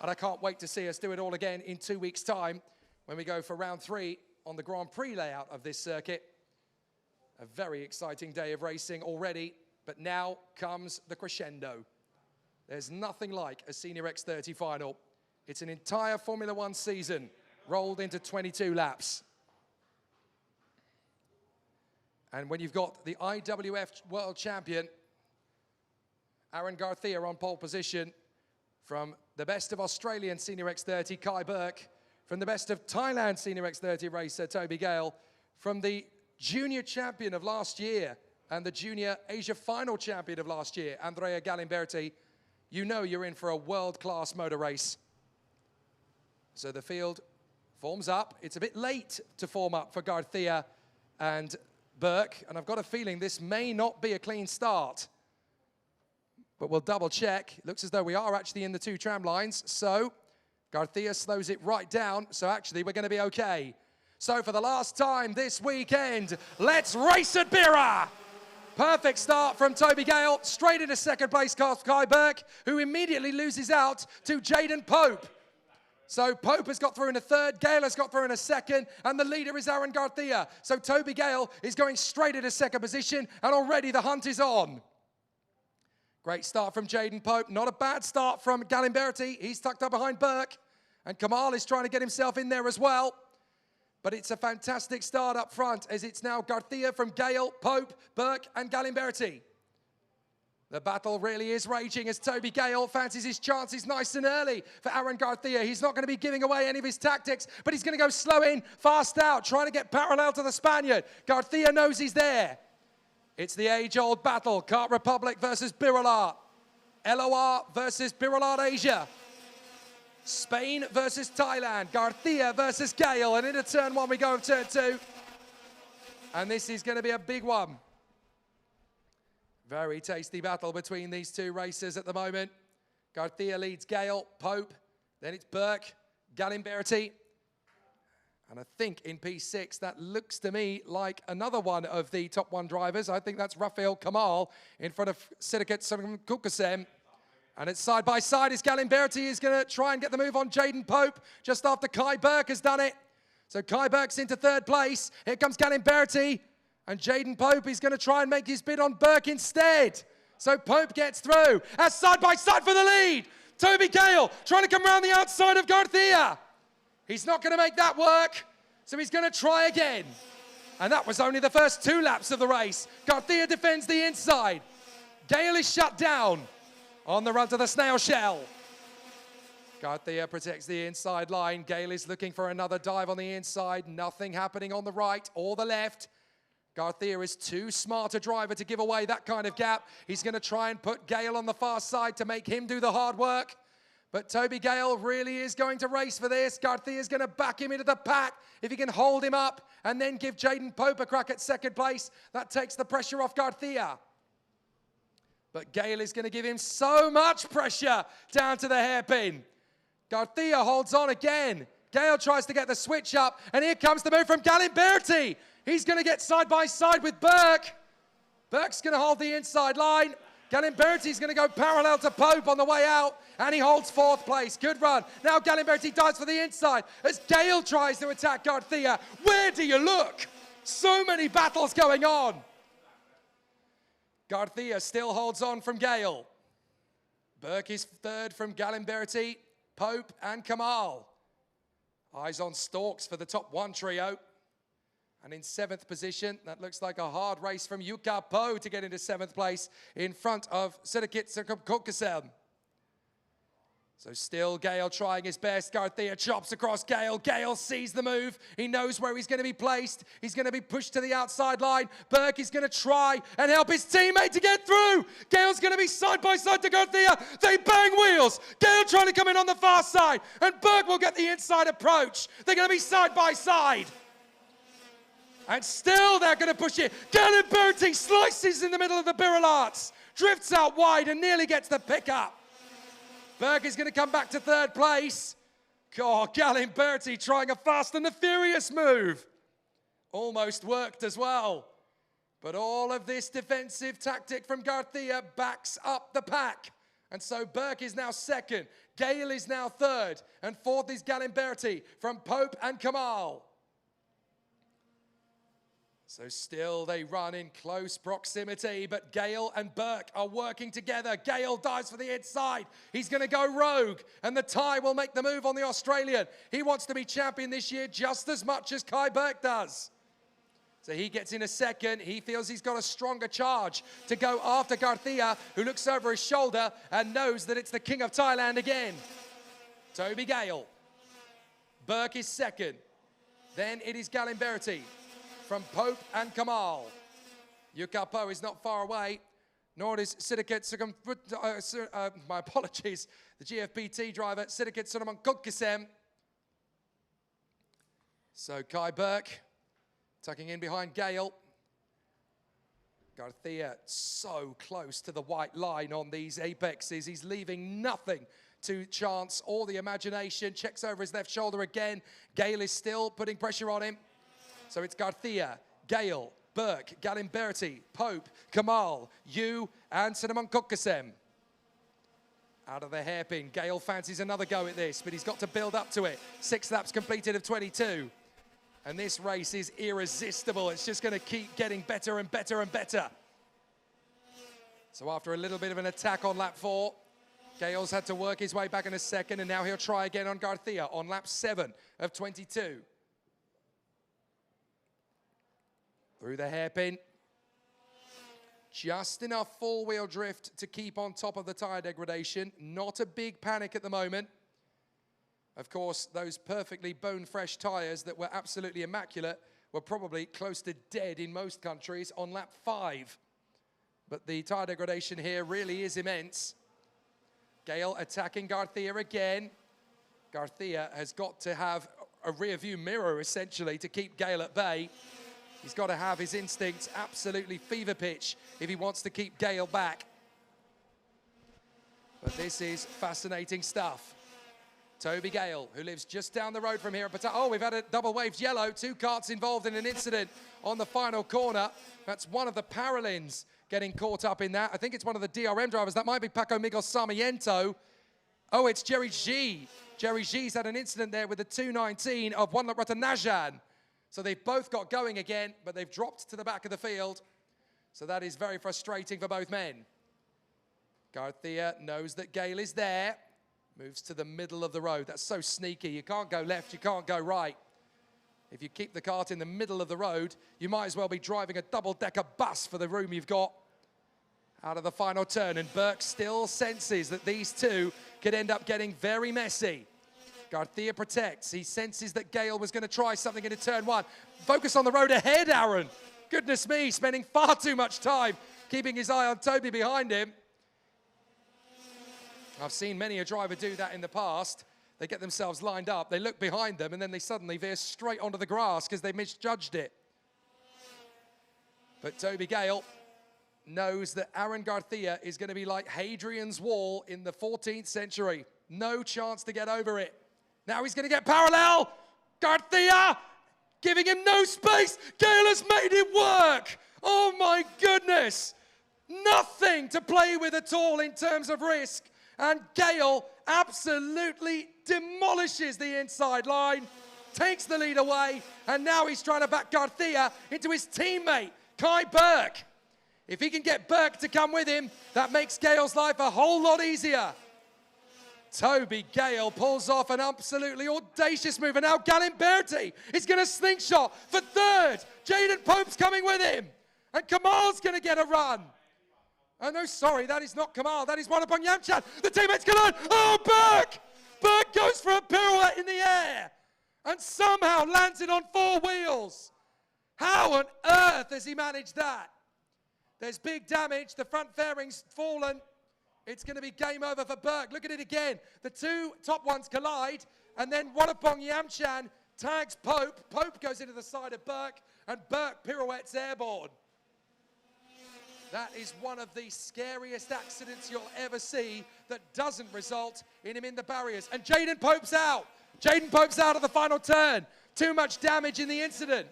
And I can't wait to see us do it all again in 2 weeks' time when we go for round 3 on the Grand Prix layout of this circuit. A very exciting day of racing already, but now comes the crescendo. There's nothing like a Senior X30 final. It's an entire Formula One season rolled into 22 laps. And when you've got the IWF World Champion, Aaron Garcia on pole position, from the best of Australian Senior X30, Kai Burke, from the best of Thailand Senior X30 racer, Toby Gale, from the junior champion of last year and the junior Asia final champion of last year, Andrea Galimberti, you know you're in for a world-class motor race. So the field forms up. It's a bit late to form up for Garcia and Burke, and I've got a feeling this may not be a clean start. But we'll double check. It looks as though we are actually in the 2 tram lines. So Garcia slows it right down. So actually we're going to be okay. So for the last time this weekend, let's race at Bira. Perfect start from Toby Gale. Straight into second place, Kai Burke, who immediately loses out to Jaden Pope. So Pope has got through in a third, Gale has got through in a second, and the leader is Aaron Garcia. So Toby Gale is going straight into second position, and already the hunt is on. Great start from Jaden Pope. Not a bad start from Galimberti. He's tucked up behind Burke. And Kamal is trying to get himself in there as well. But it's a fantastic start up front as it's now Garcia from Gale, Pope, Burke and Galimberti. The battle really is raging as Toby Gale fancies his chances nice and early for Aaron Garcia. He's not going to be giving away any of his tactics, but he's going to go slow in, fast out, trying to get parallel to the Spaniard. Garcia knows he's there. It's the age-old battle, Kart Republic versus Biralat. LOR versus Biralat Asia. Spain versus Thailand. Garcia versus Gale. And into turn 1 we go of turn 2. And this is going to be a big one. Very tasty battle between these 2 racers at the moment. Garcia leads Gale, Pope. Then it's Burke, Galimberti. And I think in P6, that looks to me like another one of the top 1 drivers. I think that's Rafael Kamal in front of Sidikat Kukasem. And it's side by side as Galimberti is going to try and get the move on Jaden Pope just after Kai Burke has done it. So Kai Burke's into third place. Here comes Galimberti. And Jaden Pope is going to try and make his bid on Burke instead. So Pope gets through. As side by side for the lead. Toby Gale trying to come around the outside of Garcia. He's not going to make that work, so he's going to try again. And that was only the first 2 laps of the race. Garcia defends the inside. Gale is shut down on the run to the snail shell. Garcia protects the inside line. Gale is looking for another dive on the inside. Nothing happening on the right or the left. Garcia is too smart a driver to give away that kind of gap. He's going to try and put Gale on the far side to make him do the hard work. But Toby Gale really is going to race for this. Garcia is going to back him into the pack. If he can hold him up and then give Jaden Pope a crack at second place, that takes the pressure off Garcia. But Gale is going to give him so much pressure down to the hairpin. Garcia holds on again. Gale tries to get the switch up, and here comes the move from Galimberti. He's going to get side by side with Burke. Burke's going to hold the inside line. Galimberti's going to go parallel to Pope on the way out, and he holds 4th place. Good run. Now Galimberti dives for the inside as Gale tries to attack Garcia. Where do you look? So many battles going on. Garcia still holds on from Gale. Burke is 3rd from Galimberti, Pope and Kamal. Eyes on stalks for the top 1 trio. And in 7th position, that looks like a hard race from Yuka Po to get into 7th place in front of Cadet X30. So still Gale trying his best. Garcia chops across Gale. Gale sees the move. He knows where he's going to be placed. He's going to be pushed to the outside line. Burke is going to try and help his teammate to get through. Gale's going to be side by side to Garcia. They bang wheels. Gale trying to come in on the far side. And Burke will get the inside approach. They're going to be side by side. And still they're going to push it. Galimberti slices in the middle of the Birolats. Drifts out wide and nearly gets the pickup. Burke is going to come back to 3rd place. Oh, Galimberti trying a fast and the furious move. Almost worked as well. But all of this defensive tactic from Garcia backs up the pack. And so Burke is now 2nd. Gale is now 3rd. And 4th is Galimberti from Pope and Kamal. So still they run in close proximity, but Gale and Burke are working together. Gale dives for the inside. He's going to go rogue, and the Thai will make the move on the Australian. He wants to be champion this year just as much as Kai Burke does. So he gets in a 2nd. He feels he's got a stronger charge to go after Garcia, who looks over his shoulder and knows that it's the King of Thailand again. Toby Gale. Burke is 2nd. Then it is Galimberti from Pope and Kamal. Yuka Po is not far away, nor is Sidiket my apologies, the GFPT driver, Sidiket Sunaman. So Kai Burke tucking in behind Gale. Garcia so close to the white line on these apexes. He's leaving nothing to chance or the imagination. Checks over his left shoulder again. Gale is still putting pressure on him. So it's Garcia, Gale, Burke, Galimberti, Pope, Kamal, Yu, and Cinnamon Kokasem. Out of the hairpin, Gale fancies another go at this, but he's got to build up to it. 6 laps completed of 22. And this race is irresistible. It's just going to keep getting better and better and better. So after a little bit of an attack on lap 4, Gale's had to work his way back in a 2nd, and now he'll try again on Garcia on lap 7 of 22. Through the hairpin. Just enough four-wheel drift to keep on top of the tyre degradation. Not a big panic at the moment. Of course, those perfectly bone-fresh tyres that were absolutely immaculate were probably close to dead in most countries on lap 5. But the tyre degradation here really is immense. Gale attacking Garcia again. Garcia has got to have a rear-view mirror, essentially, to keep Gale at bay. He's got to have his instincts absolutely fever pitch if he wants to keep Gale back. But this is fascinating stuff. Toby Gale, who lives just down the road from here. Oh, we've had a double waved yellow. 2 karts involved in an incident on the final corner. That's one of the Paralins getting caught up in that. I think it's one of the DRM drivers. That might be Paco Miguel Sarmiento. Oh, it's Jerry G. Jerry G's had an incident there with the 219 of Wanlap Ratanajan. So they've both got going again, but they've dropped to the back of the field. So that is very frustrating for both men. Garcia knows that Gale is there. Moves to the middle of the road. That's so sneaky. You can't go left, you can't go right. If you keep the kart in the middle of the road, you might as well be driving a double-decker bus for the room you've got. Out of the final turn, and Burke still senses that these two could end up getting very messy. Garcia protects. He senses that Gale was going to try something into turn 1. Focus on the road ahead, Aaron. Goodness me, spending far too much time keeping his eye on Toby behind him. I've seen many a driver do that in the past. They get themselves lined up, they look behind them, and then they suddenly veer straight onto the grass because they misjudged it. But Toby Gale knows that Aaron Garcia is going to be like Hadrian's Wall in the 14th century. No chance to get over it. Now he's going to get parallel. Garcia giving him no space. Gale has made it work. Oh my goodness. Nothing to play with at all in terms of risk. And Gale absolutely demolishes the inside line, takes the lead away, and now he's trying to back Garcia into his teammate, Kai Burke. If he can get Burke to come with him, that makes Gale's life a whole lot easier. Toby Gale pulls off an absolutely audacious move, and now Galimberti is going to slingshot for third. Jaden Pope's coming with him, and Kamal's going to get a run. Oh no, sorry, that is not Kamal, that is Wanapong Yamchan. The teammates collide. Oh, Burke! Burke goes for a pirouette in the air and somehow lands it on 4 wheels. How on earth has he managed that? There's big damage, the front fairing's fallen. It's going to be game over for Burke. Look at it again. The 2 top ones collide, and then Wanapong Yamchan tags Pope. Pope goes into the side of Burke, and Burke pirouettes airborne. That is one of the scariest accidents you'll ever see that doesn't result in him in the barriers. And Jaden Pope's out. Jaden Pope's out of the final turn. Too much damage in the incident.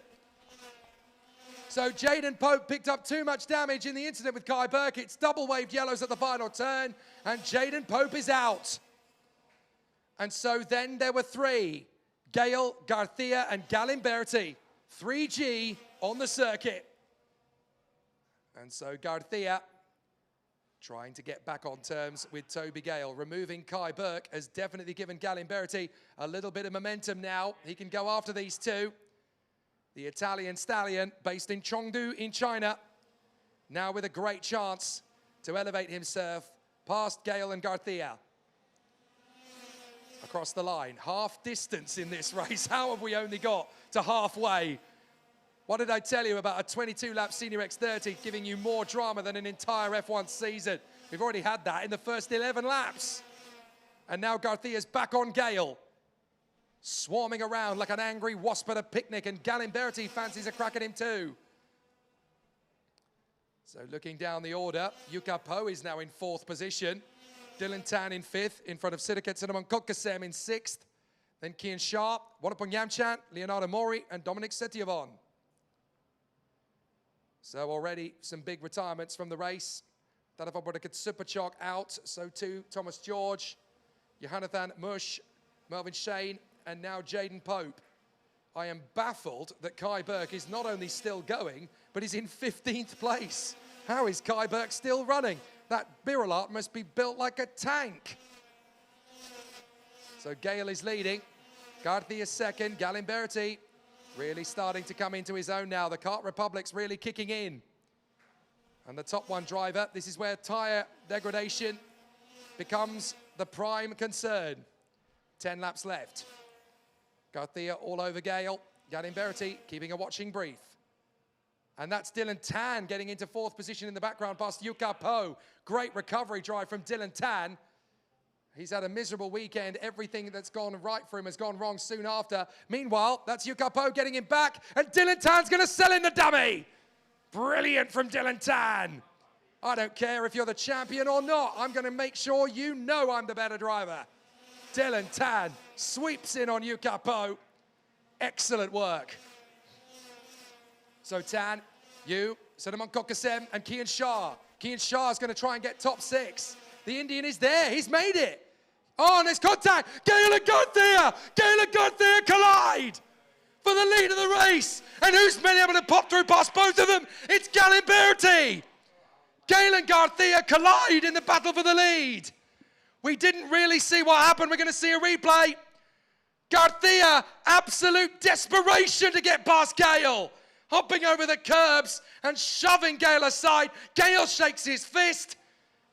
So Jaden Pope picked up too much damage in the incident with Kai Burke. It's double waved yellows at the final turn, and Jaden Pope is out. And so then there were 3. Gale, Garcia, and Galimberti. 3G on the circuit. And so Garcia trying to get back on terms with Toby Gale. Removing Kai Burke has definitely given Galimberti a little bit of momentum now. He can go after these 2. The Italian stallion, based in Chengdu in China, now with a great chance to elevate himself past Gale and Garcia. Across the line, half distance in this race. How have we only got to halfway? What did I tell you about a 22-lap Senior X30 giving you more drama than an entire F1 season? We've already had that in the first 11 laps. And now Garcia's back on Gale, swarming around like an angry wasp at a picnic, and Galimberti fancies a crack at him too. So looking down the order, Yuka Po is now in 4th position. Dylan Tan in 5th, in front of Siddharth Cinnamon Kokasem in 6th. Then Kian Sharp, Wanapong Yamchan, Leonardo Mori, and Dominic Setiavon. So already some big retirements from the race. Tadavabodakat Superchalk out, so too Thomas George, Johanathan Mush, Melvin Shane, and now Jaden Pope. I am baffled that Kai Burke is not only still going, but he's in 15th place. How is Kai Burke still running? That Birolart must be built like a tank. So Gale is leading. Garcia is 2nd. Galimberti really starting to come into his own now. The Kart Republic's really kicking in. And the top 1 driver, this is where tyre degradation becomes the prime concern. 10 laps left. Garcia all over Gale. Galimberti keeping a watching brief. And that's Dylan Tan getting into 4th position in the background past Yuka Po. Great recovery drive from Dylan Tan. He's had a miserable weekend. Everything that's gone right for him has gone wrong soon after. Meanwhile, that's Yuka Po getting him back, and Dylan Tan's going to sell in the dummy. Brilliant from Dylan Tan. I don't care if you're the champion or not. I'm going to make sure you know I'm the better driver. Dylan Tan sweeps in on Yuka Po. Excellent work. So Tan, you, Cinnamon Kokasem, and Kian Shah. Kian Shah is going to try and get top 6. The Indian is there. He's made it. Oh, and there's contact. Gale and Garcia. Gale and Garcia collide for the lead of the race. And who's been able to pop through past both of them? It's Galimberti. Gale and Garcia collide in the battle for the lead. We didn't really see what happened. We're going to see a replay. Garcia, absolute desperation to get past Gale. Hopping over the curbs and shoving Gale aside. Gale shakes his fist.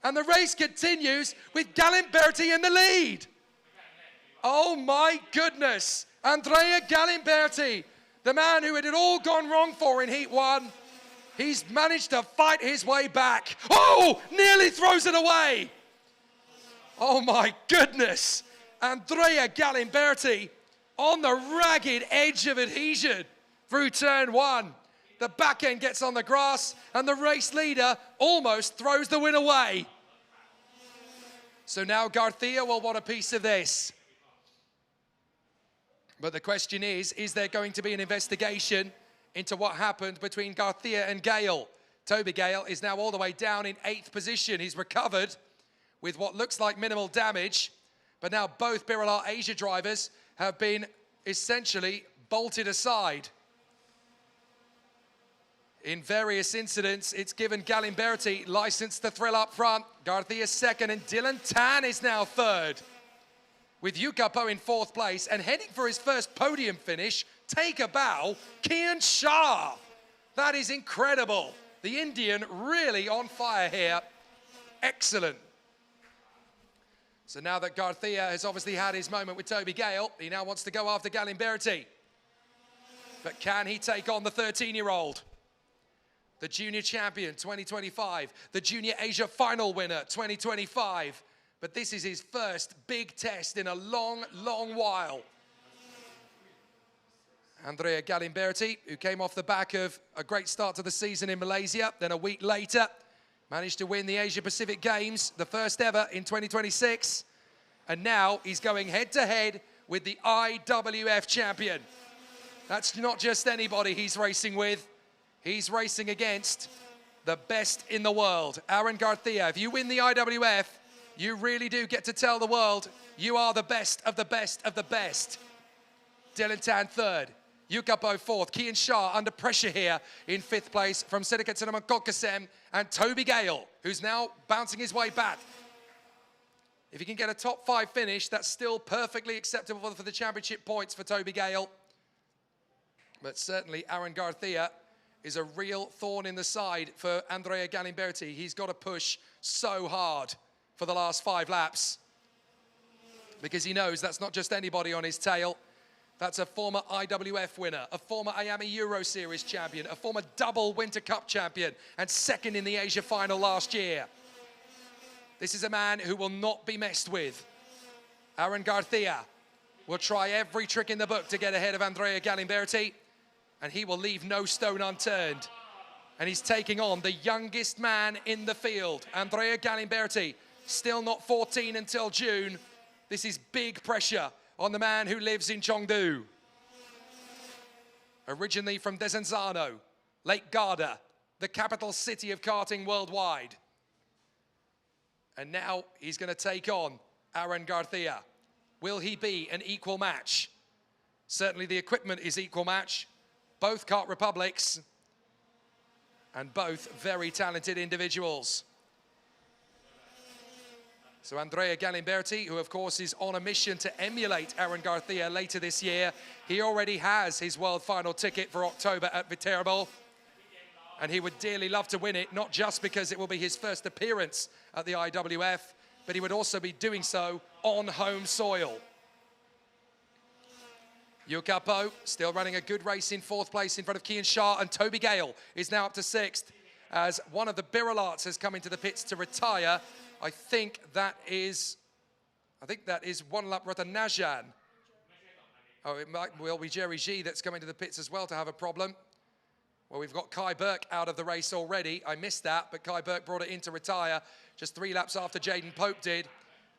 And the race continues with Galimberti in the lead. Oh my goodness. Andrea Galimberti, the man who had it all gone wrong for in Heat 1. He's managed to fight his way back. Oh, nearly throws it away. Oh my goodness. Andrea Galimberti on the ragged edge of adhesion through turn 1. The back end gets on the grass, and the race leader almost throws the win away. So now Garcia will want a piece of this. But the question is there going to be an investigation into what happened between Garcia and Gale? Toby Gale is now all the way down in 8th position. He's recovered with what looks like minimal damage, but now both Birolart Asia drivers have been essentially bolted aside. In various incidents, it's given Galimberti license to thrill up front. Garcia's 2nd, and Dylan Tan is now 3rd. with Yukapo in 4th place and heading for his first podium finish, take a bow, Kian Shah. That is incredible. The Indian really on fire here. Excellent. So now that Garcia has obviously had his moment with Toby Gale, he now wants to go after Galimberti. But can he take on the 13-year-old? The junior champion 2025, the junior Asia final winner 2025. But this is his first big test in a long, long while. Andrea Galimberti, who came off the back of a great start to the season in Malaysia, then a week later, managed to win the Asia Pacific Games, the first ever in 2026. And now he's going head-to-head with the IWF champion. That's not just anybody he's racing with. He's racing against the best in the world. Aaron Garcia, if you win the IWF, you really do get to tell the world you are the best of the best of the best. Dylan Tan 3rd. Yukapo 4th, Kian Shah under pressure here in 5th place from Sedika Tinaman Kokasem, and Toby Gale, who's now bouncing his way back. If he can get a top 5 finish, that's still perfectly acceptable for the championship points for Toby Gale. But certainly Aaron Garcia is a real thorn in the side for Andrea Galimberti. He's got to push so hard for the last 5 laps because he knows that's not just anybody on his tail. That's a former IWF winner, a former IAME Euro Series champion, a former double Winter Cup champion, and 2nd in the Asia final last year. This is a man who will not be messed with. Aaron Garcia will try every trick in the book to get ahead of Andrea Galimberti, and he will leave no stone unturned. And he's taking on the youngest man in the field, Andrea Galimberti, still not 14 until June. This is big pressure on the man who lives in Chengdu. Originally from Desenzano, Lake Garda, the capital city of karting worldwide. And now he's going to take on Aaron Garcia. Will he be an equal match? Certainly the equipment is equal match. Both kart republics and both very talented individuals. So Andrea Galimberti, who of course is on a mission to emulate Aaron Garcia later this year, he already has his world final ticket for October at Viterbo. And he would dearly love to win it, not just because it will be his first appearance at the IWF, but he would also be doing so on home soil. Yukapo still running a good race in 4th place in front of Kian Shah, and Toby Gale is now up to 6th as one of the Birilarts has come into the pits to retire. I think that is One-Lap Ratanajan. Oh, it might well be Jerry G that's coming to the pits as well to have a problem. Well, we've got Kai Burke out of the race already. I missed that, but Kai Burke brought it in to retire just 3 laps after Jaden Pope did.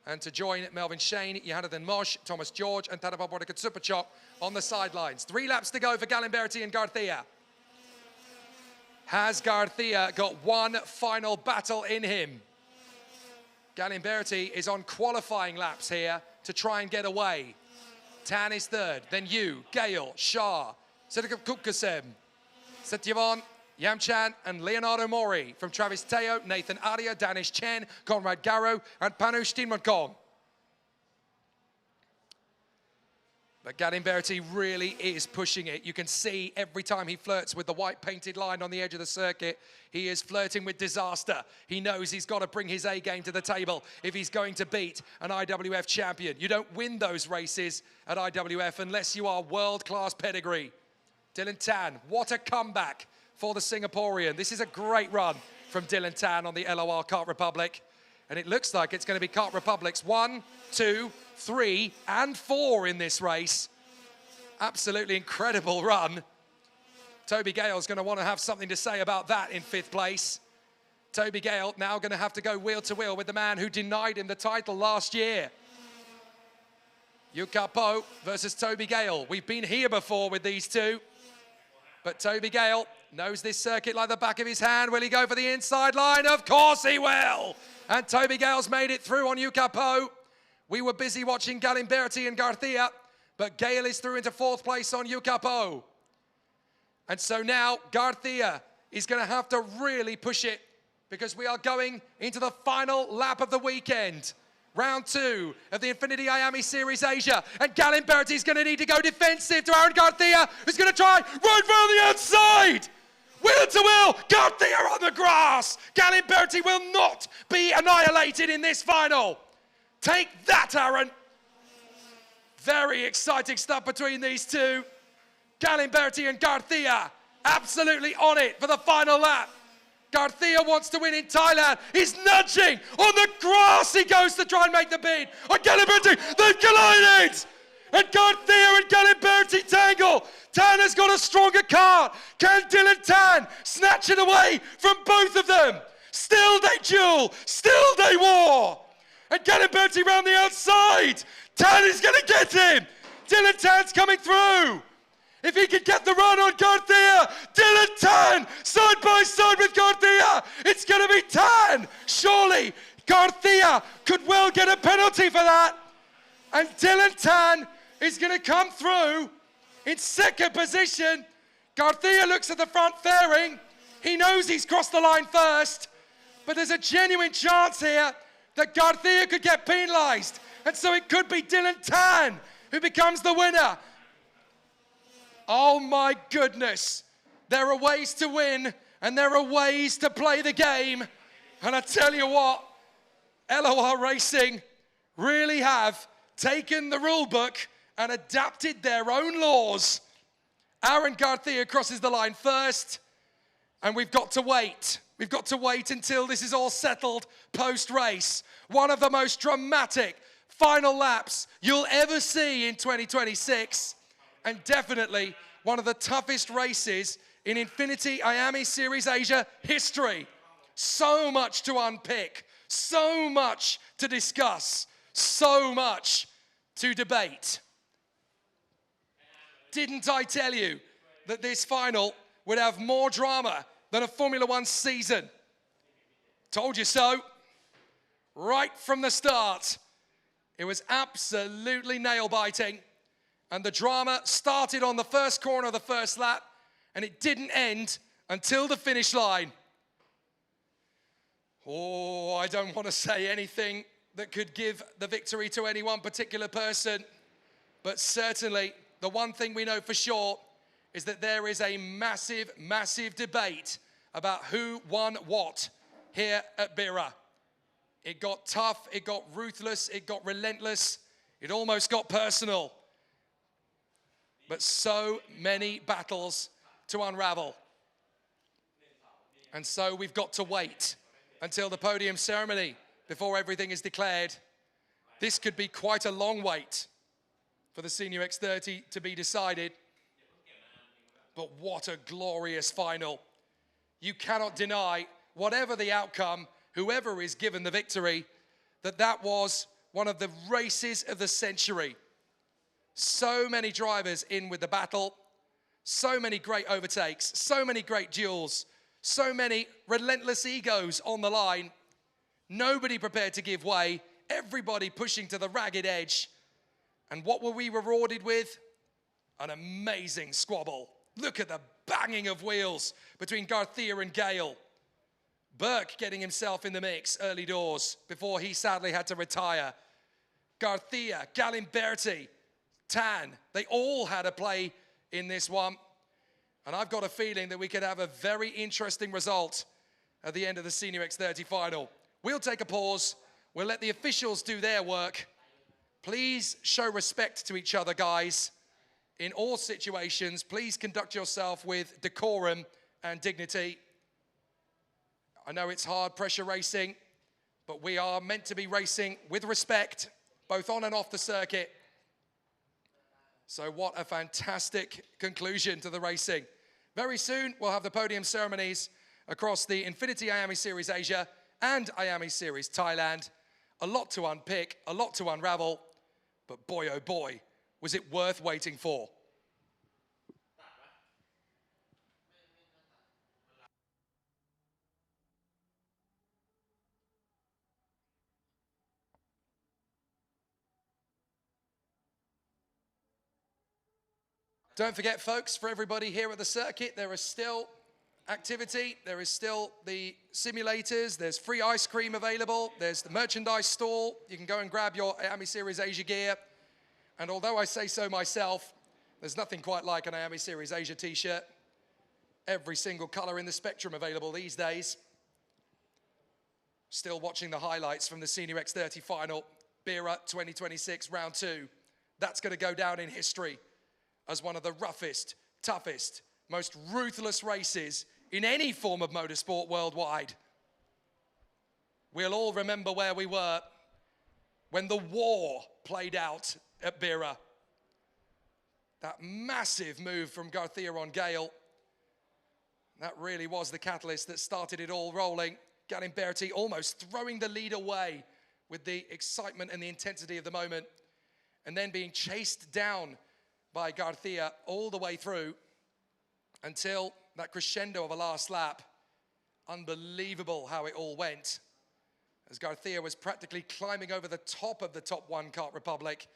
And to join Melvin Shane, Johannes Mosh, Thomas George, and Tadababodika Tsupachok on the sidelines. 3 laps to go for Galimberti and Garcia. Has Garcia got one final battle in him? Galimberti is on qualifying laps here to try and get away. Tan is 3rd, then you, Gale, Shah, Sedika Kukasem, Satyavon, Yamchan, and Leonardo Mori from Travis Teo, Nathan Aria, Danish Chen, Conrad Garrow, and Panu Stinmankong. But Galimberti really is pushing it. You can see every time he flirts with the white painted line on the edge of the circuit, he is flirting with disaster. He knows he's got to bring his A game to the table if he's going to beat an IWF champion. You don't win those races at IWF unless you are world-class pedigree. Dylan Tan, what a comeback for the Singaporean. This is a great run from Dylan Tan on the LOR Kart Republic. And it looks like it's going to be Kart Republics 1, 2, 3, and 4 in this race. Absolutely incredible run. Toby Gale's going to want to have something to say about that in 5th place. Toby Gale now going to have to go wheel to wheel with the man who denied him the title last year. Yukapo versus Toby Gale. We've been here before with these two. But Toby Gale knows this circuit like the back of his hand. Will he go for the inside line? Of course he will. And Toby Gale's made it through on Yukapo. We were busy watching Galimberti and Garcia, but Gale is through into 4th place on Yukapo. And so now Garcia is going to have to really push it because we are going into the final lap of the weekend. Round 2 of the INFINITY IAME Series Asia. And Galimberti's going to need to go defensive to Aaron Garcia, who's going to try right round the outside. Wheel to wheel, Garcia on the grass. Galimberti will not be annihilated in this final. Take that, Aaron. Very exciting stuff between these two. Galimberti and Garcia absolutely on it for the final lap. Garcia wants to win in Thailand. He's nudging on the grass. He goes to try and make the beat. On Galimberti, they've collided. And Garcia and Galimberti tangle. Tan has got a stronger car. Can Dylan Tan snatch it away from both of them? Still they duel. Still they war. And Galimberti round the outside. Tan is going to get him. Dylan Tan's coming through. If he can get the run on Garcia, Dylan Tan, side by side with Garcia, it's going to be Tan. Surely Garcia could well get a penalty for that. And Dylan Tan is going to come through in second position. Garcia looks at the front fairing. He knows he's crossed the line first, but there's a genuine chance here that Garcia could get penalized. And so it could be Dylan Tan who becomes the winner. Oh my goodness. There are ways to win and there are ways to play the game. And I tell you what, LOR Racing really have taken the rule book and adapted their own laws. Aaron Garcia crosses the line first, and we've got to wait. We've got to wait until this is all settled post-race. One of the most dramatic final laps you'll ever see in 2026, and definitely one of the toughest races in INFINITY IAME Series Asia history. So much to unpick, so much to discuss, so much to debate. Didn't I tell you that this final would have more drama than a Formula One season? Told you so. Right from the start, it was absolutely nail-biting. And the drama started on the first corner of the first lap, and it didn't end until the finish line. Oh, I don't want to say anything that could give the victory to any one particular person, but certainly the one thing we know for sure is that there is a massive, massive debate about who won what here at Bira. It got tough, it got ruthless, it got relentless, it almost got personal. But so many battles to unravel. And so we've got to wait until the podium ceremony before everything is declared. This could be quite a long wait for the Senior X30 to be decided. But what a glorious final. You cannot deny, whatever the outcome, whoever is given the victory, that was one of the races of the century. So many drivers in with the battle, so many great overtakes, so many great duels, so many relentless egos on the line. Nobody prepared to give way, everybody pushing to the ragged edge. And what were we rewarded with? An amazing squabble. Look at the banging of wheels between Garcia and Gale. Burke getting himself in the mix early doors before he sadly had to retire. Garcia, Galimberti, Tan, they all had a play in this one. And I've got a feeling that we could have a very interesting result at the end of the Senior X30 final. We'll take a pause. We'll let the officials do their work. Please show respect to each other, guys. In all situations, please conduct yourself with decorum and dignity. I know it's hard pressure racing, but we are meant to be racing with respect, both on and off the circuit. So what a fantastic conclusion to the racing. Very soon, we'll have the podium ceremonies across the INFINITY IAME Series Asia and IAME Series Thailand. A lot to unpick, a lot to unravel, but boy, oh boy, was it worth waiting for. Don't forget, folks, for everybody here at the circuit, there are still activity. There is still the simulators. There's free ice cream available. There's the merchandise stall. You can go and grab your IAME Series Asia gear. And although I say so myself, there's nothing quite like an IAME Series Asia t-shirt. Every single color in the spectrum available these days. Still watching the highlights from the Senior X30 final, BIRA 2026 round 2. That's going to go down in history as one of the roughest, toughest, most ruthless races in any form of motorsport worldwide. We'll all remember where we were when the war played out at BIRA. That massive move from Garcia on Gale. That really was the catalyst that started it all rolling. Galimberti almost throwing the lead away with the excitement and the intensity of the moment, and then being chased down by Garcia all the way through until that crescendo of a last lap. Unbelievable how it all went, as Garcia was practically climbing over the top of the top one Kart Republic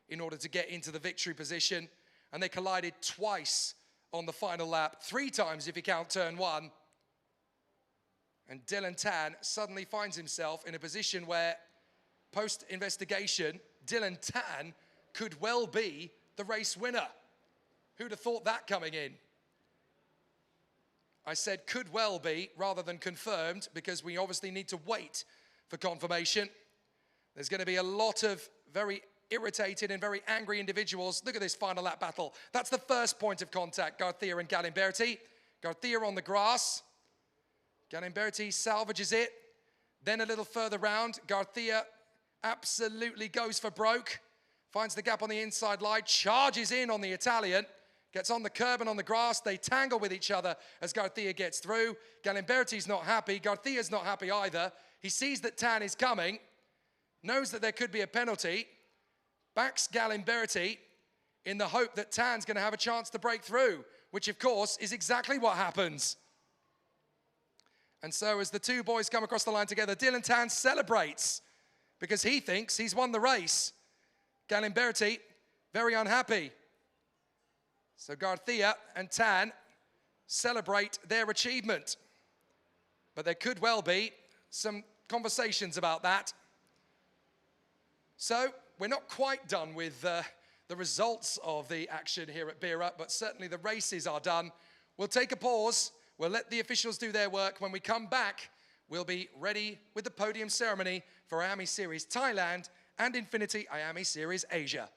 in order to get into the victory position, and they collided twice on the final lap, 3 times if you count turn 1. And Dylan Tan suddenly finds himself in a position where, post-investigation, Dylan Tan could well be the race winner. Who'd have thought that coming in? I said could well be rather than confirmed, because we obviously need to wait for confirmation. There's going to be a lot of very irritated and very angry individuals. Look at this final lap battle. That's the first point of contact, Garcia and Galimberti. Garcia on the grass. Galimberti salvages it. Then a little further round, Garcia absolutely goes for broke. Finds the gap on the inside line, charges in on the Italian, gets on the curb and on the grass. They tangle with each other as Garcia gets through. Galimberti's not happy. Garcia's not happy either. He sees that Tan is coming, knows that there could be a penalty, backs Galimberti in the hope that Tan's going to have a chance to break through, which of course is exactly what happens. And so as the two boys come across the line together, Dylan Tan celebrates because he thinks he's won the race. Galimberti, very unhappy. So Garcia and Tan celebrate their achievement. But there could well be some conversations about that. So we're not quite done with the results of the action here at BIRA, but certainly the races are done. We'll take a pause. We'll let the officials do their work. When we come back, we'll be ready with the podium ceremony for IAME Series Thailand and INFINITY IAME Series Asia.